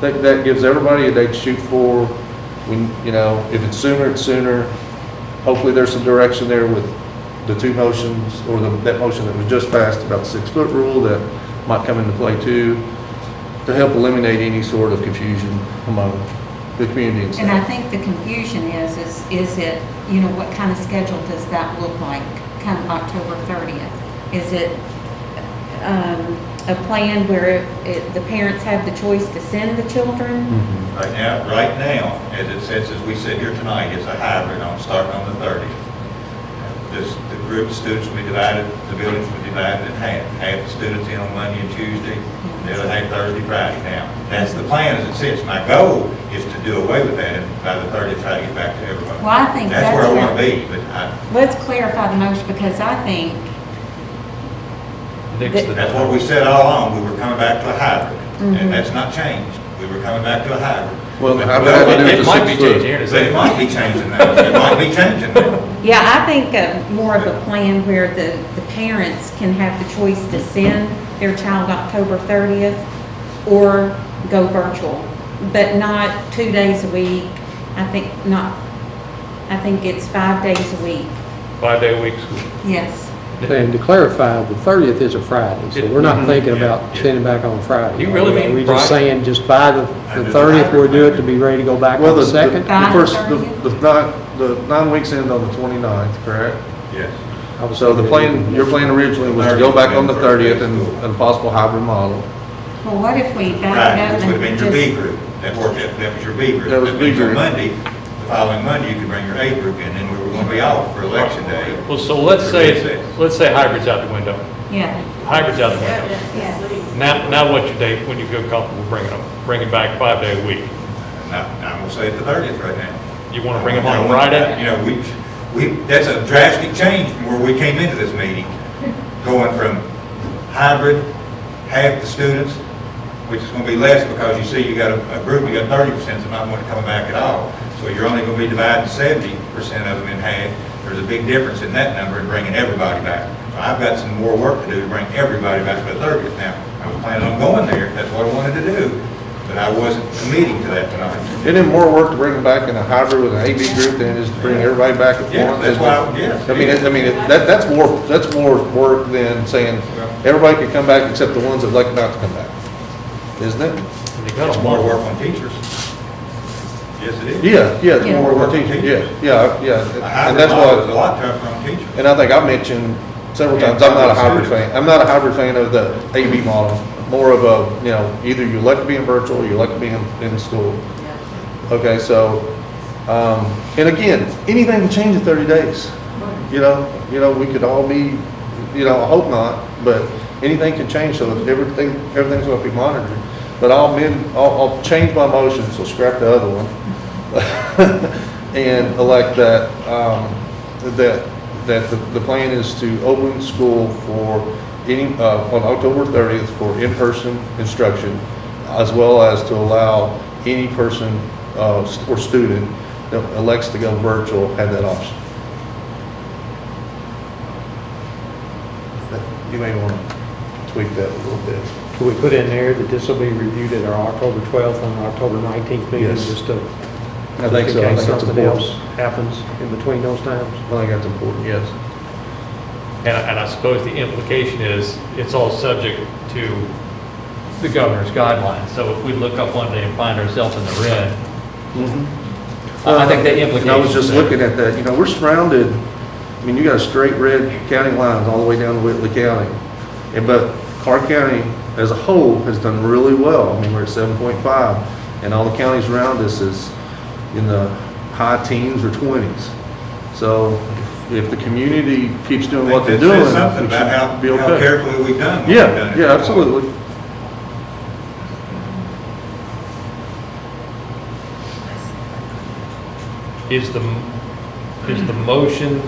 D: That gives everybody a date to shoot for. If it's sooner, it's sooner. Hopefully there's some direction there with the two motions, or that motion that was just passed about the 6-foot rule that might come into play too, to help eliminate any sort of confusion among the community and
A: And I
D: staff.
A: think the confusion is it, what kind of schedule does that look like come October 30th? Is it a plan where the parents have the choice to send the children?
F: Right now, as it sits, as we sit here tonight, it's a hybrid starting on the 30th. The group of students will be divided, the buildings will be divided in half. Half the students in on Monday and Tuesday, the other half Thursday, Friday. Now, that's the plan as it sits. My goal is to do away with that and by the 30th try to get back to everybody.
A: Well, I think
F: That's where I want to be, but
A: let's clarify the motion, because I think
F: that's what we said all along. We were coming back to a hybrid, and that's not changed. We were coming back to a hybrid.
D: Well,
F: But-
D: how about we do
K: It
D: the
K: might be
D: 6 foot?
K: changing here in a
F: But it
K: second.
F: might be changing now. It might be changing now.
A: yeah, I think more of a plan where the parents can have the choice to send their child October 30th or go virtual, but not 2 days a week. I think it's 5 days a week.
K: 5-day week school.
A: Yes.
C: And to clarify, the 30th is a Friday, so we're not thinking about sending back on Friday.
K: You really mean
C: We're just
K: Friday?
C: saying just by the 30th, we'll do it to be ready to go back
D: Well,
C: on the 2nd?
A: By the
D: first,
A: 30th?
D: the 9 weeks end on the 29th, correct?
F: Yes.
D: So the plan, your plan originally was to go back on the 30th and a possible hybrid model.
A: Well, what if we back
F: Right,
A: it up
F: which would have been
A: and
F: your B
A: just,
F: group. That was your B group.
D: That was B
F: means on
D: group.
F: Monday, the following Monday, you could bring your A group in, and we were going to be off for election day.
K: Well, so let's say hybrid's out the window.
A: yeah,
K: Hybrid's out the window. Now what's your date when you feel comfortable bringing back 5-day a week?
F: Now, I'm going to say it's the 30th right now.
K: You want to bring them on a Friday?
F: That's a drastic change from where we came into this meeting, going from hybrid, half the students, which is going to be less because you see you got a group, you got 30% that not want to come back at all. So you're only going to be dividing 70% of them in half. There's a big difference in that number and bringing everybody back. So I've got some more work to do to bring everybody back to the 30th. Now, I was planning on going there, that's what I wanted to do, but I wasn't committing to that tonight.
D: Isn't it more work to bring them back in a hybrid with an AB group than it is to bring everybody back at
F: Yeah,
D: once?
F: that's why, yeah.
D: That's more work than saying everybody can come back except the ones that elect not to come back, isn't it?
K: You got
F: It's
K: them
F: more
K: more
F: work on teachers. Yes, it is.
D: Yeah, it's
A: Yeah.
D: more work on teachers, yeah.
F: A
D: And
F: hybrid
D: that's
F: model is a
D: why,
F: lot tougher on teachers.
D: and I think I mentioned several times, I'm not a hybrid fan. I'm not a hybrid fan of the AB model, more of a, either you elect to be in virtual, or you elect to be in school. Okay, so, and again, anything can change in 30 days. We could all be, I hope not, but anything can change, so everything's going to be monitored. But I'll change my motion, so scrap the other one, and elect that, that the plan is to open school for on October 30th for in-person instruction, as well as to allow any person or student that elects to go virtual have that option. You may want to tweak that a little bit.
C: Can we put in there that this will be reviewed at our October 12th and October 19th meeting?
D: Yes.
C: Just to,
D: I think so. I
C: in case
D: think that's
C: something else
D: important.
C: happens in between those times?
D: I think that's important, yes.
K: And I suppose the implication is it's all subject to the governor's guidelines. So if we look up one day and find ourselves in the red, I think the implication.
D: And I was just
K: is there.
D: looking at that, we're surrounded, you got a straight red county lines all the way down to Whitley County. But Clark County as a whole has done really well. We're at 7.5, and all the counties around us is in the high teens or 20s. So if the community keeps doing what they're doing,
F: That says something
D: we
F: about
D: should be
F: how
D: okay.
F: carefully we've done what we've done.
D: Yeah, absolutely.
K: Is the motion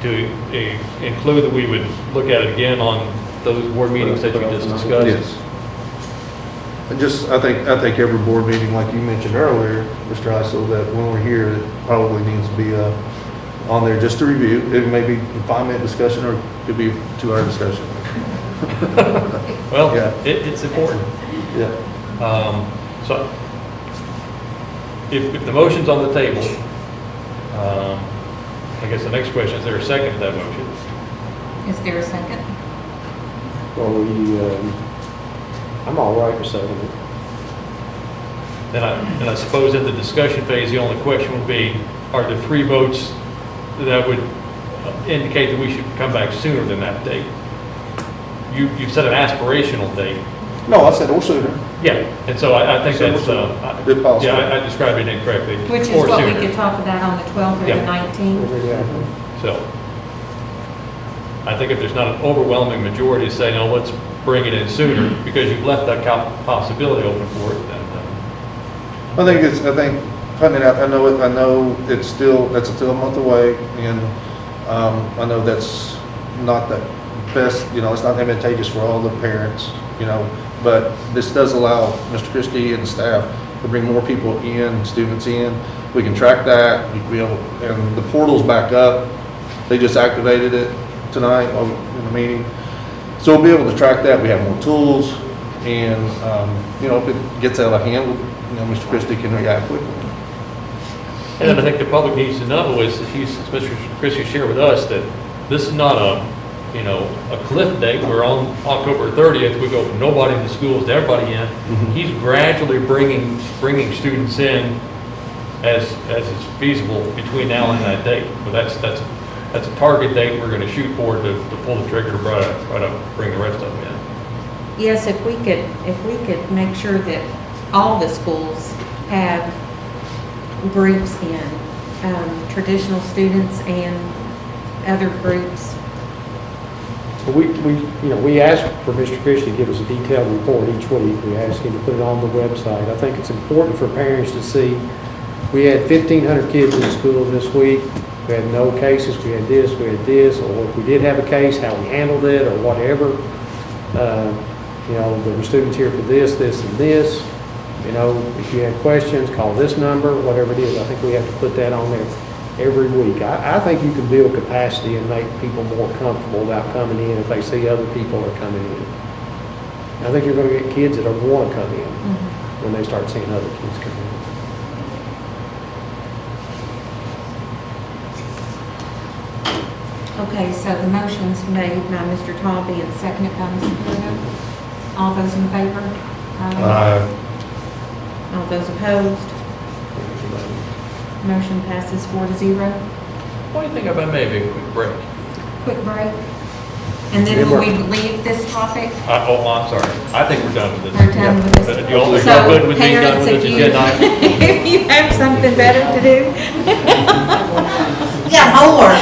K: to include that we would look at it again on those board meetings that you just discussed?
D: Yes. I think every board meeting, like you mentioned earlier, Mr. Isel, that when we're here, it probably needs to be on there just to review. It may be a 5-minute discussion, or it could be a 2-hour discussion.
K: Well,
D: Yeah.
K: it's important.
D: Yeah.
K: So if the motion's on the table, I guess the next question, is there a second to that motion?
A: Is there a second?
C: Well, I'm all right with seconding it.
K: And I suppose in the discussion phase, the only question would be, are there 3 votes that would indicate that we should come back sooner than that date? You set an aspirational date.
D: No, I said or sooner.
K: Yeah, and so I think
D: So
K: that's,
D: if possible.
K: yeah, I described it incorrectly.
A: Which is
K: or
A: what we
K: sooner.
A: could talk about on the 12th or the
K: Yeah.
A: 19th.
K: So, I think if there's not an overwhelming majority to say, no, let's bring it in sooner, because you've left that possibility open for it, then,
D: I think putting it out, I know that's still a month away, and, I know that's not the best, it's not advantageous for all the parents, but this does allow Mr. Christie and staff to bring more people in, students in. We can track that, and the portal's back up. They just activated it tonight in the meeting. So we'll be able to track that. We have more tools, and, if it gets out of hand, Mr. Christie can react quickly.
K: and then I think the public needs to know is, as Mr. Christie shared with us, that this is not a cliff date where on October 30th, we go from nobody in the schools to everybody in. He's gradually bringing students in as is feasible between now and that date. But that's a target date we're going to shoot for to pull the trigger to try to bring the rest of them in.
A: Yes, if we could make sure that all the schools have groups in, traditional students and other groups.
C: We asked for Mr. Christie to give us a detailed report each week. We asked him to put it on the website. I think it's important for parents to see, we had 1,500 kids in school this week. We had no cases, we had this, or if we did have a case, how we handled it, or whatever. There were students here for this, and this. If you have questions, call this number, whatever it is. I think we have to put that on there every week. I think you can build capacity and make people more comfortable about coming in if they see other people are coming in. I think you're going to get kids that want to come in when they start seeing other kids come in.
A: Okay, so the motion's made by Mr. Talby and seconded by Mr. Bruno. All those in favor? All those opposed? Motion passes 4-0.
K: What do you think about maybe a quick break?
A: Quick break. And then will we leave this topic?
K: I'm sorry. I think we're done with this.
A: We're done with this.
K: You all
A: So,
K: good with being done
A: parents,
K: with this agenda item?
A: if you have something better to do.
G: Yeah, homework.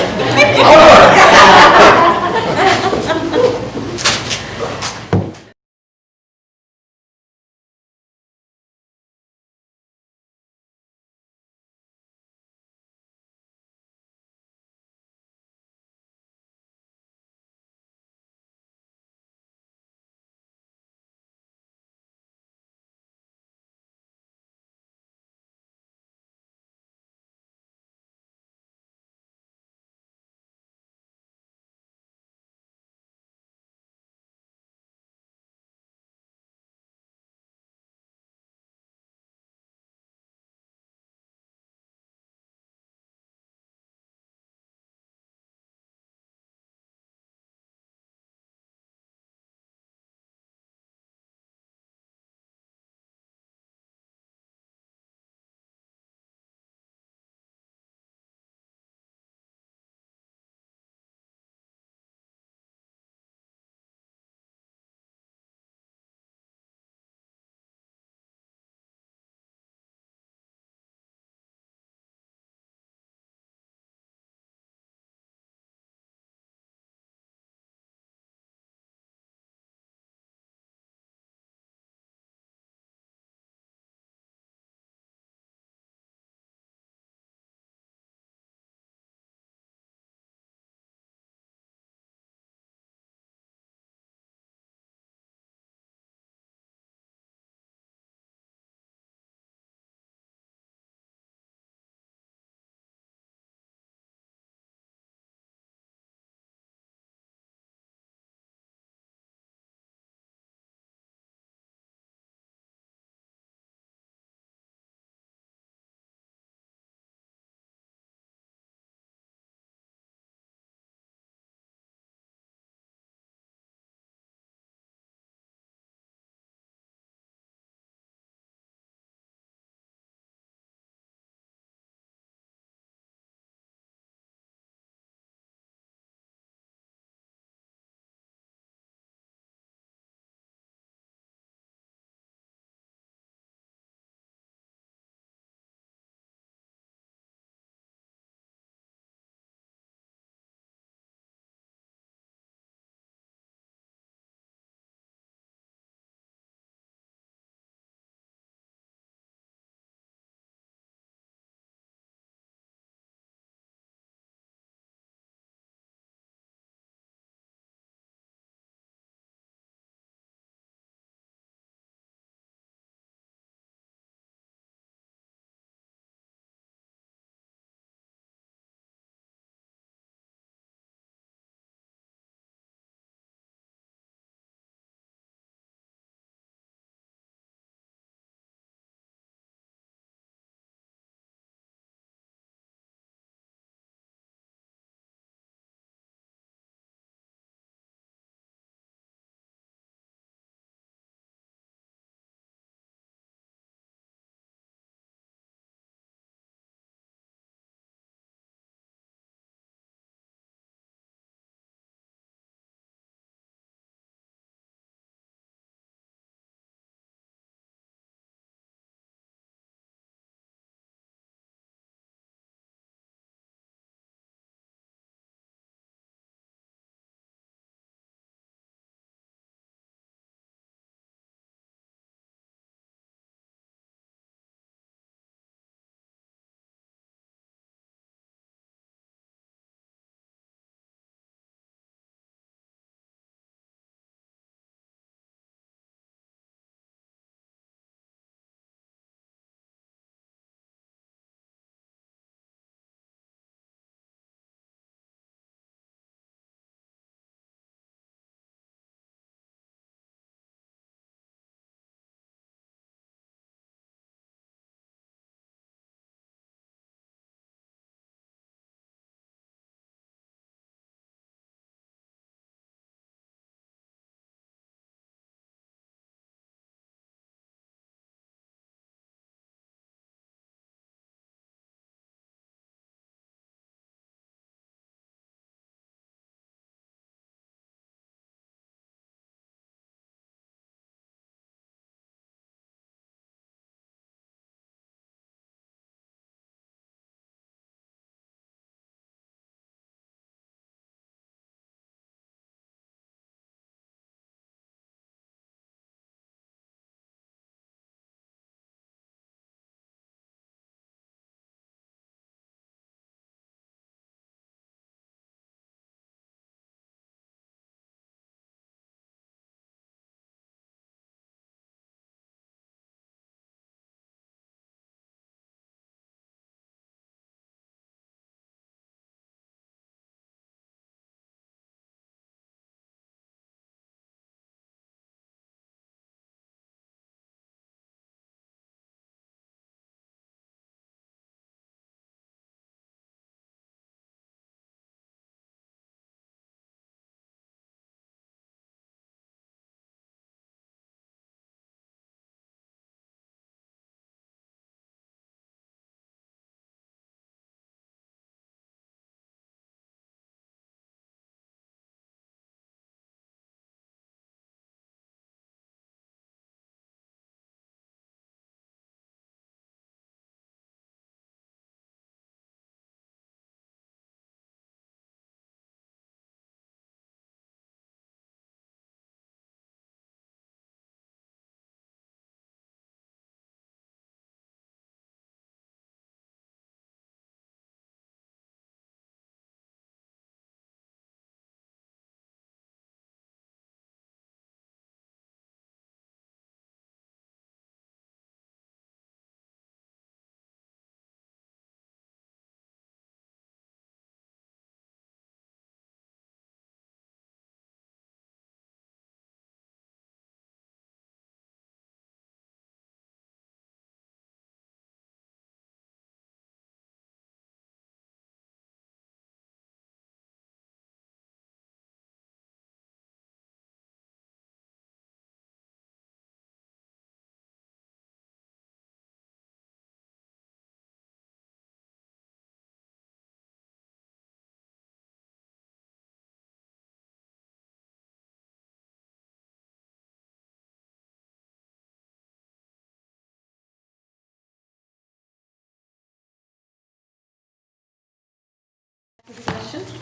O: adoption.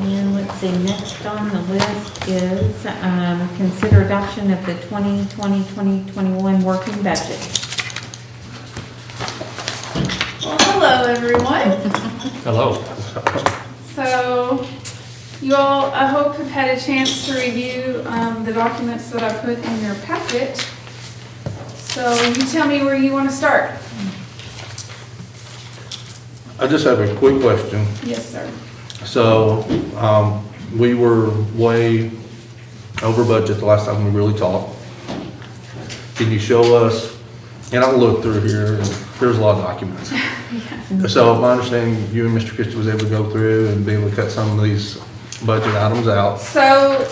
A: And let's see, next on the list is consider adoption of the 2020-2021 working budget.
O: Well, hello, everyone.
K: Hello.
O: So, you all, I hope, have had a chance to review the documents that I put in your packet. So, you tell me where you want to start.
D: I just have a quick question.
O: Yes, sir.
D: So, we were way over budget the last time we really talked. Can you show us, and I'll look through here, and there's a lot of documents. So my understanding, you and Mr. Christie was able to go through and be able to cut some of these budget items out.
O: So,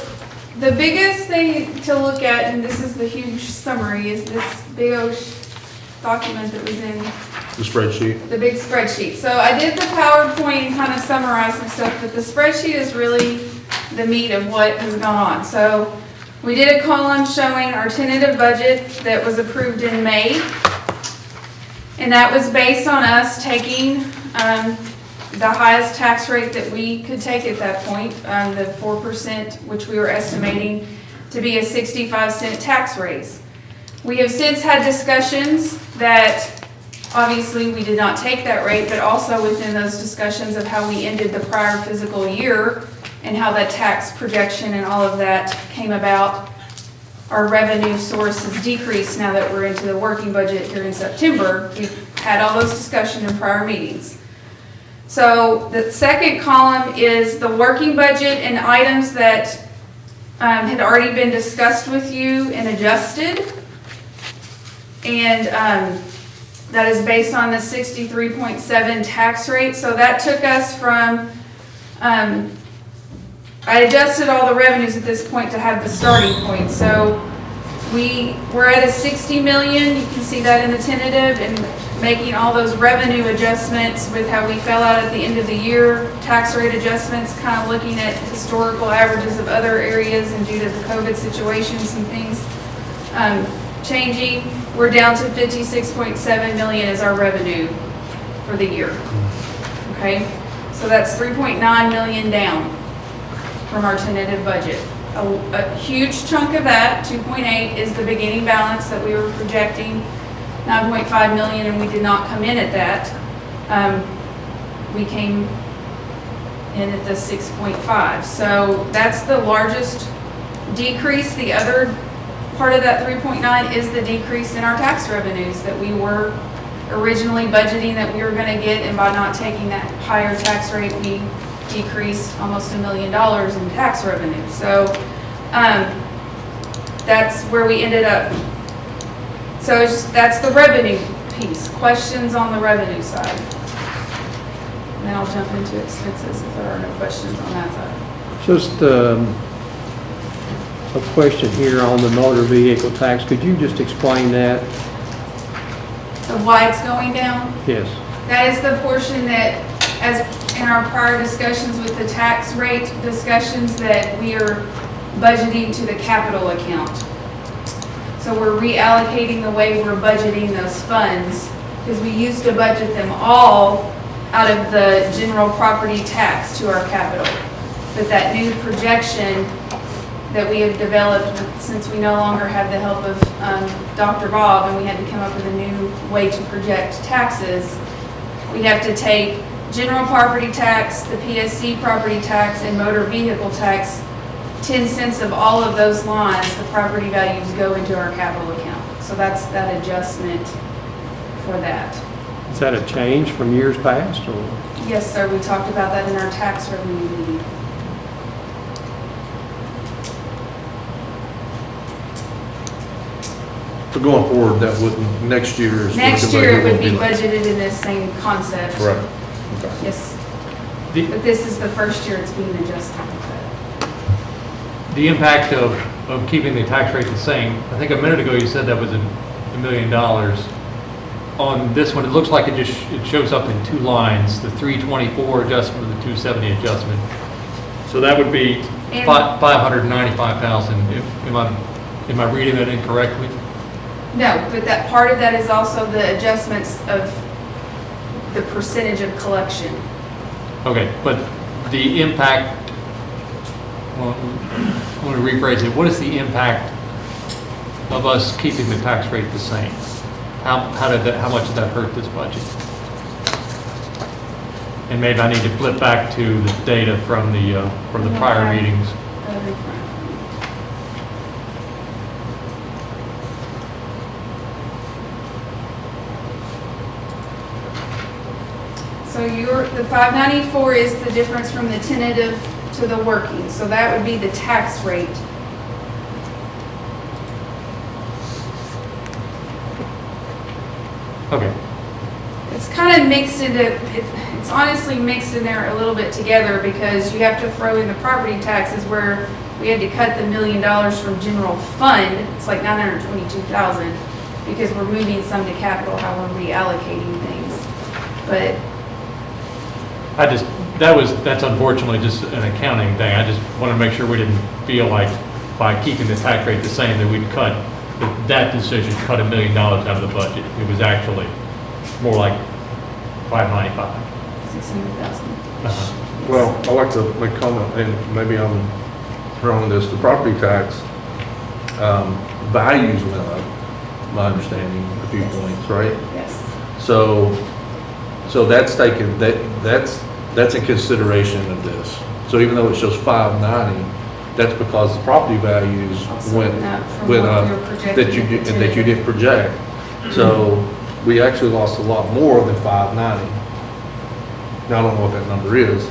O: the biggest thing to look at, and this is the huge summary, is this big old document that was in
D: The spreadsheet.
O: the big spreadsheet. So I did the PowerPoint and kind of summarized some stuff, but the spreadsheet is really the meat of what has gone on. So we did a column showing our tentative budget that was approved in May. And that was based on us taking the highest tax rate that we could take at that point, the 4%, which we were estimating to be a 65-cent tax raise. We have since had discussions that obviously we did not take that rate, but also within those discussions of how we ended the prior fiscal year and how that tax projection and all of that came about. Our revenue source has decreased now that we're into the working budget here in September. We've had all those discussions in prior meetings. So the second column is the working budget and items that had already been discussed with you and adjusted. And that is based on the 63.7 tax rate. So that took us from, I adjusted all the revenues at this point to have the starting point. So we're at a 60 million, you can see that in the tentative, and making all those revenue adjustments with how we fell out at the end of the year, tax rate adjustments, kind of looking at historical averages of other areas and due to the COVID situations and things changing. We're down to 56.7 million as our revenue for the year. Okay, so that's 3.9 million down from our tentative budget. A huge chunk of that, 2.8, is the beginning balance that we were projecting, 9.5 million, and we did not come in at that. We came in at the 6.5. So that's the largest decrease. The other part of that 3.9 is the decrease in our tax revenues that we were originally budgeting that we were going to get, and by not taking that higher tax rate, we decreased almost $1 million in tax revenue. So that's where we ended up. So that's the revenue piece. Questions on the revenue side? And then I'll jump into expenses if there are no questions on that side.
C: Just a question here on the motor vehicle tax. Could you just explain that?
O: Of why it's going down?
C: Yes.
O: That is the portion that, as in our prior discussions with the tax rate discussions, that we are budgeting to the capital account. So we're reallocating the way we're budgeting those funds, because we used to budget them all out of the general property tax to our capital. But that new projection that we have developed, since we no longer have the help of Dr. Bob, and we had to come up with a new way to project taxes, we have to take general property tax, the PSC property tax, and motor vehicle tax, 10 cents of all of those lines, the property values go into our capital account. So that's that adjustment for that.
C: Is that a change from years past, or?
O: Yes, sir, we talked about that in our tax revenue meeting.
D: So going forward, that wouldn't, next year is.
O: Next year, it would be
D: like-
O: budgeted in this same concept.
D: Right, okay.
O: Yes. But this is the first year it's being adjusted.
K: The impact of keeping the tax rate the same, I think a minute ago you said that was $1 million. On this one, it looks like it shows up in two lines, the 324 adjustment and the 270 adjustment. So that would be
O: And-
K: 595,000. Am I reading that incorrectly?
O: No, but that part of that is also the adjustments of the percentage of collection.
K: Okay, but the impact, well, I want to rephrase it. What is the impact of us keeping the tax rate the same? How much did that hurt this budget? And maybe I need to flip back to the data from the prior meetings.
O: That'll be fine. So the 594 is the difference from the tentative to the working, so that would be the tax rate.
K: Okay.
O: It's kind of mixed into, it's honestly mixed in there a little bit together because you have to throw in the property taxes where we had to cut the $1 million from general fund. It's like 922,000 because we're moving some to capital, how we're reallocating things. But
K: that's unfortunately just an accounting thing. I just want to make sure we didn't feel like by keeping the tax rate the same that we'd that decision cut $1 million out of the budget. It was actually more like 595.
O: 600,000.
D: Well, I'd like to make a comment, and maybe I'm wrong on this, the property tax, values went up, my understanding, a few points, right?
O: Yes.
D: So that's taken, that's in consideration of this. So even though it shows 590, that's because the property values
O: Also
D: went
O: up from
D: went
O: what
D: up
O: we were projecting
D: that you
O: at the
D: didn't project. So we actually lost a lot more than 590. Now, I don't know what that number is,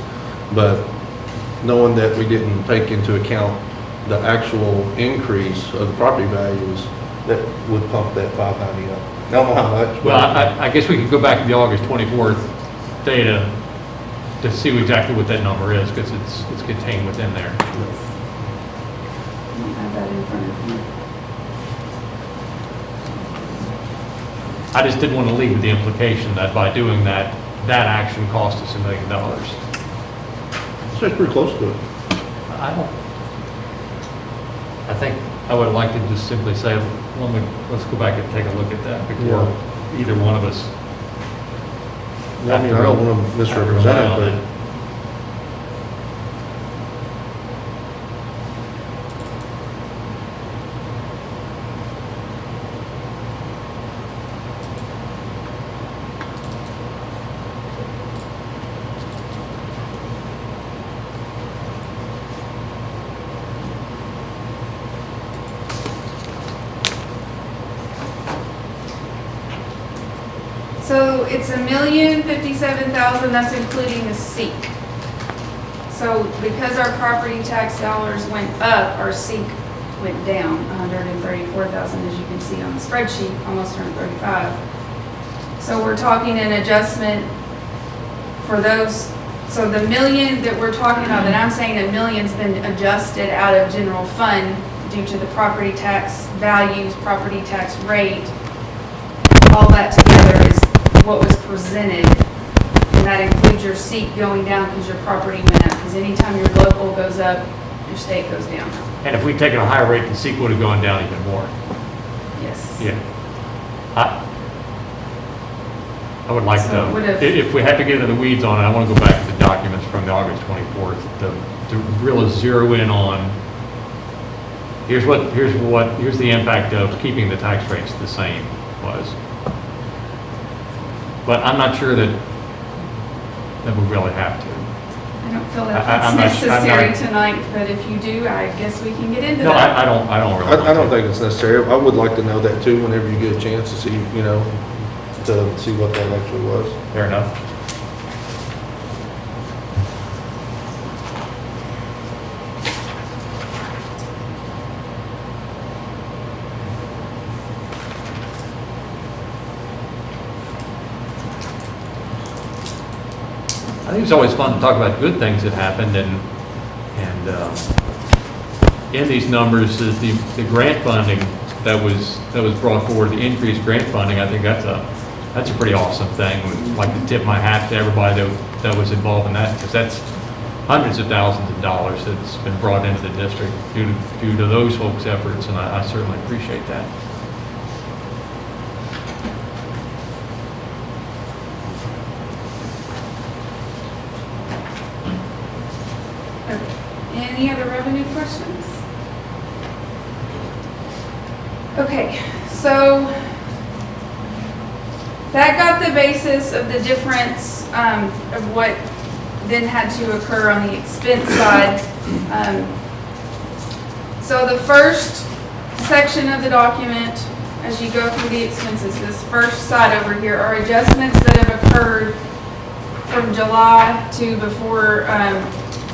D: but knowing that we didn't take into account the actual increase of the property values, that would pump that 590 up. I don't know how much.
K: Well, I guess we could go back to the August 24th data to see exactly what that number is, because it's contained within there.
O: I don't have that in front of me.
K: I just didn't want to leave with the implication that by doing that, that action cost us $1 million.
D: So it's pretty close to it.
K: I think I would like to just simply say, let's go back and take a look at that before either one of us.
D: I mean, I don't want to misrepresent it, but
O: So it's $1,057,000, that's including the SEEK. So because our property tax dollars went up, our SEEK went down $134,000, as you can see on the spreadsheet, almost $135,000. So we're talking an adjustment for those. So the million that we're talking about, that I'm saying $1 million's been adjusted out of general fund due to the property tax values, property tax rate. All that together is what was presented, and that includes your seat going down because your property went up, because anytime your local goes up, your state goes down.
K: And if we'd taken a higher rate, the SEEK would have gone down even more.
O: Yes.
K: Yeah. I would like
O: So it would have-
K: to, if we had to get into the weeds on it, I want to go back to the documents from the August 24th to really zero in on, here's the impact of keeping the tax rates the same was. But I'm not sure that we really have to.
O: I don't feel that
K: I'm
O: that's
K: not- I'm
O: necessary
K: not-
O: tonight, but if you do, I guess we can get into
K: No,
O: that.
K: I don't really.
D: I don't think it's necessary. I would like to know that too, whenever you get a chance to see, to see what that actually was.
K: Fair enough. I think it's always fun to talk about good things that happened, and in these numbers is the grant funding that was brought forward, the increased grant funding. I think that's a pretty awesome thing. I'd like to tip my hat to everybody that was involved in that, because that's hundreds of thousands of dollars that's been brought into the district due to those folks' efforts, and I certainly appreciate that.
O: Any other revenue questions? Okay, so that got the basis of the difference of what then had to occur on the expense side. So the first section of the document, as you go through the expenses, this first side over here are adjustments that have occurred from July to before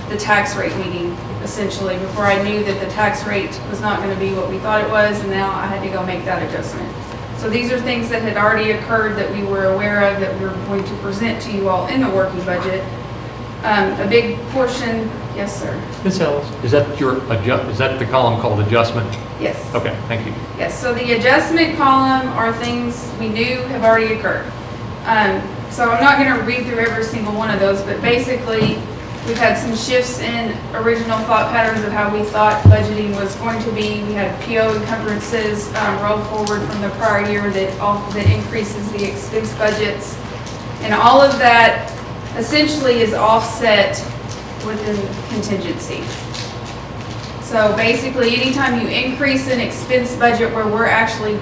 O: the tax rate meeting, essentially, before I knew that the tax rate was not going to be what we thought it was, and now I had to go make that adjustment. So these are things that had already occurred that we were aware of, that we were going to present to you all in the working budget. A big portion, yes, sir.
K: Ms. Ellis, is that is that the column called adjustment?
O: Yes.
K: Okay, thank you.
O: Yes, so the adjustment column are things we knew have already occurred. So I'm not going to read through every single one of those, but basically, we've had some shifts in original thought patterns of how we thought budgeting was going to be. We had PO encumbrances rolled forward from the prior year that increases the expense budgets. And all of that essentially is offset within contingency. So basically, anytime you increase an expense budget where we're actually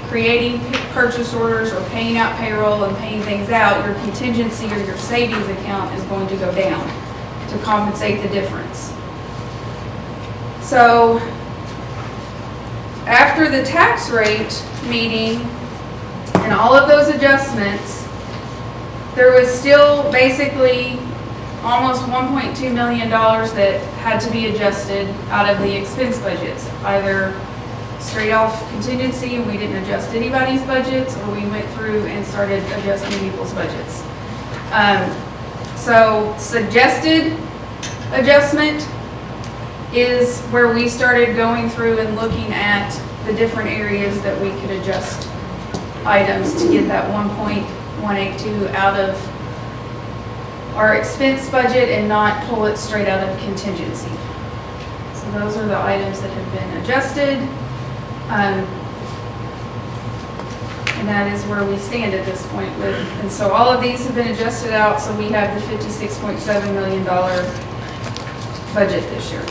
O: creating purchase orders or paying out payroll and paying things out, your contingency or your savings account is going to go down to compensate the difference. So after the tax rate meeting and all of those adjustments, there was still basically almost $1.2 million that had to be adjusted out of the expense budgets, either straight off contingency and we didn't adjust anybody's budgets, or we went through and started adjusting people's budgets. So suggested adjustment is where we started going through and looking at the different areas that we could adjust items to get that 1.182 out of our expense budget and not pull it straight out of contingency. So those are the items that have been adjusted. And that is where we stand at this point with, and so all of these have been adjusted out, so we have the $56.7 million budget this year.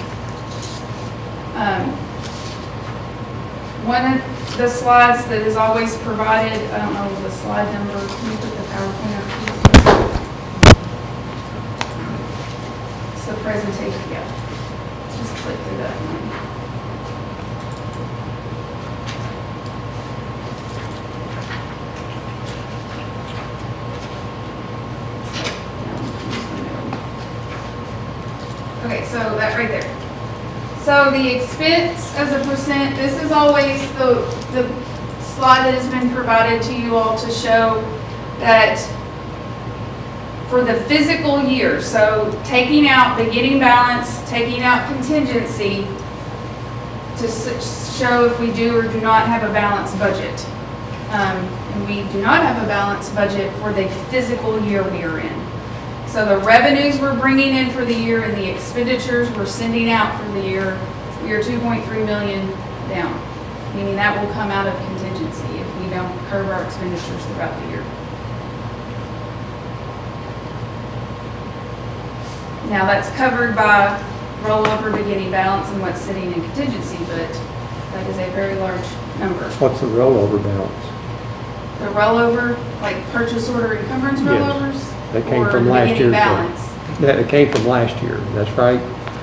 O: One of the slides that is always provided, I don't know the slide number, can you put the PowerPoint up, please? It's the presentation, yeah. Just click through that one. Okay, so that right there. So the expense as a percent, this is always the slide that has been provided to you all to show that for the fiscal year, so taking out beginning balance, taking out contingency, to show if we do or do not have a balanced budget. And we do not have a balanced budget for the fiscal year we are in. So the revenues we're bringing in for the year and the expenditures we're sending out for the year, we are 2.3 million down, meaning that will come out of contingency if we don't curb our expenditures throughout the year. Now that's covered by rollover beginning balance and what's sitting in contingency, but that is a very large number.
C: What's the rollover balance?
O: The rollover, like purchase order encumbrance rollovers?
C: That came
O: or
C: from
O: the
C: last
O: beginning
C: year.
O: balance?
C: That came from last year, that's right.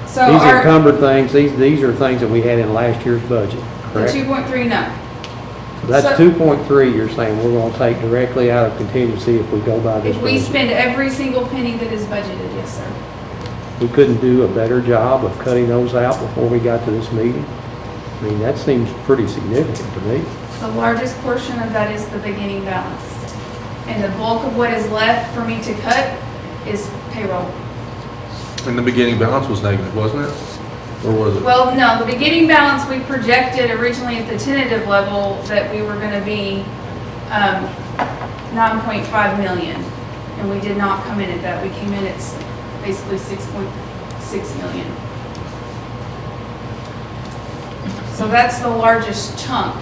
O: So
C: These
O: our,
C: encumbered things, these are things that we had in last year's budget,
O: the
C: correct?
O: 2.3, no.
C: So that's 2.3, you're saying we're gonna take directly out of contingency if we go by this
O: If we
C: budget.
O: spend every single penny that is budgeted, yes, sir.
C: We couldn't do a better job of cutting those out before we got to this meeting? I mean, that seems pretty significant to me.
O: The largest portion of that is the beginning balance. And the bulk of what is left for me to cut is payroll.
D: And the beginning balance was negative, wasn't it? Or was it?
O: Well, no, the beginning balance, we projected originally at the tentative level that we were gonna be 9.5 million. And we did not come in at that. We came in at basically 6.6 million. So that's the largest chunk.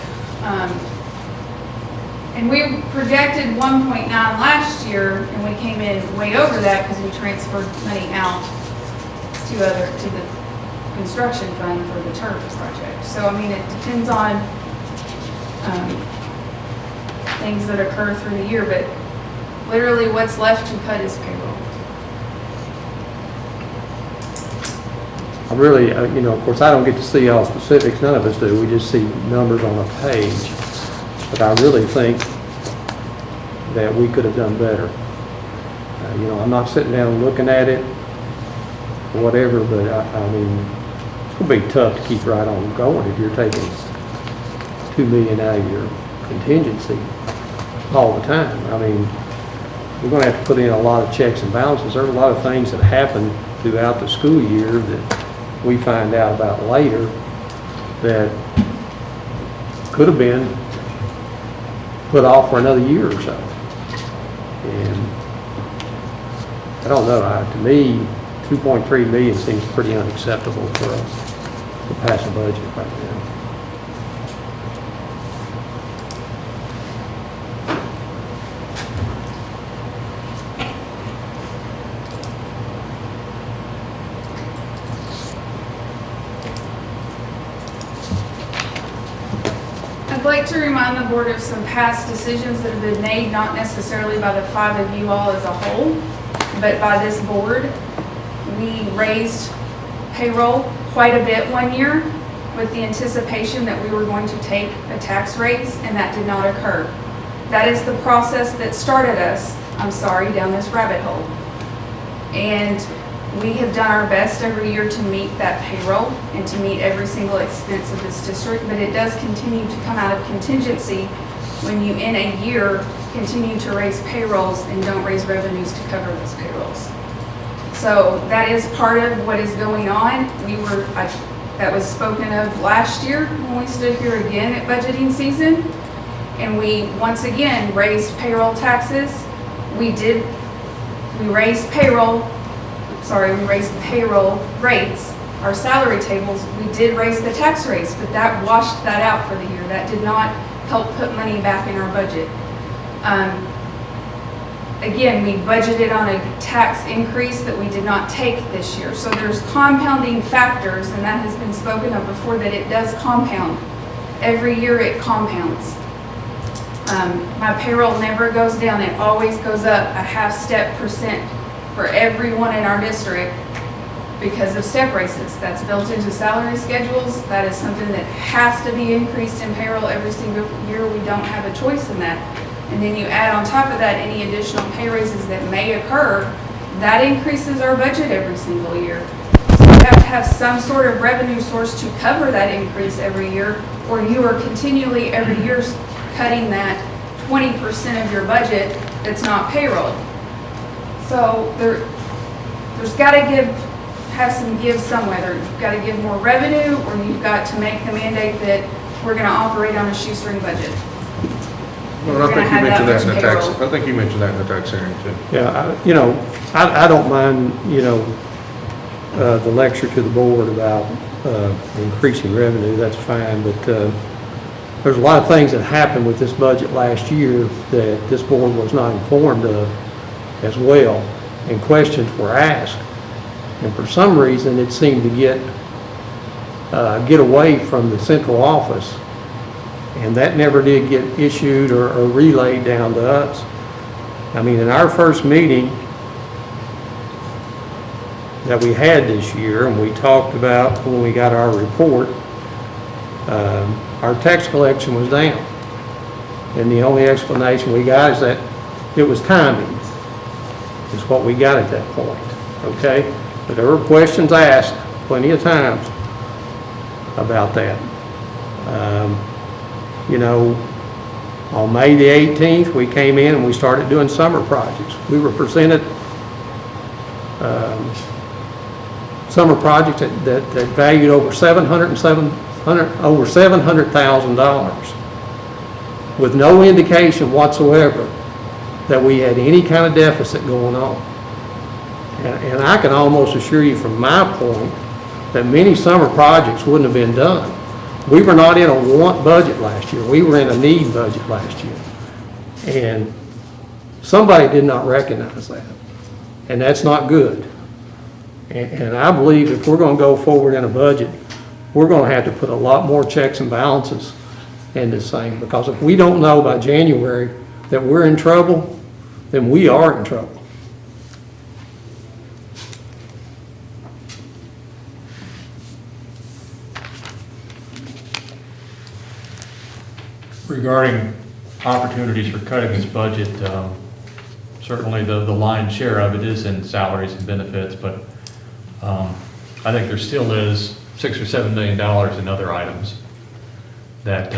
O: And we projected 1.9 last year, and we came in way over that because we transferred money out to the construction fund for the turf project. So, I mean, it depends on things that occur through the year, but literally what's left to cut is payroll.
C: I really, of course, I don't get to see all specifics, none of us do, we just see numbers on a page. But I really think that we could have done better. I'm not sitting down looking at it, or whatever, but I mean, it's gonna be tough to keep right on going if you're taking $2 million out of your contingency all the time. I mean, we're gonna have to put in a lot of checks and balances. There are a lot of things that happen throughout the school year that we find out about later that could have been put off for another year or so. And I don't know, to me, 2.3 million seems pretty unacceptable for us to pass a budget right now.
O: I'd like to remind the board of some past decisions that have been made, not necessarily by the 5 of you all as a whole, but by this board. We raised payroll quite a bit one year with the anticipation that we were going to take a tax raise, and that did not occur. That is the process that started us, down this rabbit hole. And we have done our best every year to meet that payroll and to meet every single expense of this district, but it does continue to come out of contingency when you, in a year, continue to raise payrolls and don't raise revenues to cover those payrolls. So that is part of what is going on. That was spoken of last year when we stood here again at budgeting season, and we once again raised payroll taxes. We raised payroll rates, our salary tables. We did raise the tax rates, but that washed that out for the year. That did not help put money back in our budget. Again, we budgeted on a tax increase that we did not take this year. So there's compounding factors, and that has been spoken of before, that it does compound. Every year it compounds. My payroll never goes down, it always goes up a half-step% for everyone in our district because of step raises. That's built into salary schedules. That is something that has to be increased in payroll every single year. We don't have a choice in that. And then you add on top of that any additional pay raises that may occur, that increases our budget every single year. So you have to have some sort of revenue source to cover that increase every year, or you are continually every year cutting that 20% of your budget that's not payroll. So there's got to have some give somewhere. You've got to give more revenue, or you've got to make the mandate that we're going to operate on a shoestring budget.
D: Well, I think you mentioned that in the tax, I think you mentioned that in the tax hearing too.
C: Yeah, I don't mind, the lecture to the board about increasing revenue, that's fine, but there's a lot of things that happened with this budget last year that this board was not informed of as well, and questions were asked. And for some reason, it seemed to get away from the central office, and that never did get issued or relayed down to us. I mean, in our first meeting that we had this year, and we talked about when we got our report, our tax collection was down. And the only explanation we got is that it was timing, is what we got at that point, okay? But there were questions asked plenty of times about that. On May the 18th, we came in and we started doing summer projects. We were presented summer projects that valued over $700,000 with no indication whatsoever that we had any kind of deficit going on. And I can almost assure you from my point that many summer projects wouldn't have been done. We were not in a want budget last year. We were in a need budget last year. And somebody did not recognize that. And that's not good. And I believe if we're gonna go forward in a budget, we're gonna have to put a lot more checks and balances in this thing, because if we don't know by January that we're in trouble, then we are in trouble.
K: Regarding opportunities for cutting this budget, certainly the lion's share of it is in salaries and benefits, but I think there still is $6 or $7 million in other items that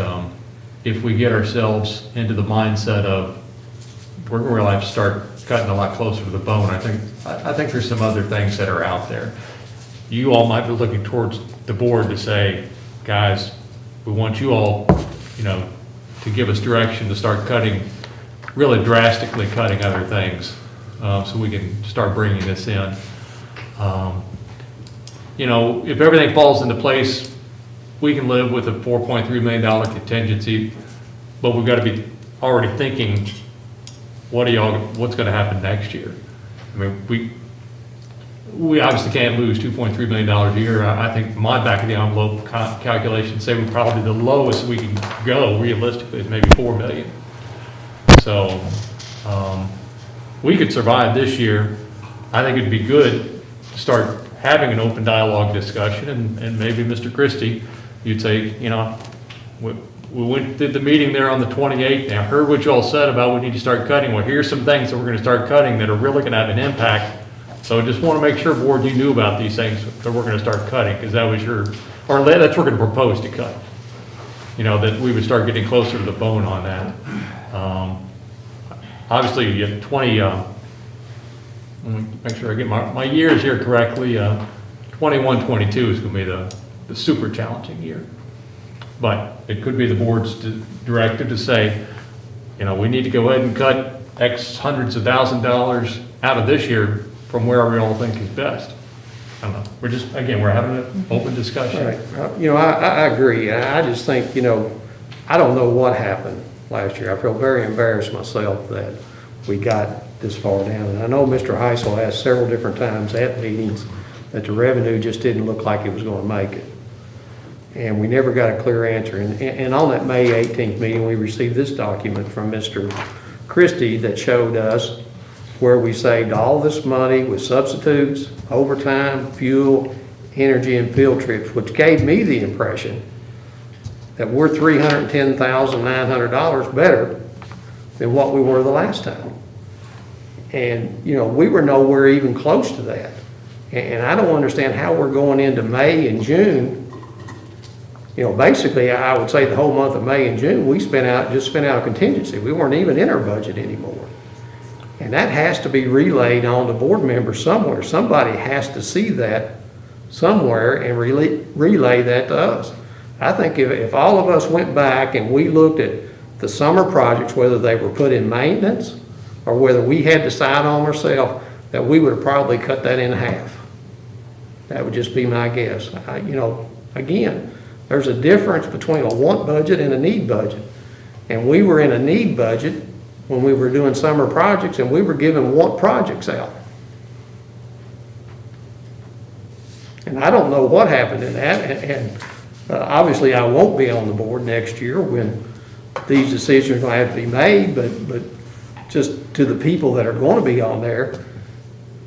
K: if we get ourselves into the mindset of we're going to have to start cutting a lot closer to the bone, I think there's some other things that are out there. You all might be looking towards the board to say, guys, we want you all, to give us direction to start cutting, really drastically cutting other things, so we can start bringing this in. If everything falls into place, we can live with a $4.3 million contingency, but we've got to be already thinking, what's going to happen next year? I mean, we obviously can't lose $2.3 million a year. I think my back of the envelope calculations say we're probably the lowest we can go realistically is maybe $4 million. So we could survive this year. I think it'd be good to start having an open dialogue discussion, and maybe Mr. Christie, you'd say, we did the meeting there on the 28th, and I heard what you all said about we need to start cutting. Well, here's some things that we're going to start cutting that are really going to have an impact. So I just want to make sure, board, you knew about these things that we're going to start cutting, because that was that's what we're going to propose to cut. That we would start getting closer to the bone on that. Obviously, you have 20, let me make sure I get my years here correctly. 21, 22 is going to be the super challenging year. But it could be the board's directive to say, we need to go ahead and cut X hundreds of $1,000s out of this year from where we all think is best. I don't know. We're having an open discussion.
C: Right. I agree. I just think, I don't know what happened last year. I feel very embarrassed myself that we got this far down. And I know Mr. Heisel asked several different times at meetings that the revenue just didn't look like it was going to make it. And we never got a clear answer. And on that May 18th meeting, we received this document from Mr. Christie that showed us where we saved all this money with substitutes, overtime, fuel, energy, and field trips, which gave me the impression that we're $310,900 better than what we were the last time. And, we were nowhere even close to that. And I don't understand how we're going into May and June. Basically, I would say the whole month of May and June, we just spent out a contingency. We weren't even in our budget anymore. And that has to be relayed on the board members somewhere. Somebody has to see that somewhere and relay that to us. I think if all of us went back and we looked at the summer projects, whether they were put in maintenance or whether we had to decide on ourselves, that we would have probably cut that in half. That would just be my guess. Again, there's a difference between a want budget and a need budget. And we were in a need budget when we were doing summer projects, and we were giving want projects out. And I don't know what happened in that, and obviously I won't be on the board next year when these decisions are going to have to be made, but just to the people that are going to be on there,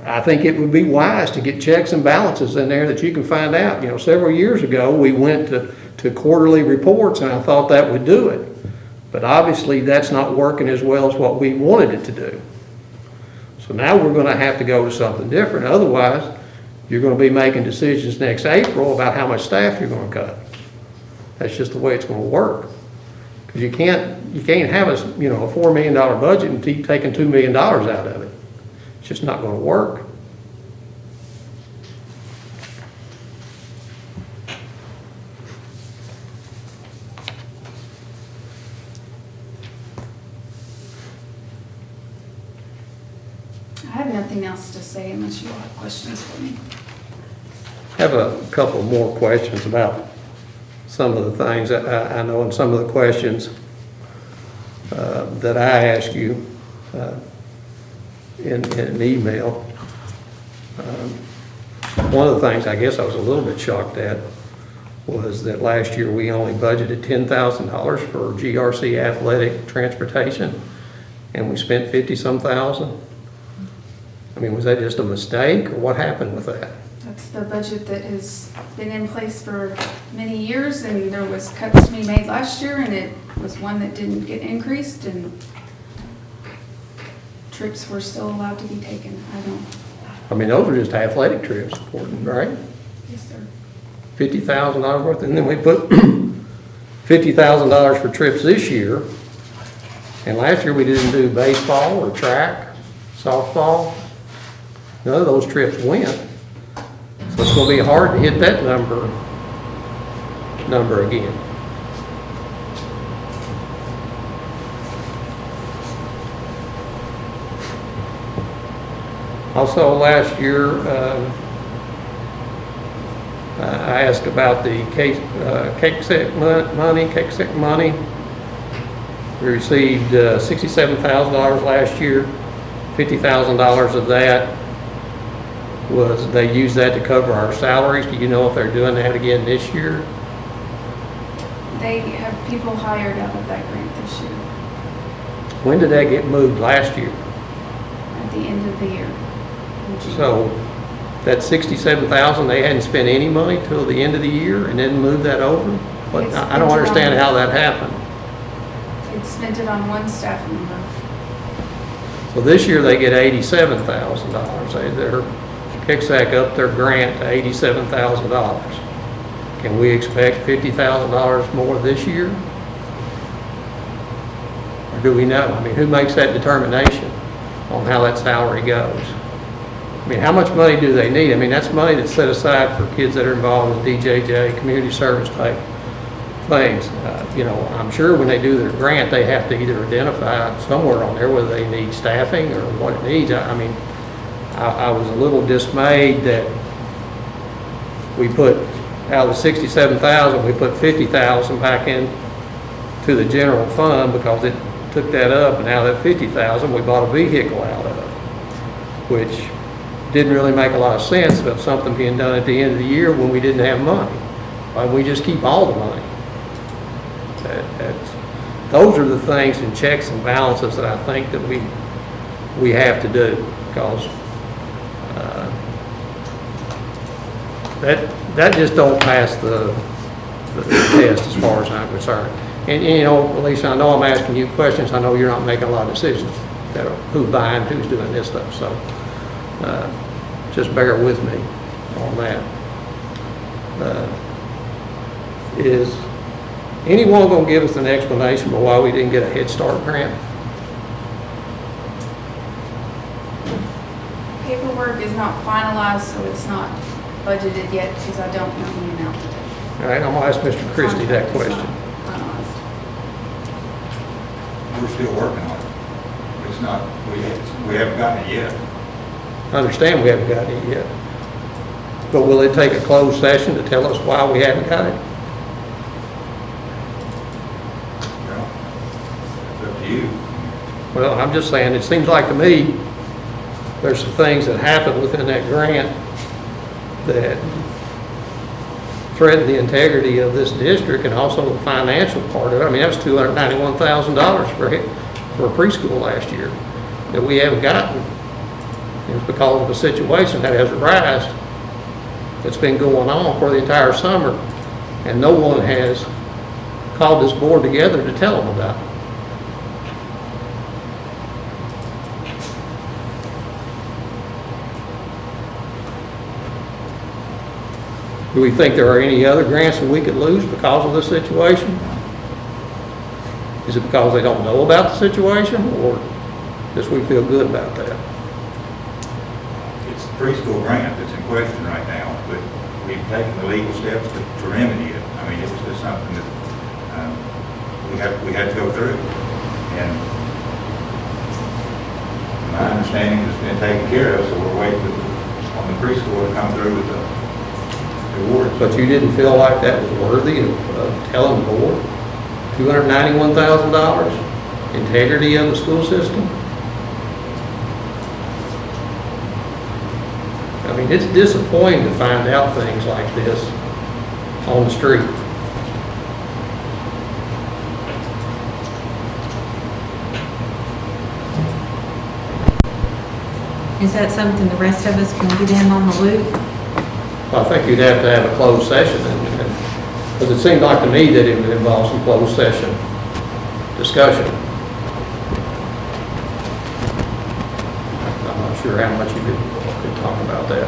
C: I think it would be wise to get checks and balances in there that you can find out. Several years ago, we went to quarterly reports, and I thought that would do it. But obviously, that's not working as well as what we wanted it to do. So now we're going to have to go to something different. Otherwise, you're going to be making decisions next April about how much staff you're going to cut. That's just the way it's going to work. Because you can't have a $4 million budget and keep taking $2 million out of it. It's just not going to work.
O: I have nothing else to say unless you all have questions for me.
C: I have a couple more questions about some of the things that I know, and some of the questions that I asked you in an email. One of the things I guess I was a little bit shocked at was that last year we only budgeted $10,000 for GRC athletic transportation, and we spent 50-some thousand. I mean, was that just a mistake, or what happened with that?
O: That's the budget that has been in place for many years, and there was cuts to be made last year, and it was one that didn't get increased, and trips were still allowed to be taken.
C: I mean, those are just athletic trips, right?
O: Yes, sir.
C: $50,000 worth, and then we put $50,000 for trips this year. And last year we didn't do baseball or track, softball. None of those trips went. So it's gonna be hard to hit that number again. Also, last year, I asked about the KCSEC money. We received $67,000 last year. $50,000 of that was, they used that to cover our salaries. Do you know if they're doing that again this year?
O: They have people hired out of that grant this year,
C: When did that get moved last year?
O: at the end of the year. in June.
C: So that $67,000, they hadn't spent any money till the end of the year and then moved that over? But
O: It's
C: I don't
O: been
C: understand
O: done.
C: how that happened.
O: It spent it on one staff member.
C: So this year they get $87,000. Their kicksack up their grant to $87,000. Can we expect $50,000 more this year? Or do we know? I mean, who makes that determination on how that salary goes? I mean, how much money do they need? I mean, that's money that's set aside for kids that are involved in DJJ, community service type things. You know, I'm sure when they do their grant, they have to either identify somewhere on there whether they need staffing or what it needs. I mean, I was a little dismayed that we put, out of the $67,000, we put $50,000 back in to the general fund because it took that up, and out of that $50,000, we bought a vehicle out of, which didn't really make a lot of sense of something being done at the end of the year when we didn't have money. Why don't we just keep all the money? Those are the things in checks and balances that I think that we have to do, because that just don't pass the test as far as I'm concerned. And you know, Lisa, I know I'm asking you questions. I know you're not making a lot of decisions that are who's buying, who's doing this stuff. So just bear with me on that. Is anyone going to give us an explanation for why we didn't get a Head Start grant?
O: Paperwork is not finalized, so it's not budgeted yet, because I don't know the amount today.
C: All right, I'm going to ask Mr. Christie that question.
O: Finalized.
F: We're still working on it. It's not, we haven't gotten it yet.
C: I understand we haven't got it yet. But will it take a closed session to tell us why we haven't got it?
F: Well, it's up to you.
C: Well, I'm just saying, it seems like to me, there's some things that happen within that grant that threaten the integrity of this district and also the financial part of it. I mean, that was $291,000 for a preschool last year that we haven't gotten. It's because of the situation that has arisen that's been going on for the entire summer, and no one has called this board together to tell them about it. Do we think there are any other grants that we could lose because of this situation? Is it because they don't know about the situation, or just we feel good about that?
F: It's the preschool grant that's in question right now, but we've taken the legal steps to remedy it. I mean, it was just something that we had to go through. And my understanding is it's been taken care of, so we're waiting on the preschool to come through with the awards.
C: But you didn't feel like that was worthy of telling the board? $291,000? Integrity of the school system? I mean, it's disappointing to find out things like this on the street.
A: Is that something the rest of us can get in on the loop?
C: I think you'd have to have a closed session, because it seemed like to me that it would involve some closed session discussion. I'm not sure how much you could talk about that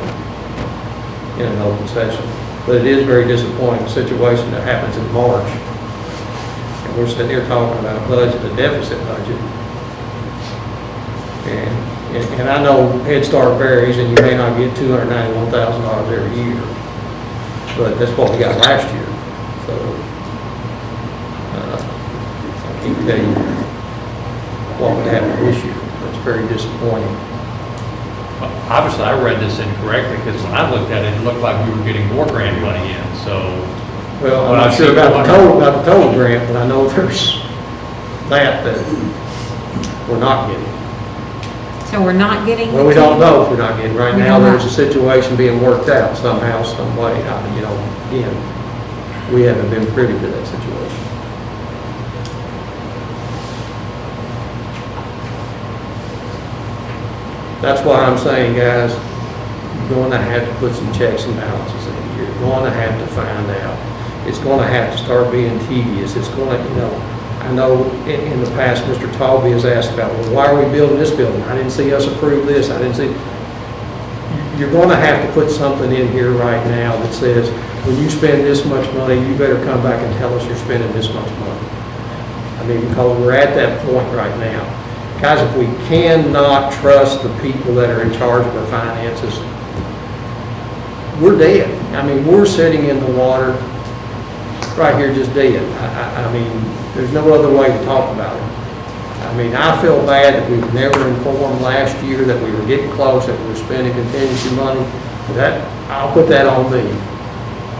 C: in an open session. But it is very disappointing, situation that happens in March. And we're sitting here talking about a budget, a deficit budget. And I know Head Start varies, and you may not get $291,000 every year, but that's what we got last year. So I can't tell you what would happen this year. It's very disappointing.
K: Obviously, I read this incorrectly, because when I looked at it, it looked like we were getting more grant money in, so.
C: Well, I'm not sure about the total grant, but I know there's that we're not getting.
A: So we're not getting?
C: Well, we don't know if we're not getting. Right
A: We
C: now,
A: don't
C: there's
A: know.
C: a situation being worked out somehow, some way. Again, we haven't been privy to that situation. That's why I'm saying, guys, you're going to have to put some checks and balances in here. You're going to have to find out. It's going to have to start being tedious. It's going to, I know in the past, Mr. Talby has asked about, well, why are we building this building? I didn't see us approve this. I didn't see. You're going to have to put something in here right now that says, when you spend this much money, you better come back and tell us you're spending this much money. I mean, because we're at that point right now. Guys, if we cannot trust the people that are in charge of our finances, we're dead. I mean, we're sitting in the water right here just dead. I mean, there's no other way to talk about it. I mean, I feel bad that we were never informed last year that we were getting close, that we were spending contingency money. I'll put that on me,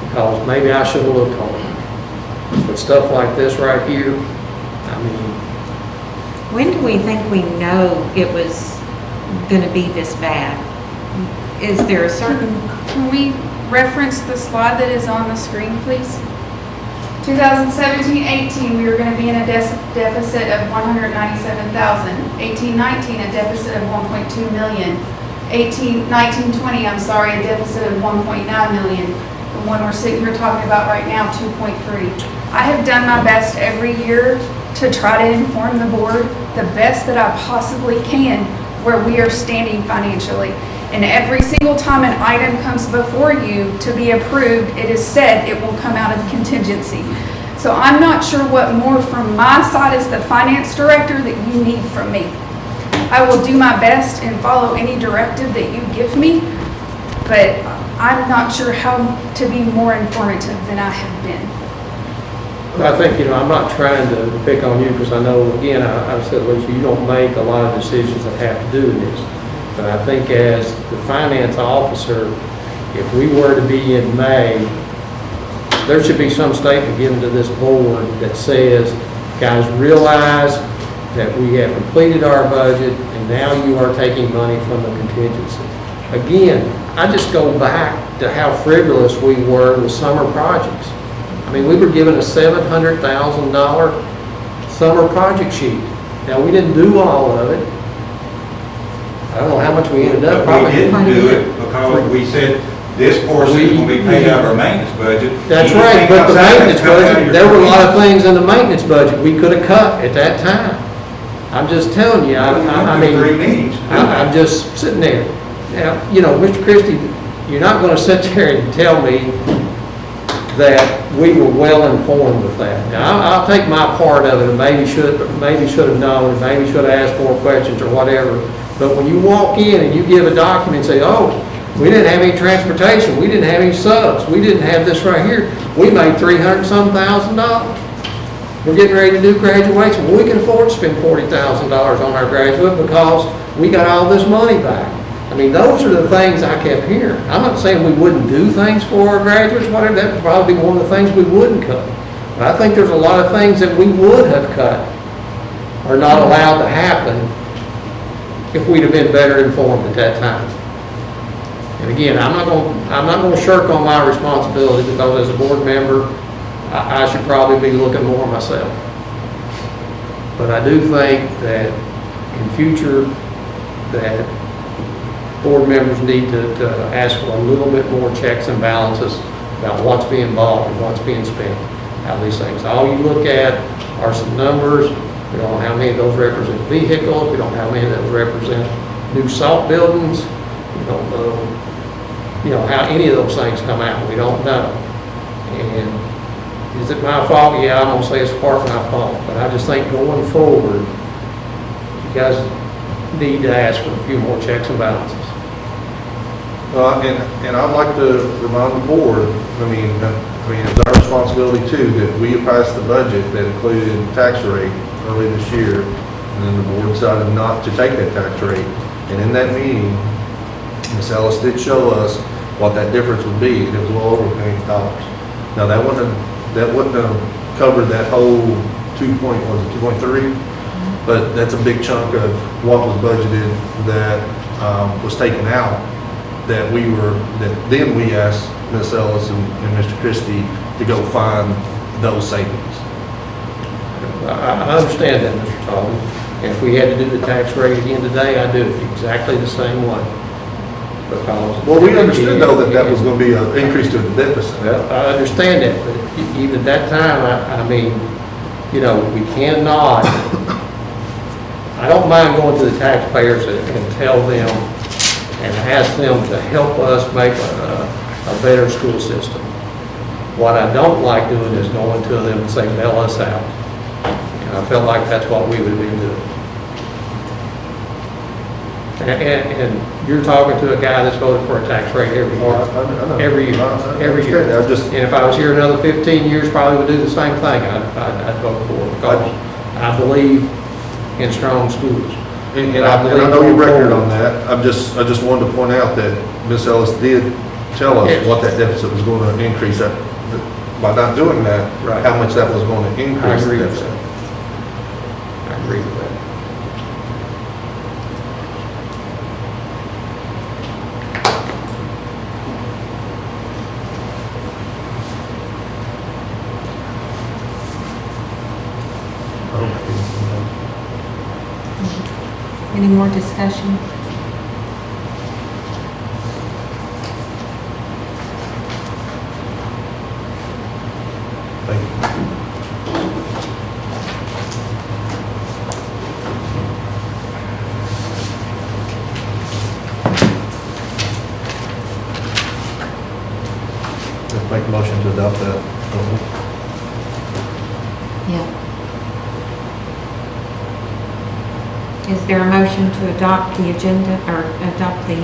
C: because maybe I should have looked on it. But stuff like this right here, I mean.
A: When do we think we know it was gonna be this bad? Is there a certain?
O: Can we reference the slide that is on the screen, please? 2017-18, we were going to be in a deficit of 197,000. 18-19, a deficit of 1.2 million. 19-20, I'm sorry, a deficit of 1.9 million. The one we're sitting here talking about right now, 2.3. I have done my best every year to try to inform the board the best that I possibly can where we are standing financially. And every single time an item comes before you to be approved, it is said it will come out of contingency. So I'm not sure what more from my side as the finance director that you need from me. I will do my best and follow any directive that you give me, but I'm not sure how to be more informative than I have been.
C: I think, I'm not trying to pick on you, because I know, again, I've said, Lisa, you don't make a lot of decisions that have to do with this. But I think as the finance officer, if we were to be in May, there should be some statement given to this board that says, guys, realize that we have completed our budget and now you are taking money from the contingency. Again, I just go back to how frivolous we were with summer projects. I mean, we were given a $700,000 summer project sheet. Now, we didn't do all of it. I don't know how much we ended up.
F: But we didn't do it because we said this portion is going to be paid out of our maintenance budget.
C: That's right, but the maintenance budget, there were a lot of things in the maintenance budget we could have cut at that time. I'm just telling you, I mean,
F: 3 meetings.
C: I'm just sitting there. Now, Mr. Christie, you're not going to sit there and tell me that we were well informed with that. Now, I'll take my part of it, and maybe should have known, and maybe should have asked more questions or whatever. But when you walk in and you give a document and say, oh, we didn't have any transportation, we didn't have any subs, we didn't have this right here, we made $300,000. We're getting ready to do graduation. Well, we can afford to spend $40,000 on our graduate because we got all this money back. I mean, those are the things I kept hearing. I'm not saying we wouldn't do things for our graduates, whatever. That would probably be one of the things we wouldn't cut. But I think there's a lot of things that we would have cut or not allowed to happen if we'd have been better informed at that time. And again, I'm not gonna shirk on my responsibility, because as a board member, I should probably be looking more myself. But I do think that in future, that board members need to ask for a little bit more checks and balances about what's being bought and what's being spent, how these things. All you look at are some numbers. We don't know how many of those represent vehicles. We don't know how many of those represent new salt buildings. We don't know, how any of those things come out. We don't know. And is it my fault? Yeah, I'm gonna say it's part of my fault. But I just think going forward, you guys need to ask for a few more checks and balances.
D: And I'd like to remind the board, it's our responsibility too, that we passed the budget that included the tax rate early this year, and then the board decided not to take that tax rate. And in that meeting, Ms. Ellis did show us what that difference would be, and it was a little over $1 million. Now, that wouldn't have covered that whole 2.3? But that's a big chunk of what was budgeted that was taken out, that then we asked Ms. Ellis and Mr. Christie to go find those savings.
C: I understand that, Mr. Tobin. And if we had to do the tax rate again today, I'd do it exactly the same way. Because
D: Well, we understood though that was going to be an increase to the deficit.
C: Well, I understand that, but even at that time, we cannot, I don't mind going to the taxpayers and tell them and ask them to help us make a better school system. What I don't like doing is going to them and saying, bail us out. And I felt like that's what we would be doing. And you're talking to a guy that's voted for a tax rate every year. Every year. And if I was here another 15 years, probably would do the same thing. I'd vote for it, because I believe in strong schools.
D: And I know your record on that. I just wanted to point out that Ms. Ellis did tell us what that deficit was going to increase. By not doing that, how much that was going to increase the deficit.
C: I agree with that.
A: Any more discussion?
D: Thank you. Let's make a motion to adopt that.
A: Yeah. Is there a motion to adopt the agenda, or adopt the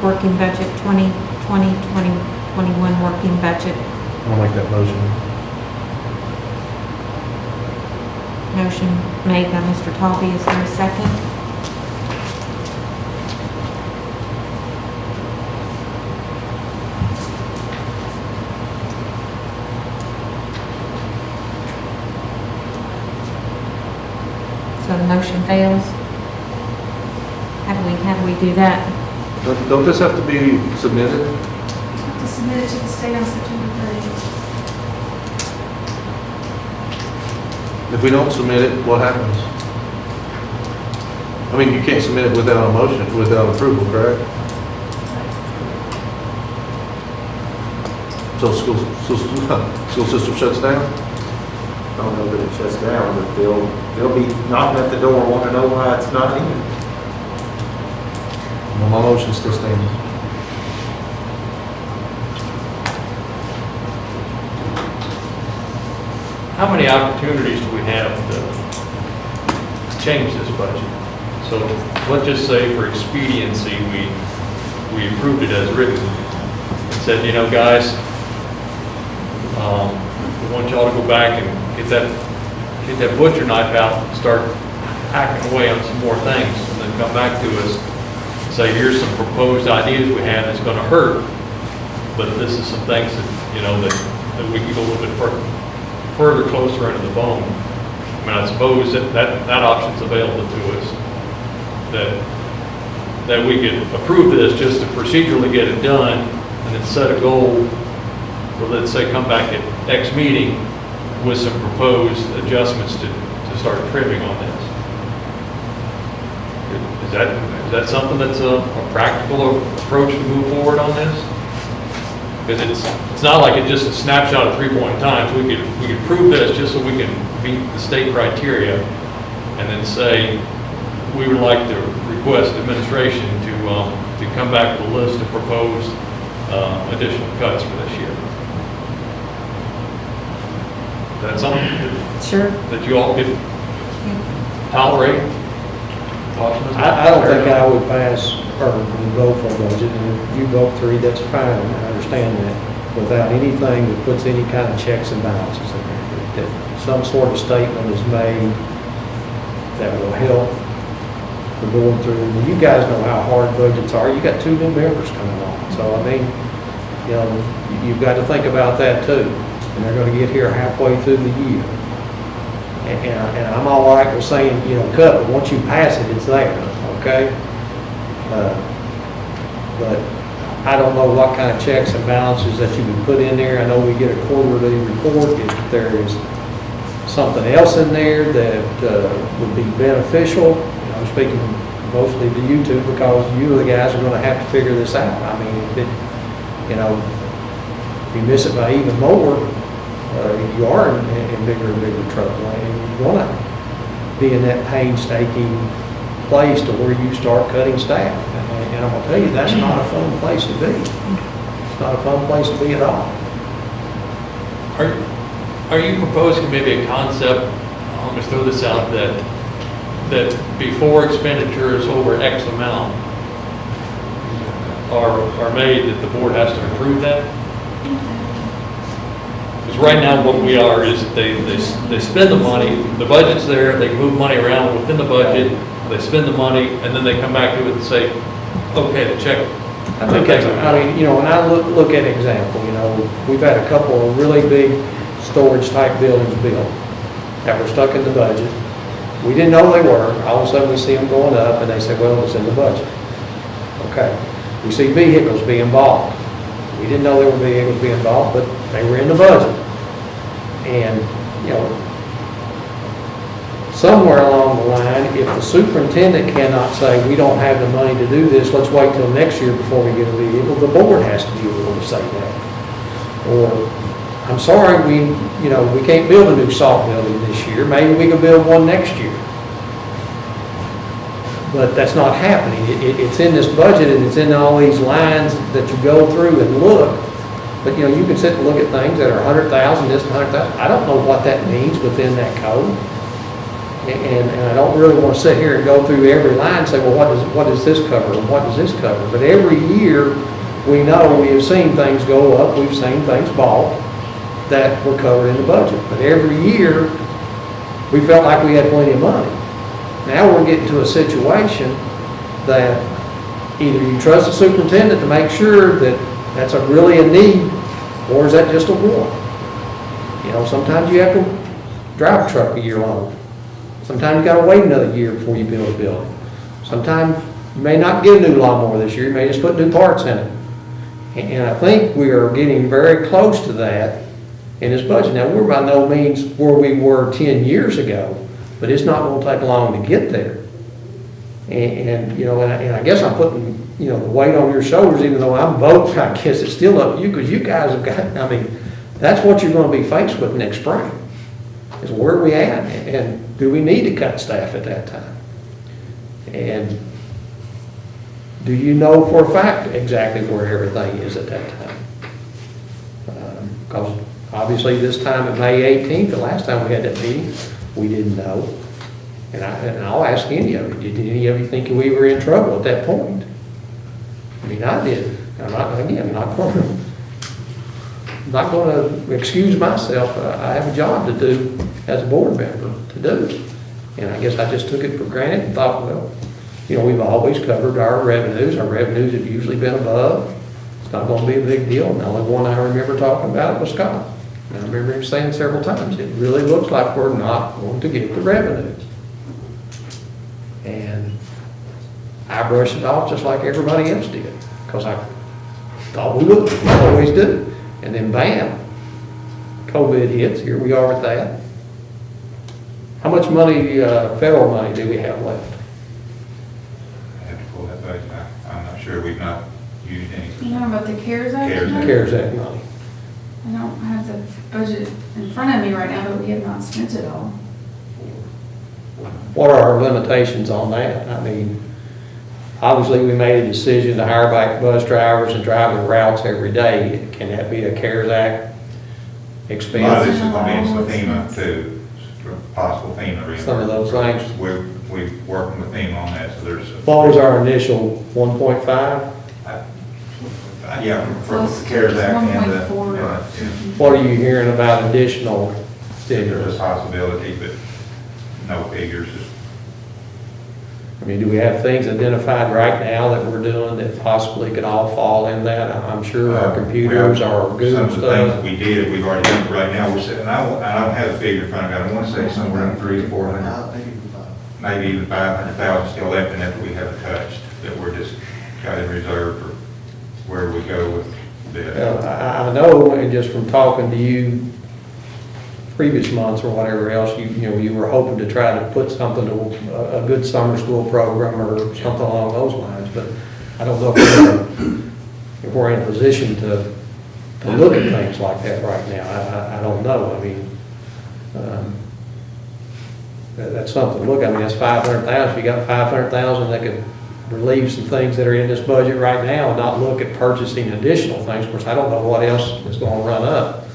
A: working budget 2020-2021 working budget?
D: I'll make that motion.
A: Motion made by Mr. Talby. Is there a second? So the motion fails? How do we do that?
D: Don't this have to be submitted?
O: To submit it to the state on September 30th.
D: If we don't submit it, what happens? You can't submit it without a motion, without approval, correct? So school system shuts down?
E: I don't know that it shuts down, but they'll be knocking at the door, wanting to know why it's not in.
D: Well, my motion still stands.
K: How many opportunities do we have to change this budget? So let's just say for expediency, we approved it as written. And said, guys, we want y'all to go back and get that butcher knife out and start hacking away on some more things, and then come back to us and say, here's some proposed ideas we have that's gonna hurt, but this is some things that, that we can go a little bit further closer into the bone. I suppose that option's available to us, that that we could approve this just to procedurally get it done, and then set a goal, or let's say come back at X meeting with some proposed adjustments to start trimming on this. Is that something that's a practical approach to move forward on this? Because it's not like it's just a snapshot of 3 point times. We could prove this just so we can meet the state criteria, and then say, we would like to request administration to come back with a list of proposed additional cuts for this year. Is that something that you all could tolerate?
C: I don't think I would pass or vote for a budget, and if you vote 3, that's fine, I understand that, without anything that puts any kind of checks and balances in there, that some sort of statement is made that will help the board through. And you guys know how hard budgets are. You got 2 new members coming on, so I mean, you know, you've got to think about that too. And they're going to get here halfway through the year. And I'm all right with saying, you know, cut, but once you pass it, it's there, okay? But I don't know what kind of checks and balances that you can put in there. I know we get a quarterly report. If there is something else in there that would be beneficial, I'm speaking mostly to you two, because you the guys are going to have to figure this out. I mean, if it, you know, if you miss it by even more, you are in bigger and bigger trouble, and you want to be in that painstaking place to where you start cutting staff. And I'm going to tell you, that's not a fun place to be. It's not a fun place to be at all.
K: Are you proposing maybe a concept, I'll just throw this out, that before expenditures over X amount are made, that the board has to approve that? Because right now what we are is that they spend the money, the budget's there, they move money around within the budget, they spend the money, and then they come back to it and say, okay, the check.
C: I think that's, I mean, you know, when I look at an example, you know, we've had a couple of really big storage type buildings built that were stuck in the budget. We didn't know they were. All of a sudden we see them going up, and they say, well, it's in the budget. Okay. We see vehicles being bought. We didn't know there were vehicles being bought, but they were in the budget. And, you know, somewhere along the line, if the superintendent cannot say, we don't have the money to do this, let's wait till next year before we get a vehicle, the board has to be able to say that. Or, I'm sorry, we can't build a new salt building this year. Maybe we can build one next year. But that's not happening. It's in this budget, and it's in all these lines that you go through and look. But, you know, you can sit and look at things that are 100,000, this 100,000. I don't know what that means within that code. And I don't really want to sit here and go through every line and say, well, what does this cover and what does this cover? But every year, we know we have seen things go up, we've seen things bought that were covered in the budget. But every year, we felt like we had plenty of money. Now we're getting to a situation that either you trust the superintendent to make sure that that's really a need, or is that just a want? You know, sometimes you have to drive a truck a year long. Sometimes you got to wait another year before you build a building. Sometimes you may not get a new lawnmower this year, you may just put new parts in it. And I think we are getting very close to that in this budget. Now, we're by no means where we were 10 years ago, but it's not going to take long to get there. And you know, and I guess I'm putting, you know, the weight on your shoulders, even though I'm voting, I guess it's still up to you, because you guys have got, I mean, that's what you're going to be faced with next spring, is where are we at, and do we need to cut staff at that time? And do you know for a fact exactly where everything is at that time? Because obviously this time at May 18th, the last time we had that meeting, we didn't know. And I'll ask any of you, did any of you think we were in trouble at that point? I mean, I did. I'm not going to excuse myself. I have a job to do as a board member to do. And I guess I just took it for granted and thought, well, you know, we've always covered our revenues. Our revenues have usually been above. It's not going to be a big deal. And the only one I remember talking about was Scott. And I remember him saying several times, it really looks like we're not going to get the revenues. And I brushed it off just like everybody else did, because I thought we would, we always do. And then bam, COVID hits, here we are with that. How much money, federal money do we have left?
F: I have to pull that budget. I'm not sure, we've not used any.
O: You know about the CARES Act?
F: CARES Act.
C: CARES Act money.
O: I don't have the budget in front of me right now, but we have not spent it all.
C: What are our limitations on that? I mean, obviously, we made a decision to hire back bus drivers and drive the routes every day. Can that be a CARES Act
F: A lot of
C: expense?
F: this is going to be some FEMA too, possible FEMA reimbursement.
C: Some of those things.
F: We're working with FEMA on that, so there's.
C: What was our initial 1.5?
F: Yeah, for the CARES Act and the.
O: 1.4.
C: What are you hearing about additional
F: There's
C: stimulus?
F: a possibility, but no figures.
C: I mean, do we have things identified right now that we're doing that possibly could all fall in that? I'm sure our computers, our Google
F: Some of the things
C: stuff.
F: we did, we've already done, but right now, we're sitting, I don't have a figure in front of me, I want to say somewhere around 300 to 400, maybe even 500,000 still left in it that we haven't touched, that we're just got in reserve for where we go with this.
C: I know, and just from talking to you previous months or whatever else, you were hoping to try to put something to a good summer school program or something along those lines, but I don't know if we're in a position to look at things like that right now. I don't know. I mean, that's something to look at. I mean, that's 500,000. If you got 500,000 that could relieve some things that are in this budget right now and not look at purchasing additional things. Of course, I don't know what else is going to run up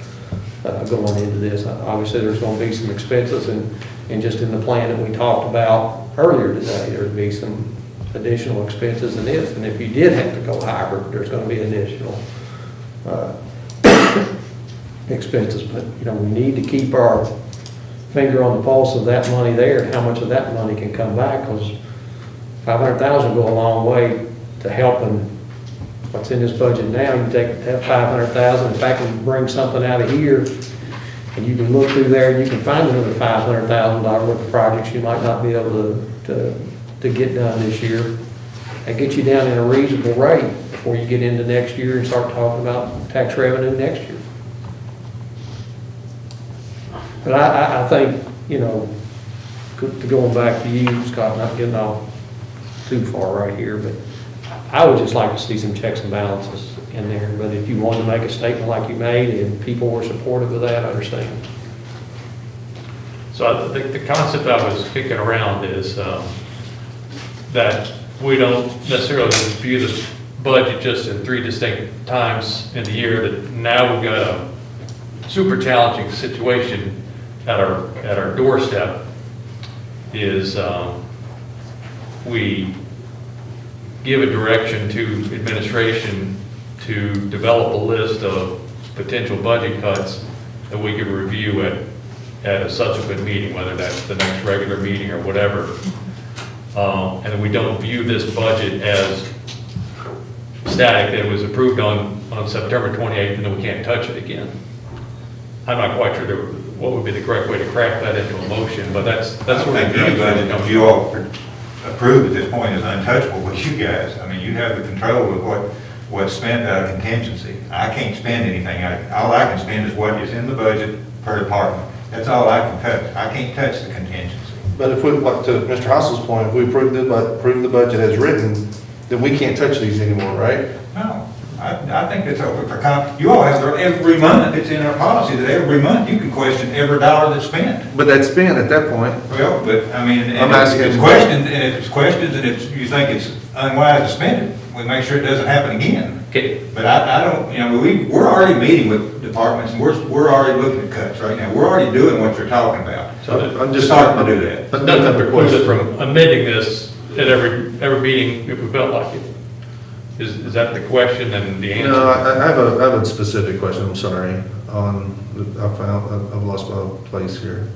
C: going into this. Obviously, there's going to be some expenses and just in the plan that we talked about earlier today, there'd be some additional expenses in this. And if you did have to go hybrid, there's going to be additional expenses. But, we need to keep our finger on the pulse of that money there, and how much of that money can come back, because 500,000 go a long way to helping what's in this budget now. You take that 500,000, if I can bring something out of here, and you can look through there and you can find another $500,000 worth of projects you might not be able to get done this year. That gets you down in a reasonable rate before you get into next year and start talking about tax revenue next year. But I think, going back to you, Scott, not getting off too far right here, but I would just like to see some checks and balances in there. But if you wanted to make a statement like you made and people were supportive of that, I understand.
K: So I think the concept I was kicking around is that we don't necessarily view the budget just in 3 distinct times in the year, that now we've got a super challenging situation at our doorstep. Is we give a direction to administration to develop a list of potential budget cuts that we could review at a subsequent meeting, whether that's the next regular meeting or whatever. And we don't view this budget as static, that it was approved on September 28th and then we can't touch it again. I'm not quite sure what would be the correct way to crack that into a motion, but that's
F: I
K: where
F: think any budget that you all approve at this point is untouchable with you guys. I mean, you have the control of what's spent out of contingency. I can't spend anything. All I can spend is what is in the budget per department. That's all I can touch. I can't touch the contingency.
D: But if we, like to Mr. Hassel's point, if we approve the budget as written, then we can't touch these anymore, right?
F: No, I think that's open for you all have every month, it's in our policy that every month you can question every dollar that's spent.
D: But that's spent at that point.
F: Well, but I mean,
D: I'm
F: if
D: asking-
F: it's questioned, you think it's unwise to spend it, we make sure it doesn't happen again.
K: Okay.
F: But I don't, we're already meeting with departments and we're already looking at cuts right now. We're already doing what you're talking about.
K: So
D: I'm just
F: starting to do that.
D: But
K: nothing precludes us from amending this at every meeting if we felt like it. Is that the question and the answer?
D: No, I have a specific question, I'm sorry, I've lost my place here.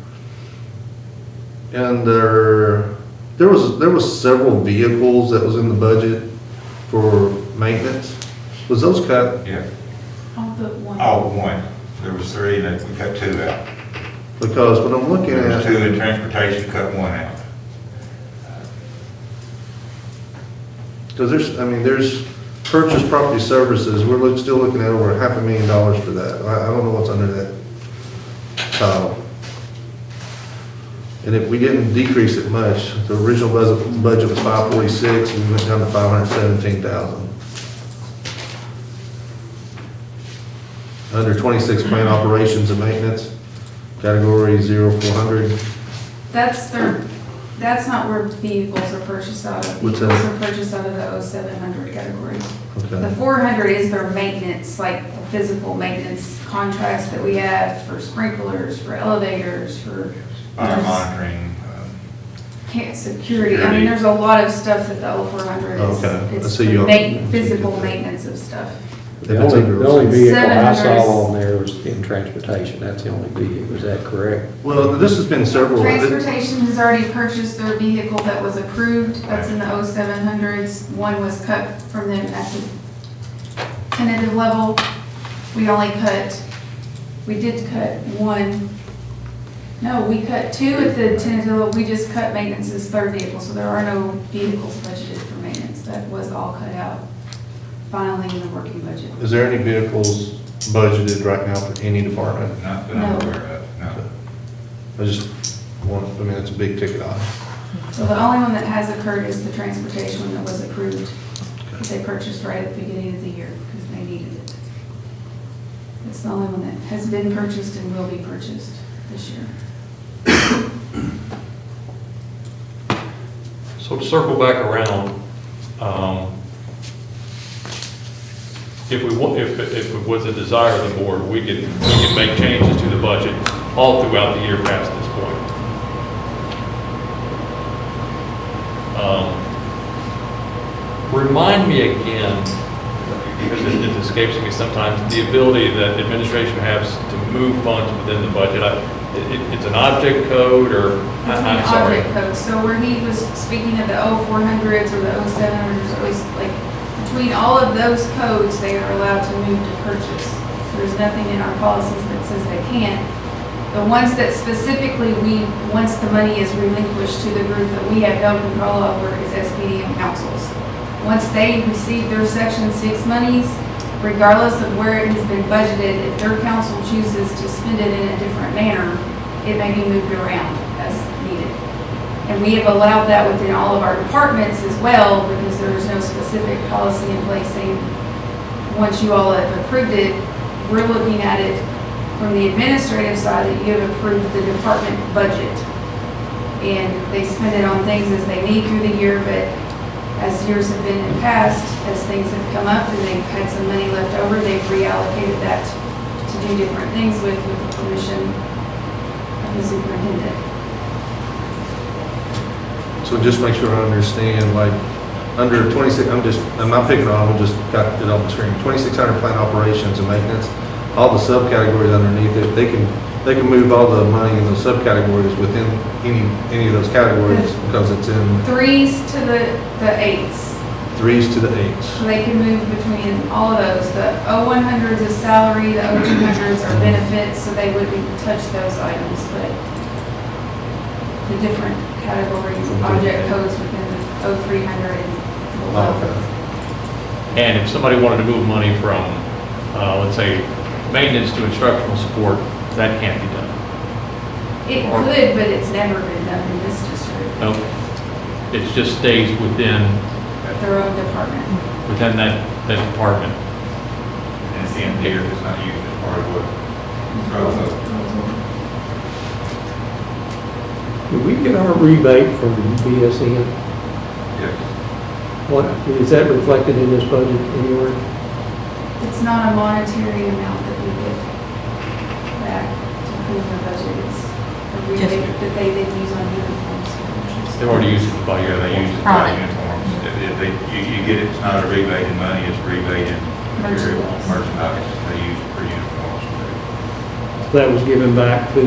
D: And there was several vehicles that was in the budget for maintenance. Was those cut?
F: Yeah.
O: All but one.
F: All but one. There was 3 and we cut 2 out.
D: Because what I'm looking
F: There was 2
D: at,
F: in transportation, cut 1 out.
D: Because there's purchase property services, still looking at over $500,000 for that. I don't know what's under that title. And if we didn't decrease it much, the original budget was 546, and we went down to 517,000. Under 26, plant operations and maintenance, category 0400.
O: That's not where vehicles are purchased out of.
D: What's that?
O: Vehicles are purchased out of the 0700 category.
D: Okay.
O: The 400 is their maintenance, like physical maintenance contracts that we have for sprinklers, for elevators, for
F: Fire monitoring,
O: security. I mean, there's a lot of stuff that the 0400 is.
D: Okay.
O: It's
D: So you-
O: physical maintenance of stuff.
C: The only vehicle I
O: 700
C: saw on there was in transportation, that's the only vehicle, is that correct?
D: Well, this has been several.
O: Transportation has already purchased their vehicle that was approved, that's in the 0700s. One was cut from them at the tentative level. We did cut one. No, we cut two at the tentative level, we just cut maintenance's third vehicle, so there are no vehicles budgeted for maintenance. That was all cut out finally in the working budget.
D: Is there any vehicles budgeted right now for any department?
F: not that I'm
O: No.
F: aware of, no.
D: It's a big ticket item.
O: So the only one that has occurred is the transportation one that was approved, that they purchased right at the beginning of the year, because they needed it. It's the only one that has been purchased and will be purchased this year.
K: So to circle back around, if it was a desire of the board, we could make changes to the budget all throughout the year past this point. Remind me again, because it escapes me sometimes, the ability that administration has to move funds within the budget. It's an object code, or,
O: It's
K: I'm
O: an
K: sorry.
O: object code, so where he was speaking of the 0400s or the 0700s, it was like, between all of those codes, they are allowed to move to purchase. There's nothing in our policies that says they can't. The ones that specifically once the money is relinquished to the group that we have no control over is SPDM councils. Once they receive their Section 6 monies, regardless of where it has been budgeted, if their council chooses to spend it in a different manner, it may be moved around as needed. And we have allowed that within all of our departments as well, because there is no specific policy in place saying, once you all have approved it, we're looking at it from the administrative side that you have approved the department budget. And they spend it on things as they need through the year, but as years have been in past, as things have come up and they've had some money left over, they've reallocated that to do different things with the permission of the superintendent.
D: So just make sure I understand, like, under 26, I'm not picking on, I just got it on the screen, 2600 plant operations and maintenance, all the subcategories underneath it, they can move all the money in those subcategories within any of those categories, because it's in
O: 3s to the 8s.
D: 3s to the 8s.
O: So they can move between all of those. The 0100s is salary, the 0200s are benefits, so they wouldn't touch those items, but the different categories, object codes within the 0300 and below.
D: Okay.
K: And if somebody wanted to move money from, let's say, maintenance to instructional support, that can't be done.
O: It could, but it's never been done in this district,
K: Okay. It just stays within
O: their own department.
K: that department.
F: And it's in here, it's not used as part of what,
C: Did we get our rebate from BSN?
F: yes.
C: What, is that reflected in this budget anywhere?
O: It's not a monetary amount that we get back to put in the budget. It's a rebate that they then use on uniforms.
K: They've already used it by year, they use it by uniforms. You get it, it's not a rebate in money, it's a rebate in material, merchandise. They use it for uniforms.
C: That was given back to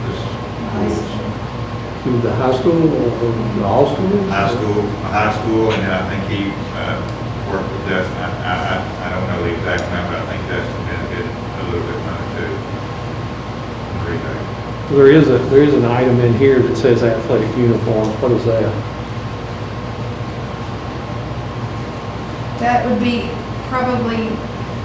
K: This
C: the high school or all schools?
F: high school, and then I think he worked with Dustin. I don't know the exact amount, but I think Dustin benefited a little bit money too. Rebate.
C: There is an item in here that says athletic uniforms. What is that?
O: That would be probably,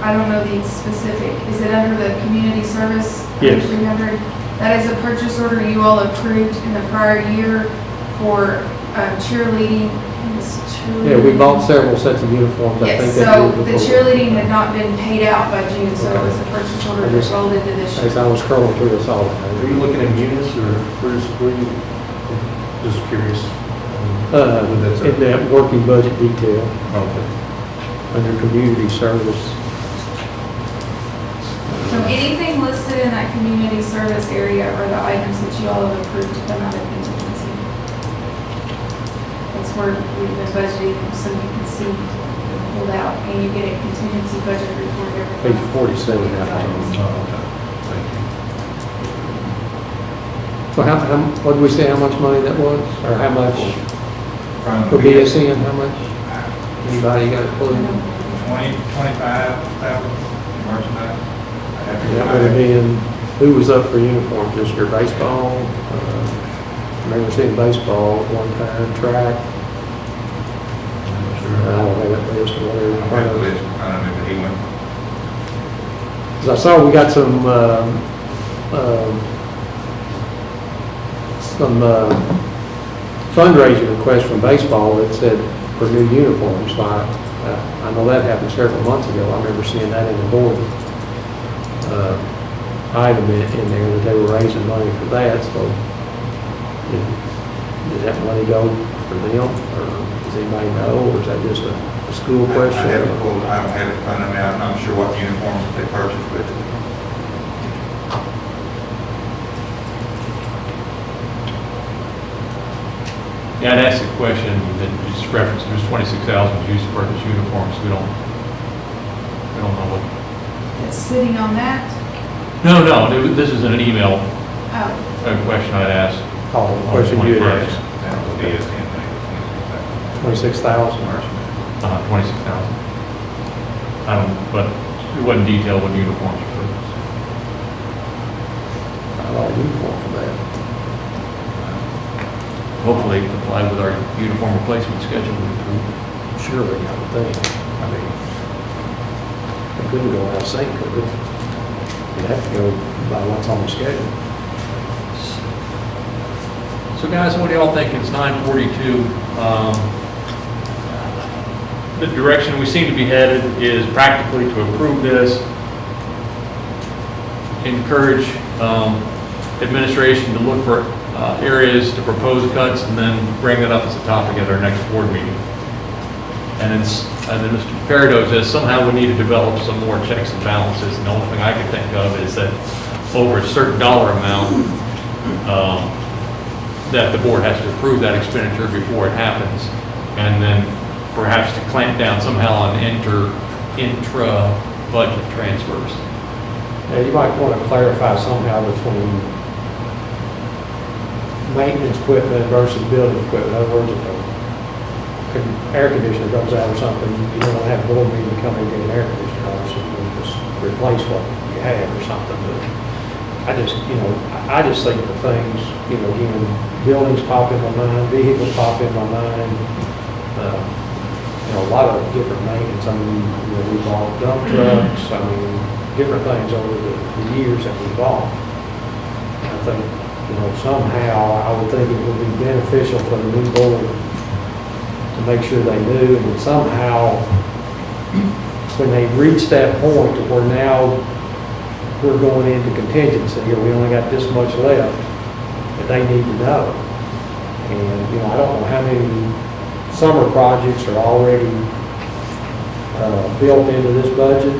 O: I don't know the specific, is it under the community service?
C: Yes.
O: 300? That is a purchase order you all approved in the prior year for cheerleading. It was
C: Yeah, we
O: cheerleading.
C: bought several sets of uniforms, I think.
O: Yes,
C: that
O: so
C: year
O: the
C: before.
O: cheerleading had not been paid out by June, so it was a purchase order
C: I
O: that
C: just-
O: rolled into this
C: As
O: year.
C: I was scrolling through this all.
D: Are you looking at units or where you, just curious? What that's
C: In that working budget detail,
D: Okay.
C: under community service.
O: So anything listed in that community service area are the items that you all have approved to come out of contingency. That's where we've been budgeting them, so you can see them pulled out, and you get a contingency budget report every
C: Page
O: month.
C: 47, I think.
D: Oh, okay. Thank you.
C: So how, what did we say, how much money that was? Or how much
F: From
C: for BSN, how much? Anybody got a clue?
F: 25,000 merchandise. I have to
C: That
F: go
C: would have
F: back.
C: been, who was up for uniforms this year? Baseball? I remember seeing baseball at one time, track. I don't have that list or whatever. in
F: I
C: front
F: have
C: of
F: the
C: us.
F: list in front of me, but he went,
C: 'Cause I saw we got some fundraising requests from baseball that said for new uniforms. So I know that happened several months ago. I remember seeing that in the board item in there that they were raising money for that. So did that money go for them, or does anybody know, or is that just a school question?
F: I haven't pulled, I don't have it in front of me, I'm not sure what uniforms they purchased, but
K: Yeah, I'd ask the question that you just referenced, there's 26,000 used to purchase uniforms, we don't know what.
O: It's sitting on that.
K: No, this is an email,
O: Oh,
K: a question I'd asked.
C: Oh, the question you had asked.
F: that will be as in
C: 26,000.
K: 26,000. I don't, but it wasn't detailed when uniforms were purchased.
C: I like uniform for that.
K: Hopefully comply with our uniform replacement schedule.
C: Surely, I would think. I mean, it couldn't go out of sync, could it? You'd have to go by what's on the schedule.
K: So guys, what do y'all think? It's 9:42. The direction we seem to be headed is practically to approve this, encourage administration to look for areas to propose cuts, and then bring it up as a topic at our next board meeting. And then Mr. Peridot says somehow we need to develop some more checks and balances, and the only thing I can think of is that over a certain dollar amount, that the board has to approve that expenditure before it happens, and then perhaps to clamp down somehow on intra-budget transfers.
C: Yeah, you might want to clarify somehow between maintenance equipment versus building equipment. In other words, if an air conditioner goes out or something, you don't want to have a board meeting to come and get an air conditioner, obviously, you can just replace what you have or something. But I just think the things, again, buildings pop in my mind, vehicles pop in my mind, a lot of different maintenance. I mean, we bought dump trucks, I mean, different things over the years that we bought. I think, somehow, I would think it would be beneficial for the new board to make sure they do, and then somehow, when they reach that point where now we're going into contingency, or we only got this much left, that they need to know. And, I don't know how many summer projects are already built into this budget.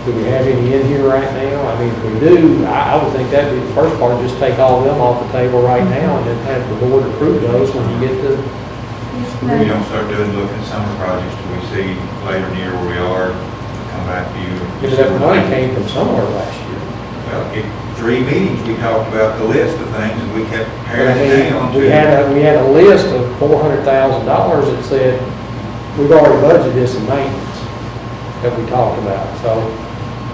C: Do we have any in here right now? I mean, if we do, I would think that'd be the first part, just take all of them off the table right now and then have the board approve those when you get to.
F: we don't start looking at summer projects till we see later in the year where we are, come back to you.
C: Because that money came from somewhere last year.
F: Well, in 3 meetings, we talked about the list of things, and we kept
C: But I
F: paring it down
C: mean,
F: to.
C: we had a list of $400,000 that said, we've already budgeted this in maintenance that we talked about. So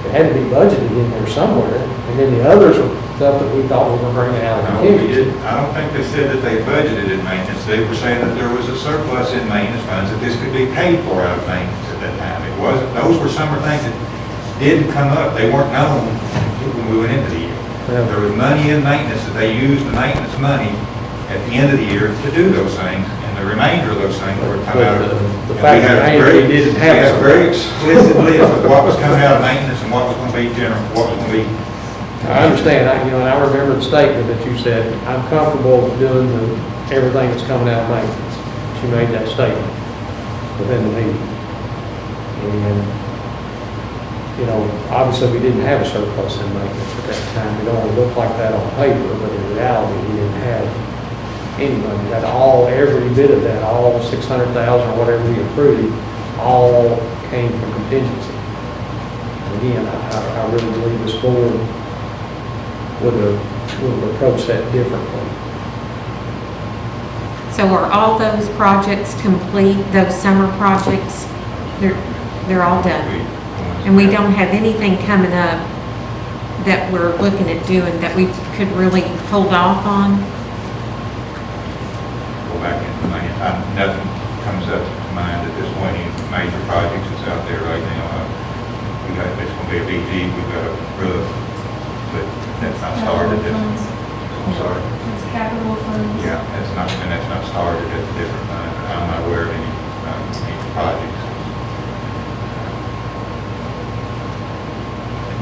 C: it had to be budgeted in there somewhere. And then the others were stuff that we thought we were bringing out of
F: No, we
C: contingency.
F: didn't. I don't think they said that they budgeted in maintenance. They were saying that there was a surplus in maintenance funds, that this could be paid for out of maintenance at that time. It wasn't, those were summer things that didn't come up. They weren't known when we went into the year.
C: Yeah.
F: There was money in maintenance that they used the maintenance money at the end of the year to do those things, and the remainder of those things were come out of.
C: The
F: and
C: fact
F: we had
C: that
F: a very-
C: they didn't
F: We
C: have
F: had a
C: some.
F: very explicit list of what was coming out of maintenance and what was going to be general, what was going to be.
C: I understand, and I remember the statement that you said, I'm comfortable doing everything that's coming out of maintenance. You made that statement within the meeting. And, obviously, we didn't have a surplus in maintenance at that time. It only looked like that on paper, but in reality, we didn't have any money. That every bit of that, all 600,000 or whatever we approved, all came from contingency. And again, I really believe this board would have approached that differently.
A: So are all those projects complete, those summer projects? They're all done? And we don't have anything coming up that we're looking at doing that we could really hold off on?
F: Go back into maintenance. Nothing comes up to mind at this point, any major projects that's out there right now. It's going to be a big deed, we've got a roof, but that's not started. I'm sorry.
O: It's capital funds.
F: Yeah, that's not started at a different time. I'm not aware of any projects.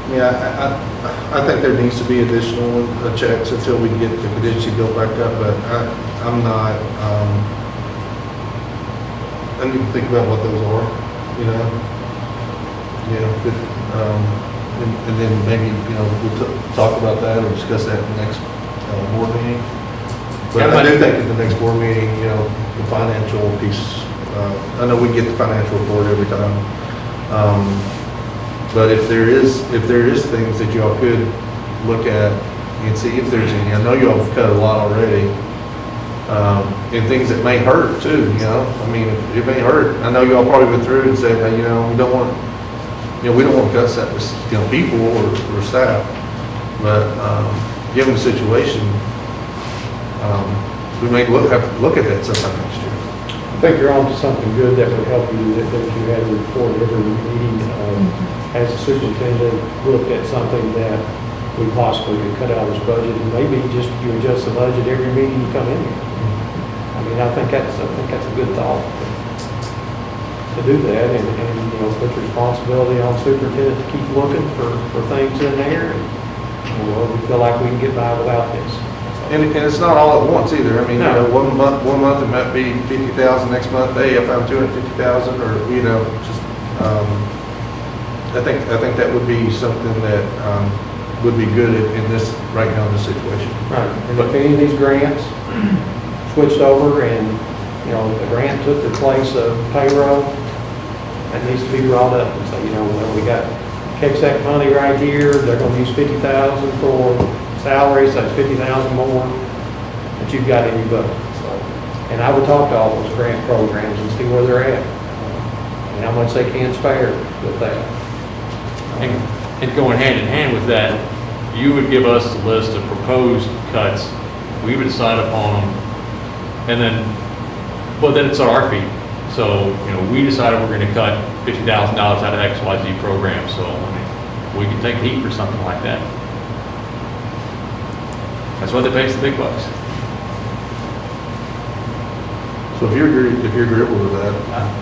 D: Yeah, I think there needs to be additional checks until we get the contingency built back up, but I'm not, I need to think about what those are, and then maybe, we'll talk about that or discuss that in the next board meeting. But I do think at the next board meeting, the financial piece, I know we get the financial report every time. But if there is things that y'all could look at and see if there's any, I know y'all have cut a lot already, and things that may hurt too, I mean, it may hurt. I know y'all probably went through and said, hey, we don't want to cut that, people or staff, but, given the situation, we may have to look at that sometime next year.
C: I think you're onto something good that would help you, that you had a report every meeting. As the superintendent looked at something that we possibly could cut out of his budget, and maybe just you adjust the budget every meeting you come in here. I mean, I think that's a good thought to do that, and put your responsibility on superintendent to keep looking for things in there, and we feel like we can get by without this.
D: And it's not all at once either. I mean,
C: No.
D: one month it might be 50,000, next month, hey, I found 250,000, or, just, I think that would be something that, would be good in this, right now in this situation.
C: Right, and if any of these grants switched over and, the grant took the place of payroll, that needs to be brought up and say, well, we got KEXAC money right here, they're gonna use 50,000 for salaries, that's 50,000 more that you've got in your budget. And I would talk to all those grant programs and see where they're at, and how much they can spare with that.
K: And going hand in hand with that, you would give us the list of proposed cuts, we would decide upon them, and then it's on our feet. So, we decided we're gonna cut $50,000 out of XYZ program, so, we can take the heat for something like that. That's what they pay us the big bucks.
D: So if you're agreeable with that.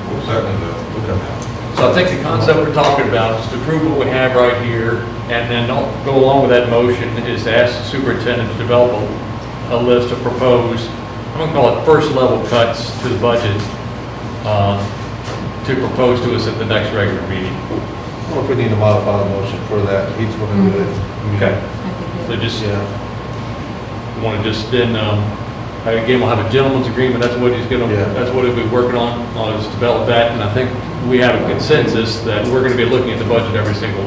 F: We'll certainly do.
D: Okay.
K: So I think the concept we're talking about is to prove what we have right here, and then go along with that motion is to ask the superintendent to develop a list of proposed, I'm gonna call it first level cuts to the budget, to propose to us at the next regular meeting.
D: Well, if we need to modify the motion for that, he's going to do it.
K: Okay. So just, want to just then, again, we'll have a gentleman's agreement, that's what that's what he'll be working on is develop that, and I think we have a consensus that we're going to be looking at the budget every single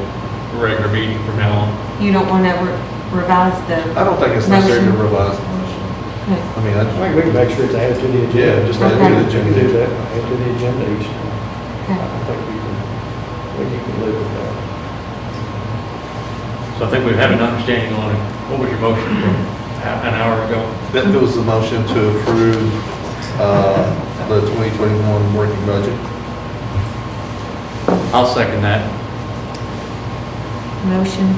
K: regular meeting from now on.
A: You don't want to revise the
D: I don't think it's necessary to
A: motion?
D: revise the motion.
A: Okay.
D: I mean,
C: I think we can make sure it's added to the agenda.
D: Yeah, just add it to the agenda.
C: We can do that, add to the agenda each time.
A: Okay.
C: I think you can live with that.
D: So
K: So I think we have an understanding on it. What was your motion from an hour ago?
D: That was the motion to approve the 2021 working budget.
K: I'll second that.
A: Motion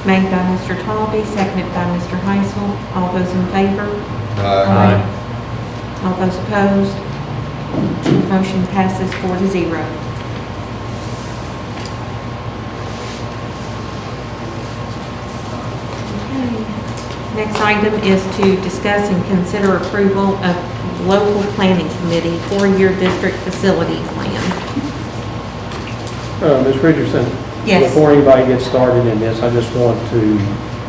A: made by Mr. Talby, seconded by Mr. Heisel. All those in favor?
K: Aye.
A: All those opposed? Motion passes 4-0. Next item is to discuss and consider approval of local planning committee 4-year district facility plan.
C: Ms. Richardson?
A: Yes.
C: Before anybody gets started in this, I just want to,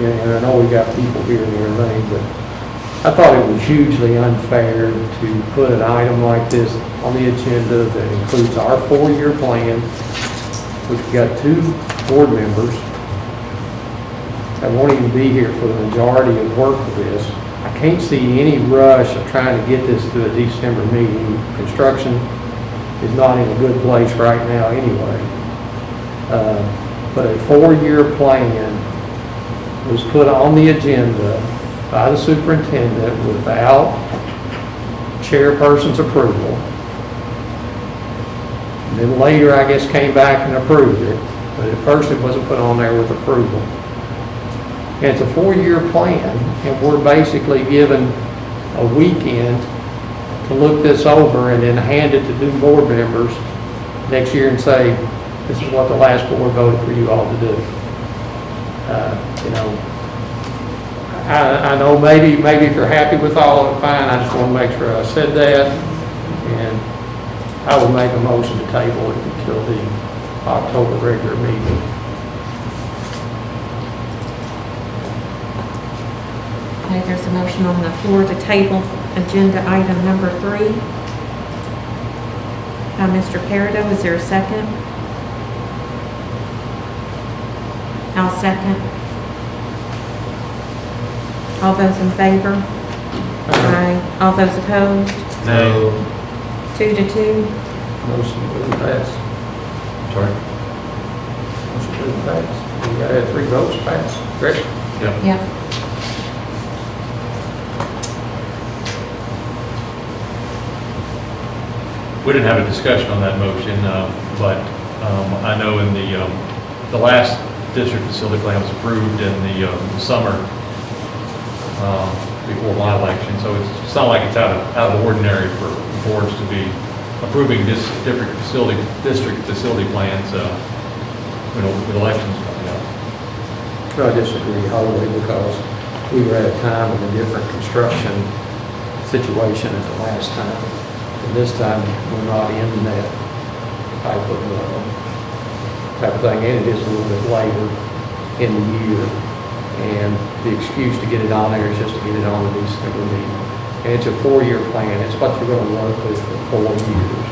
C: and I know we got people here and everything, but I thought it was hugely unfair to put an item like this on the agenda that includes our 4-year plan, which we got 2 board members that won't even be here for the majority of work of this. I can't see any rush of trying to get this to a December meeting. Construction is not in a good place right now anyway. But a 4-year plan was put on the agenda by the superintendent without chairperson's approval. And then later, I guess, came back and approved it, but at first it wasn't put on there with approval. And it's a 4-year plan, and we're basically given a weekend to look this over and then hand it to new board members next year and say, this is what the last board voted for you all to do. I know maybe if you're happy with all of it, fine. I just want to make sure I said that. And I will make a motion to table it until the October regular meeting.
A: Okay, there's a motion on the floor to table agenda item number 3. Mr. Peridot, is there a second? I'll second. All those in favor? Aye. All those opposed?
K: No.
A: 2-2.
C: Motion to pass.
K: Sorry.
C: Motion to pass. You got to have 3 votes to pass, correct?
K: Yep.
A: Yeah.
K: We didn't have a discussion on that motion, but I know in the last district facility plan was approved in the summer before my election, so it's not like it's out of the ordinary for boards to be approving this district facility plans, with elections coming up.
C: I disagree wholly because we were at a time of a different construction situation at the last time. And this time, we're not in that type of thing, and it is a little bit later in the year. And the excuse to get it on there is just to get it on the December meeting. And it's a 4-year plan. It's what you're going to work with for 4 years.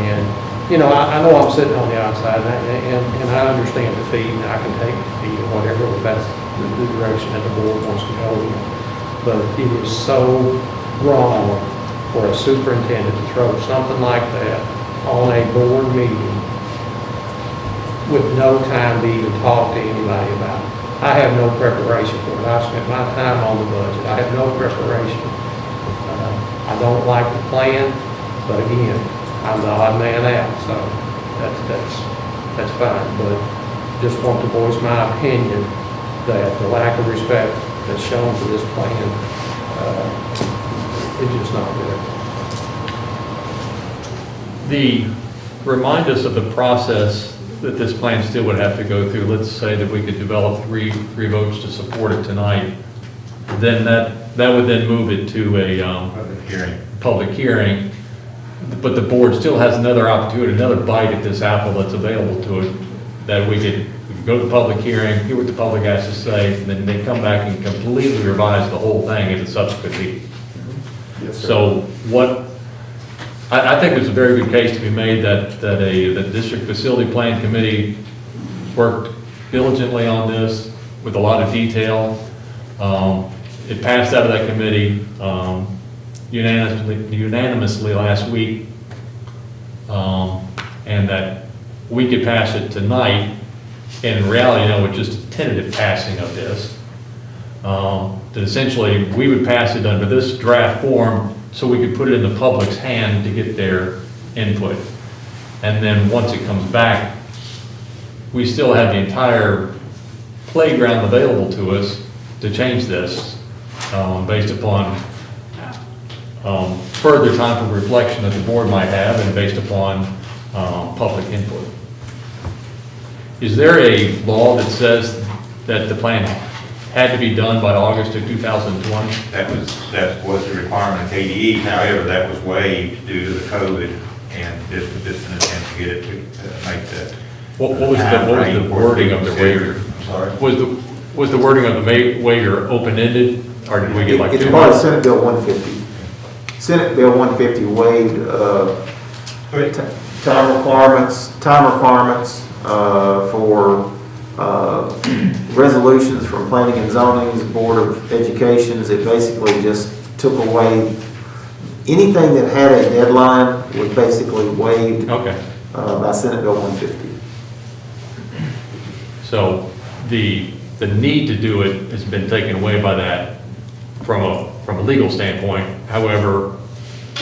C: And, I know I'm sitting on the outside, and I understand defeat, and I can take defeat or whatever, if that's the direction that the board wants to go in. But it is so wrong for a superintendent to throw something like that on a board meeting with no time to even talk to anybody about it. I have no preparation for it. I spent my time on the budget. I have no preparation. I don't like the plan, but again, I'm the odd man out, so that's fine. But just want to voice my opinion that the lack of respect that's shown for this plan is just not good.
K: Remind us of the process that this plan still would have to go through. Let's say that we could develop three votes to support it tonight. Then that would then move it to a public hearing. But the board still has another opportunity, another bite at this apple that's available to it, that we could go to the public hearing, hear what the public has to say, and then they come back and completely revise the whole thing at a subsequent meeting.
D: Yes, sir.
K: So I think there's a very good case to be made that the district facility plan committee worked diligently on this with a lot of detail. It passed out of that committee unanimously last week, and that we could pass it tonight in reality, with just a tentative passing of this, that essentially we would pass it under this draft form so we could put it in the public's hand to get their input. And then once it comes back, we still have the entire playground available to us to change this based upon further time for reflection that the board might have and based upon public input. Is there a law that says that the plan had to be done by August of 2020?
F: That was the requirement of KDE. However, that was waived due to the COVID, and this was just an attempt to get it to make that.
K: What was the wording of the waiver?
F: I'm sorry?
K: Was the wording of the waiver open-ended, or did we get like
E: It's
K: 2
E: part of
K: months?
E: Senate Bill 150. Senate Bill 150 waived time requirements for resolutions from Planning and Zoning's Board of Education. It basically just took away anything that had a deadline was basically waived by Senate Bill 150.
K: So the need to do it has been taken away by that from a legal standpoint. However,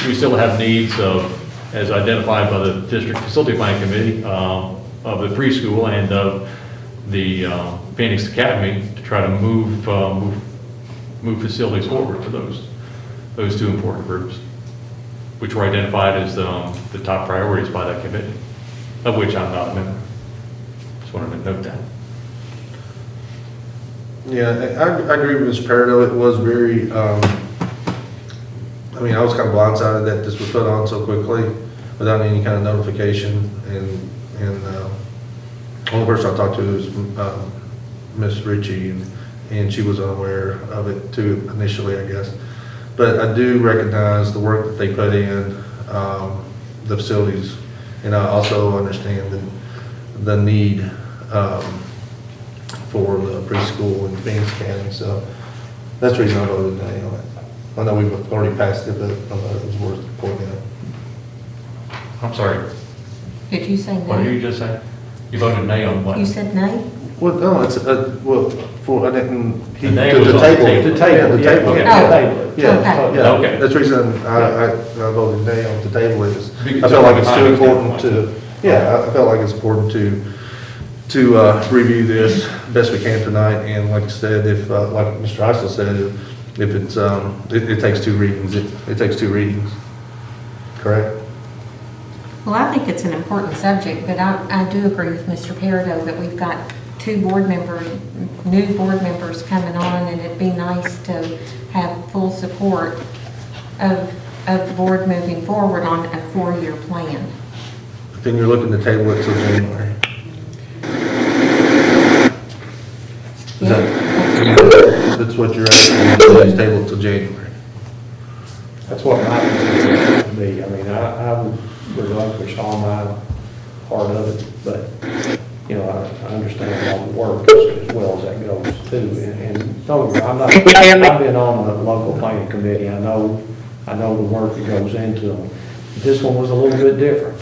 K: we still have needs of, as identified by the District Facility Planning Committee, of the preschool and of the Phoenix Academy to try to move facilities forward for those two important groups, which were identified as the top priorities by that committee, of which I'm not a member. Just wanted to note that.
D: Yeah, I agree with Mr. Peridot. It was very, I was kind of blindsided that this was put on so quickly without any kind of notification. And the only person I talked to was Miss Ritchie, and she was unaware of it too initially, I guess. But I do recognize the work that they put in, the facilities, and I also understand the need for the preschool in Phoenix County, so that's the reason I voted nay on it. I know we've already passed it, but I thought it was worth pointing out.
K: I'm sorry,
A: Did you say
K: what did
A: nay?
K: you just say? You voted nay on what?
A: You said nay?
D: Well, no, it's, I didn't.
K: The nay was on the table.
D: Yeah, the table.
K: Okay.
A: Oh,
D: Yeah,
A: okay.
D: yeah,
K: Okay.
D: that's the reason I voted nay on the table is,
K: Because
D: I felt like it's
K: of
D: too
K: the
D: important
K: timing
D: to, I felt like it's important to review this best we can tonight, and like I said, if, like Mr. Eisel said, if it's, it takes 2 readings, it takes 2 readings, correct?
A: Well, I think it's an important subject, but I do agree with Mr. Peridot that we've got new board members coming on, and it'd be nice to have full support of the board moving forward on a 4-year plan.
D: Then you're looking to table it till January. Is that, that's what you're asking, please table it till January?
C: That's what my concern would be. I would relinquish all my part of it, but, I understand all the work as well as that goes too. And don't get me wrong, I've been on the local planning committee. I know the work that goes into them. This one was a little bit different.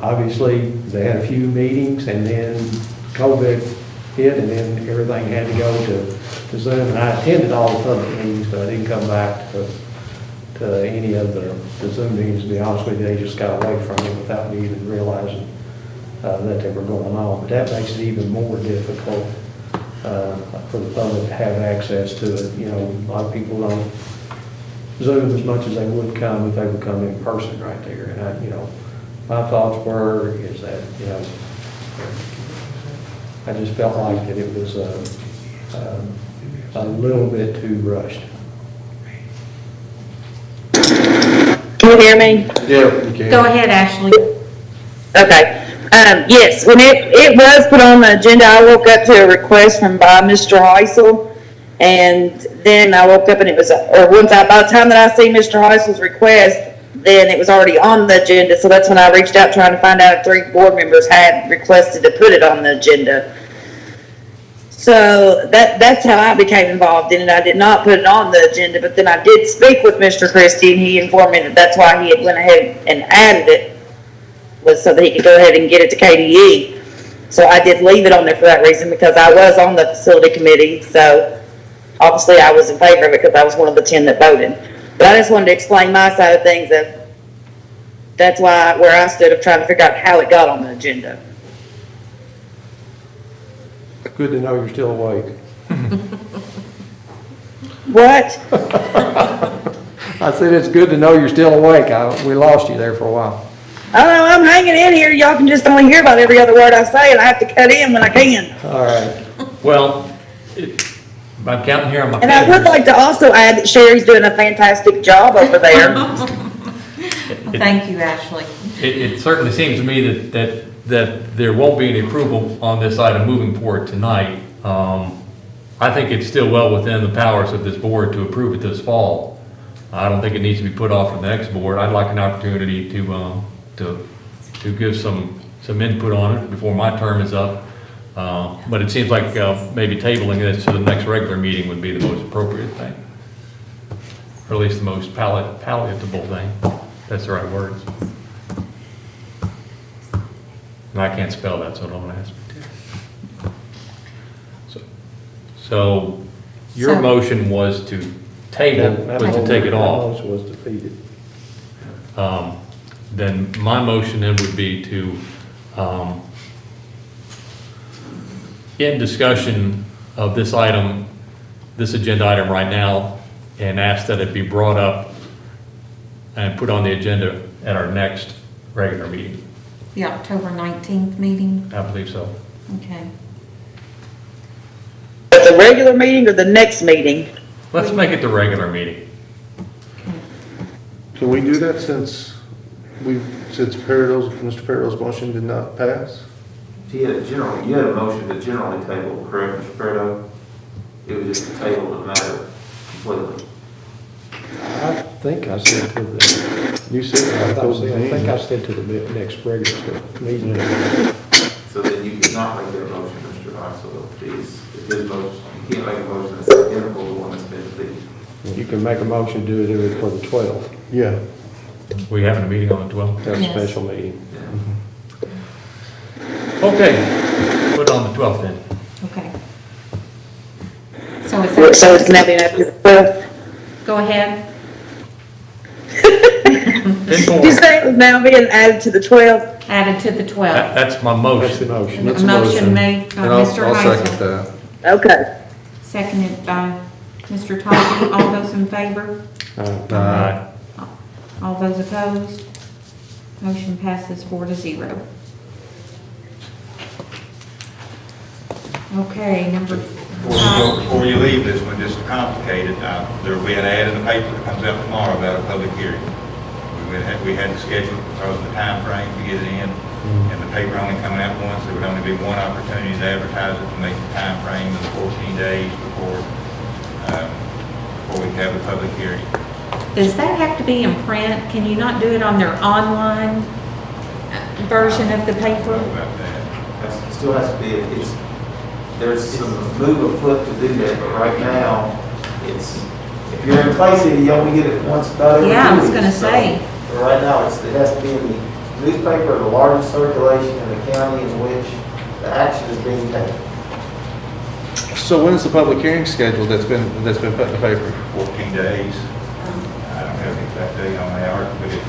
C: Obviously, they had a few meetings, and then COVID hit, and then everything had to go to Zoom. And I attended all the public meetings, but I didn't come back to any of the Zoom meetings. To be honest with you, they just got away from me without me even realizing that they were going on. But that makes it even more difficult for the public to have access to it. A lot of people don't Zoom as much as they would come if they would come in person right there. And my thoughts were is that, I just felt like that it was a little bit too rushed.
M: Can you hear me?
D: Yeah, you can.
A: Go ahead, Ashley.
M: Okay. Yes, when it was put on the agenda, I woke up to a request by Mr. Heisel. And then I woke up and it was, by the time that I see Mr. Heisel's request, then it was already on the agenda. So that's when I reached out trying to find out if 3 board members had requested to put it on the agenda. So that's how I became involved in it. I did not put it on the agenda, but then I did speak with Mr. Christie, and he informed me that that's why he had went ahead and added it, was so that he could go ahead and get it to KDE. So I did leave it on there for that reason, because I was on the facility committee, so obviously I was in favor of it because I was one of the 10 that voted. But I just wanted to explain my side of things, that that's where I stood of trying to figure out how it got on the agenda.
C: Good to know you're still awake.
M: What?
C: I said it's good to know you're still awake. We lost you there for a while.
M: I don't know, I'm hanging in here. Y'all can just only hear about every other word I say, and I have to cut in when I can.
C: All right.
K: Well, I'm counting here on my
M: And I would
K: fingers.
M: like to also add that Sherry's doing a fantastic job over there.
A: Thank you, Ashley.
K: It certainly seems to me that there won't be any approval on this item moving forward tonight. I think it's still well within the powers of this board to approve it this fall. I don't think it needs to be put off for the next board. I'd like an opportunity to give some input on it before my term is up. But it seems like maybe tabling this to the next regular meeting would be the most appropriate thing. Or at least the most palatable thing. That's the right word. And I can't spell that, so don't ask me to. So your
A: So-
K: motion was to table, was to take it off.
C: That motion was defeated.
K: Then my motion then would be to, end discussion of this item, this agenda item right now, and ask that it be brought up and put on the agenda at our next regular meeting.
A: The October 19th meeting?
K: I believe so.
A: Okay.
M: The regular meeting or the next meeting?
K: Let's make it the regular meeting.
D: Can we do that since Mr. Peridot's motion did not pass?
E: You had a motion to generally table, correct, Mr. Peridot? It was just a table of the matter completely.
C: I think I said to the,
D: You said,
C: I think I said to the next regular meeting.
E: So then you cannot make that motion, Mr. Isom, please. If his motion, you can't make a motion that's identical to the one that's been defeated.
C: You can make a motion to do it for the 12th.
D: Yeah.
K: We having a meeting on the 12th?
C: That's a
A: Yes.
C: special meeting.
K: Okay, put it on the 12th then.
A: Okay. So is that?
M: So it's now being after the 12th?
A: Go ahead.
M: Did you say it was now being added to the 12th?
A: Added to the 12th.
K: That's my
C: That's the
K: motion.
C: motion.
A: A motion made by
D: And I'll
A: Mr.
D: second
A: Heisel,
D: that.
M: Okay.
A: seconded by Mr. Tolby. All those in favor?
K: Aye.
A: All those opposed? Motion passes 4-0. Okay, number
F: Before you leave this one, just to complicate it, there will be an ad in the paper that comes out tomorrow about a public hearing. We had to schedule it because of the time frame to get it in, and the paper only coming out once. There would only be one opportunity to advertise it to make the time frame of the 14 days before we have the public hearing.
A: Does that have to be in print? Can you not do it on their online version of the paper?
F: About that.
E: It still has to be, there's some move afoot to do that, but right now, if you're in Clay City, you only get it once about every 2 weeks.
A: Yeah, I was gonna say.
E: But right now, it has to be in the newspaper of the largest circulation in the county in which the action is being taken.
D: So when is the public hearing scheduled that's been put in the paper?
F: 14 days. I don't have the exact date on the hour, but it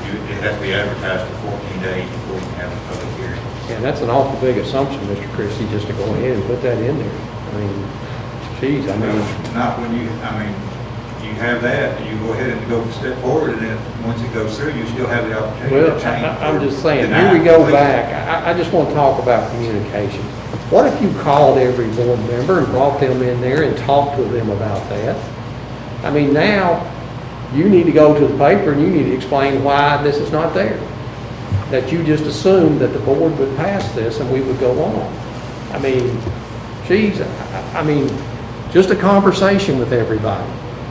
F: has to be advertised for 14 days before we can have a public hearing.
C: And that's an awful big assumption, Mr. Christie, just to go ahead and put that in there. I mean, geez, I mean,
F: Not when you have that, you go ahead and go a step forward, and then once it goes through, you still have the opportunity
C: well,
F: to change.
C: I'm just saying,
F: Deny
C: here we go
F: completely.
C: back. I just want to talk about communication. What if you called every board member and brought them in there and talked to them about that? I mean, now, you need to go to the paper and you need to explain why this is not there. That you just assumed that the board would pass this and we would go on. I mean, geez, I mean, just a conversation with everybody.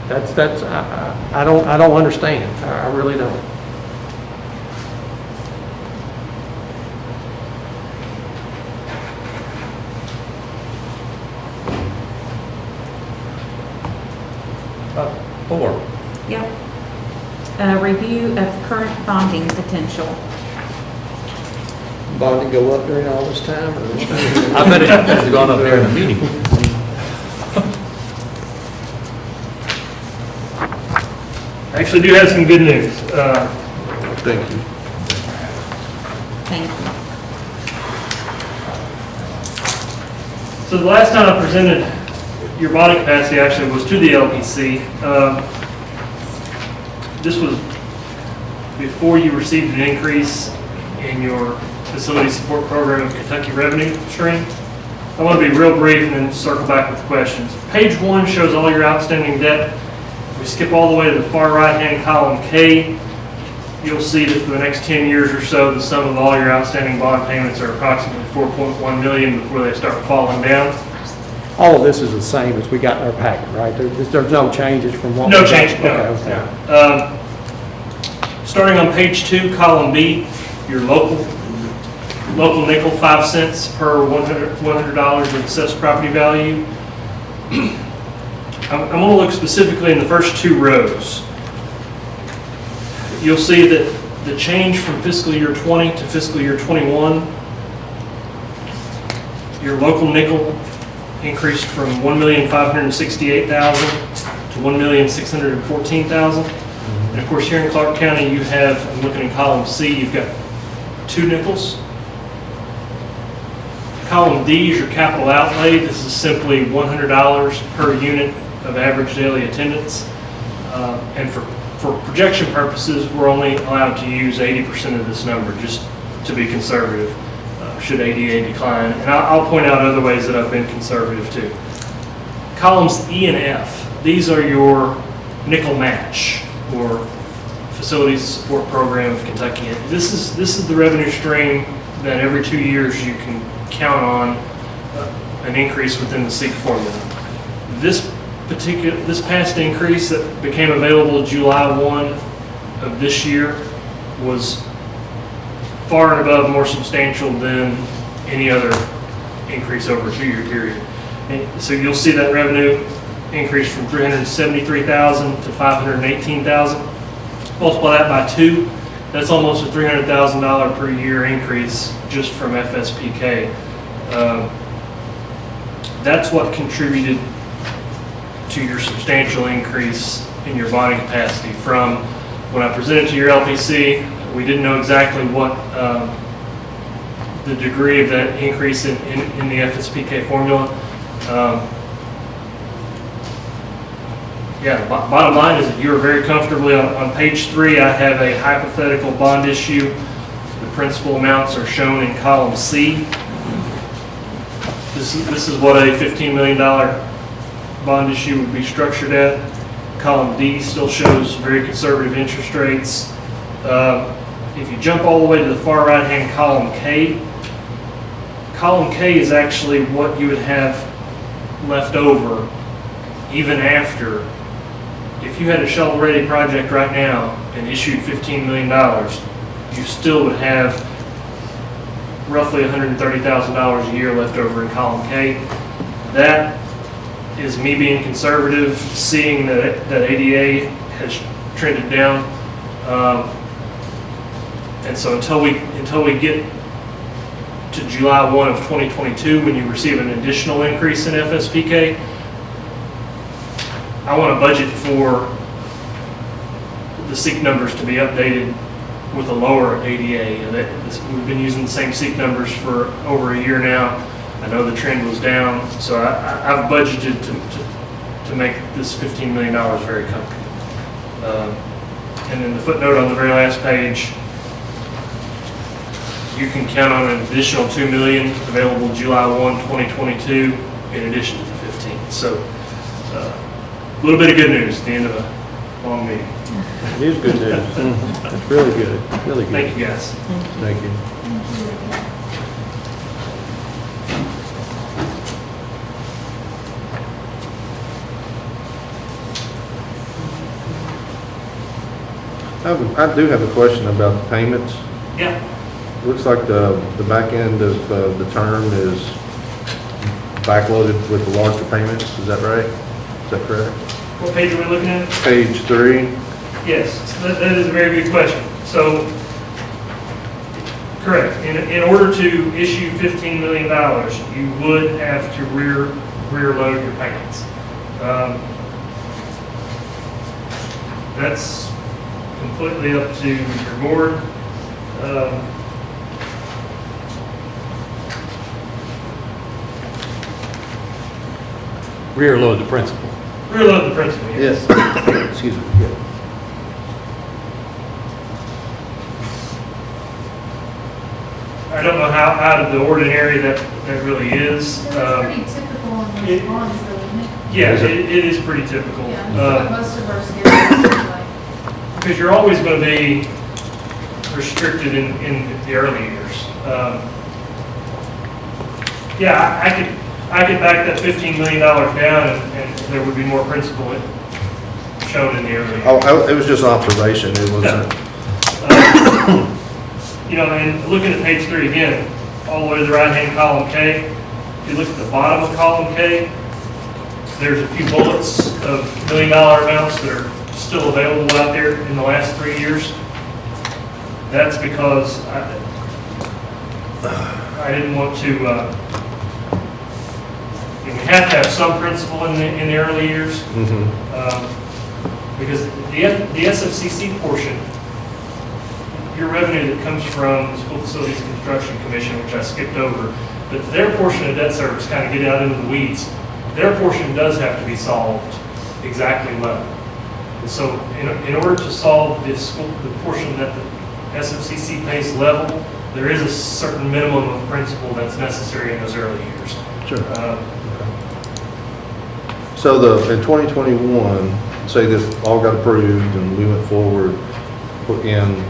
C: I don't understand. I really don't.
K: Four.
A: Yep. Review of current bonding potential.
C: bonding go up during all this time, or?
K: I bet it has gone up during the meeting.
P: I actually do have some good news.
D: Thank you.
A: Thank you.
P: So the last time I presented your bonding capacity actually was to the LPC. This was before you received an increase in your facility support program of Kentucky revenue stream. I want to be real brief and then circle back with questions. Page 1 shows all your outstanding debt. If we skip all the way to the far right-hand column K, you'll see that for the next 10 years or so, the sum of all your outstanding bond payments are approximately $4.1 million before they start falling down.
C: All of this is the same as we got in our packet, right? There's no changes from what?
P: No
C: we got?
P: change, no.
C: Okay.
P: Starting on page 2, column B, your local nickel, 5 cents per $100 of assessed property value. I'm going to look specifically in the first 2 rows. You'll see that the change from fiscal year 20 to fiscal year 21, your local nickel increased from $1,568,000 to $1,614,000. And of course, here in Clark County, you have, I'm looking in column C, you've got 2 nickels. Column D is your capital outlay. This is simply $100 per unit of average daily attendance. And for projection purposes, we're only allowed to use 80% of this number, just to be conservative, should ADA decline. And I'll point out other ways that I've been conservative too. Columns E and F, these are your nickel match, or Facilities Support Program of Kentucky. This is the revenue stream that every 2 years you can count on an increase within the SEEK formula. This past increase that became available July 1 of this year was far and above more substantial than any other increase over a 2-year period. And so you'll see that revenue increase from $373,000 to $518,000. Multiply that by 2, that's almost a $300,000 per year increase just from FSPK. That's what contributed to your substantial increase in your bonding capacity. From when I presented to your LPC, we didn't know exactly what the degree of that increase in the FSPK formula. Bottom line is that you are very comfortably on page 3. I have a hypothetical bond issue. The principal amounts are shown in column C. This is what a $15 million bond issue would be structured at. Column D still shows very conservative interest rates. If you jump all the way to the far right-hand column K is actually what you would have left over even after. If you had a shovel-ready project right now and issued $15 million, you still would have roughly $130,000 a year left over in column K. That is me being conservative, seeing that ADA has trended down. And so until we get to July 1 of 2022, when you receive an additional increase in FSPK, I want to budget for the SEEK numbers to be updated with a lower ADA. We've been using the same SEEK numbers for over a year now. I know the trend was down, so I've budgeted to make this $15 million very comfortable. And then the footnote on the very last page, you can count on an additional $2 million available July 1, 2022, in addition to the 15. So a little bit of good news at the end of a long meeting.
C: It is good news. It's really good, really good.
P: Thank you, guys.
D: Thank you. I do have a question about the payments.
P: Yeah.
D: Looks like the back end of the term is backloaded with the larger payments. Is that right? Is that correct?
P: What page are we looking at?
D: Page 3.
P: Yes, that is a very good question. So Correct. In order to issue $15 million, you would have to rear load your payments. That's completely up to your board.
K: Rear load the principal.
P: Rear load the principal, yes.
D: Yes. Excuse me. Yeah.
P: I don't know how out of the ordinary that really is.
O: That's pretty typical on those bonds, though, isn't it?
P: Yeah, it is pretty typical.
O: Yeah, that's what most of our schedules are like.
P: Because you're always going to be restricted in the early years. Yeah, I could back that $15 million down and there would be more principal shown in the early years.
D: Oh, it was just an observation. It wasn't.
P: You know, and looking at page 3 again, all the way to the right-hand column K, if you look at the bottom of column K, there's a few bullets of $1 million amounts that are still available out there in the last 3 years. That's because I didn't want to, we have to have some principal in the early years. Because the SFCC portion, your revenue that comes from the School Facilities Construction Commission, which I skipped over, but their portion of debt service, kind of get out into the weeds, their portion does have to be solved exactly level. And so in order to solve the portion that the SFCC pays level, there is a certain minimum of principal that's necessary in those early years.
D: Sure. So in 2021, say this all got approved and we went forward, put in,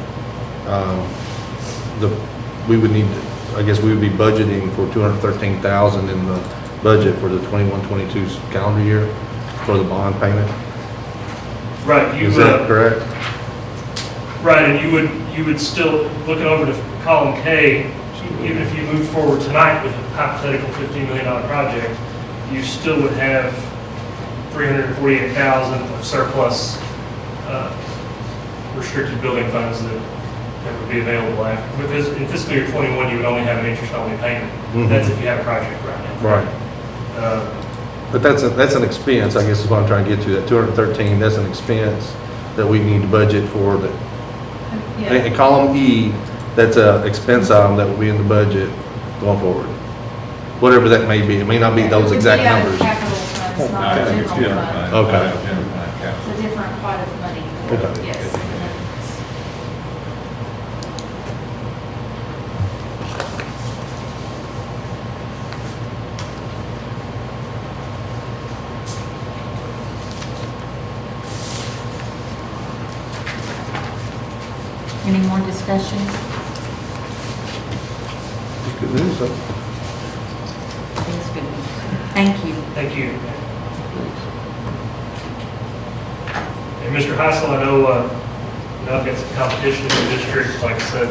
D: we would need to, I guess we would be budgeting for $213,000 in the budget for the 21-22 calendar year for the bond payment.
P: Right.
D: Is that correct?
P: Right, and you would still, looking over to column K, even if you move forward tonight with a hypothetical $15 million project, you still would have $348,000 of surplus restricted building funds that would be available after. Because in fiscal year 21, you would only have an interest-only payment. That's if you have a project right now.
D: Right. But that's an expense, I guess is what I'm trying to get to. That 213, that's an expense that we need to budget for. That in column E, that's an expense item that will be in the budget going forward. Whatever that may be. It may not be those exact numbers.
O: Capital funds, not the general fund.
D: Okay.
O: It's a different pot of money.
D: Okay.
O: Yes.
A: Any more discussion?
D: It's good news, though.
A: It is good. Thank you.
P: Thank you. And Mr. Heisel, I know I've got some competition in the district. Like I said,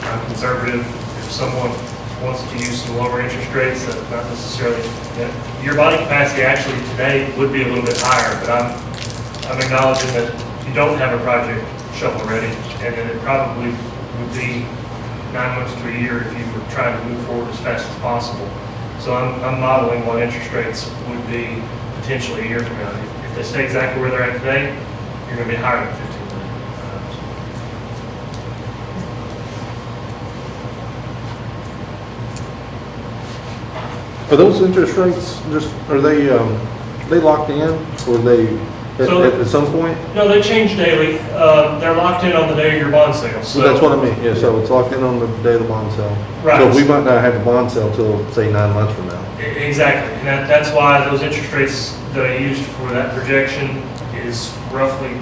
P: I'm conservative. If someone wants to use some lower interest rates, that's not necessarily, your bonding capacity actually today would be a little bit higher, but I'm acknowledging that you don't have a project shovel ready, and then it probably would be 9 months to a year if you were trying to move forward as fast as possible. So I'm modeling what interest rates would be potentially a year from now. If they stay exactly where they're at today, you're going to be higher than 15 million.
D: Are those interest rates just, are they locked in, or are they at some point?
P: No, they change daily. They're locked in on the day of your bond sale.
D: So that's what I mean, yeah, so it's locked in on the day of the bond sale.
P: Right.
D: So we might not have the bond sale till, say, 9 months from now.
P: Exactly, and that's why those interest rates that I used for that projection is roughly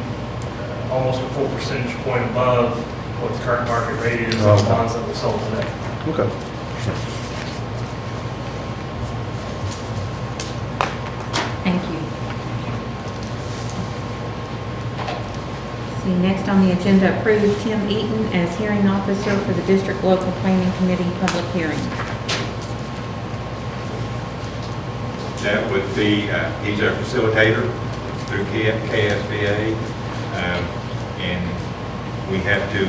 P: almost a full percentage point above what the current market rate is on the bonds that we sold today.
D: Okay.
A: Thank you. See, next on the agenda, approve Tim Eaton as hearing officer for the District Local Planning Committee public hearing.
F: That would be, he's our facilitator through KSBA, and we have to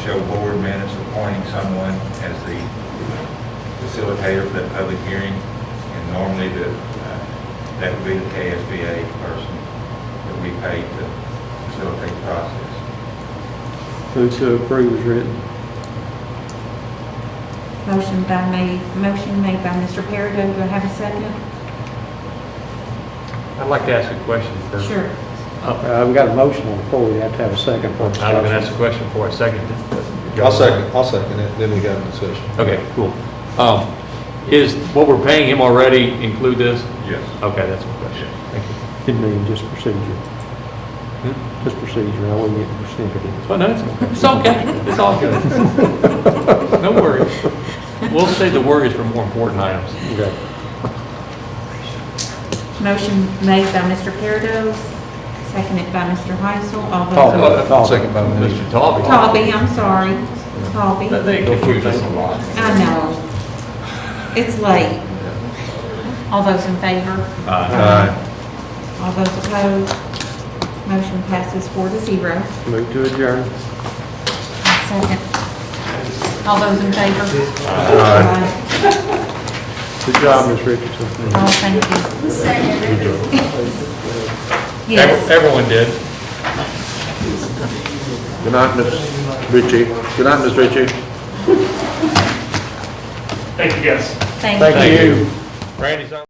F: show board minutes appointing someone as the facilitator for that public hearing, and normally that would be the KSBA person that we pay to facilitate the process.
C: Move to approve is written.
A: Motion made by Mr. Peridot. Do I have a second?
K: I'd like to ask a question first.
A: Sure.
C: We've got a motion on the floor, we have to have a second for
K: I'm going to ask a question before I second it.
D: I'll second it, then we got a discussion.
K: Okay, cool. Is what we're paying him already include this?
F: Yes.
K: Okay, that's my question. Thank you.
C: Didn't mean just procedure. Just procedure, I wouldn't get the percentage.
K: Well, no, it's okay. It's all good. No worries. We'll save the worries for more important items.
C: Okay.
A: Motion made by Mr. Peridot, seconded by Mr. Heisel. All those.
C: Talby.
D: Second by me.
K: Mr. Talby.
A: Talby, I'm sorry. Talby.
K: They confuse us a lot.
A: I know. It's late. All those in favor? All those opposed? Motion passes 4-0.
C: Move to adjourn.
A: Second. All those in favor?
C: Good job, Ms. Richardson.
A: Oh, thank you. Yes.
K: Everyone did.
D: Good night, Ms. Ritchie. Good night, Ms. Ritchie.
P: Thank you, guys.
A: Thank you.
K: Thank you. Randy's on.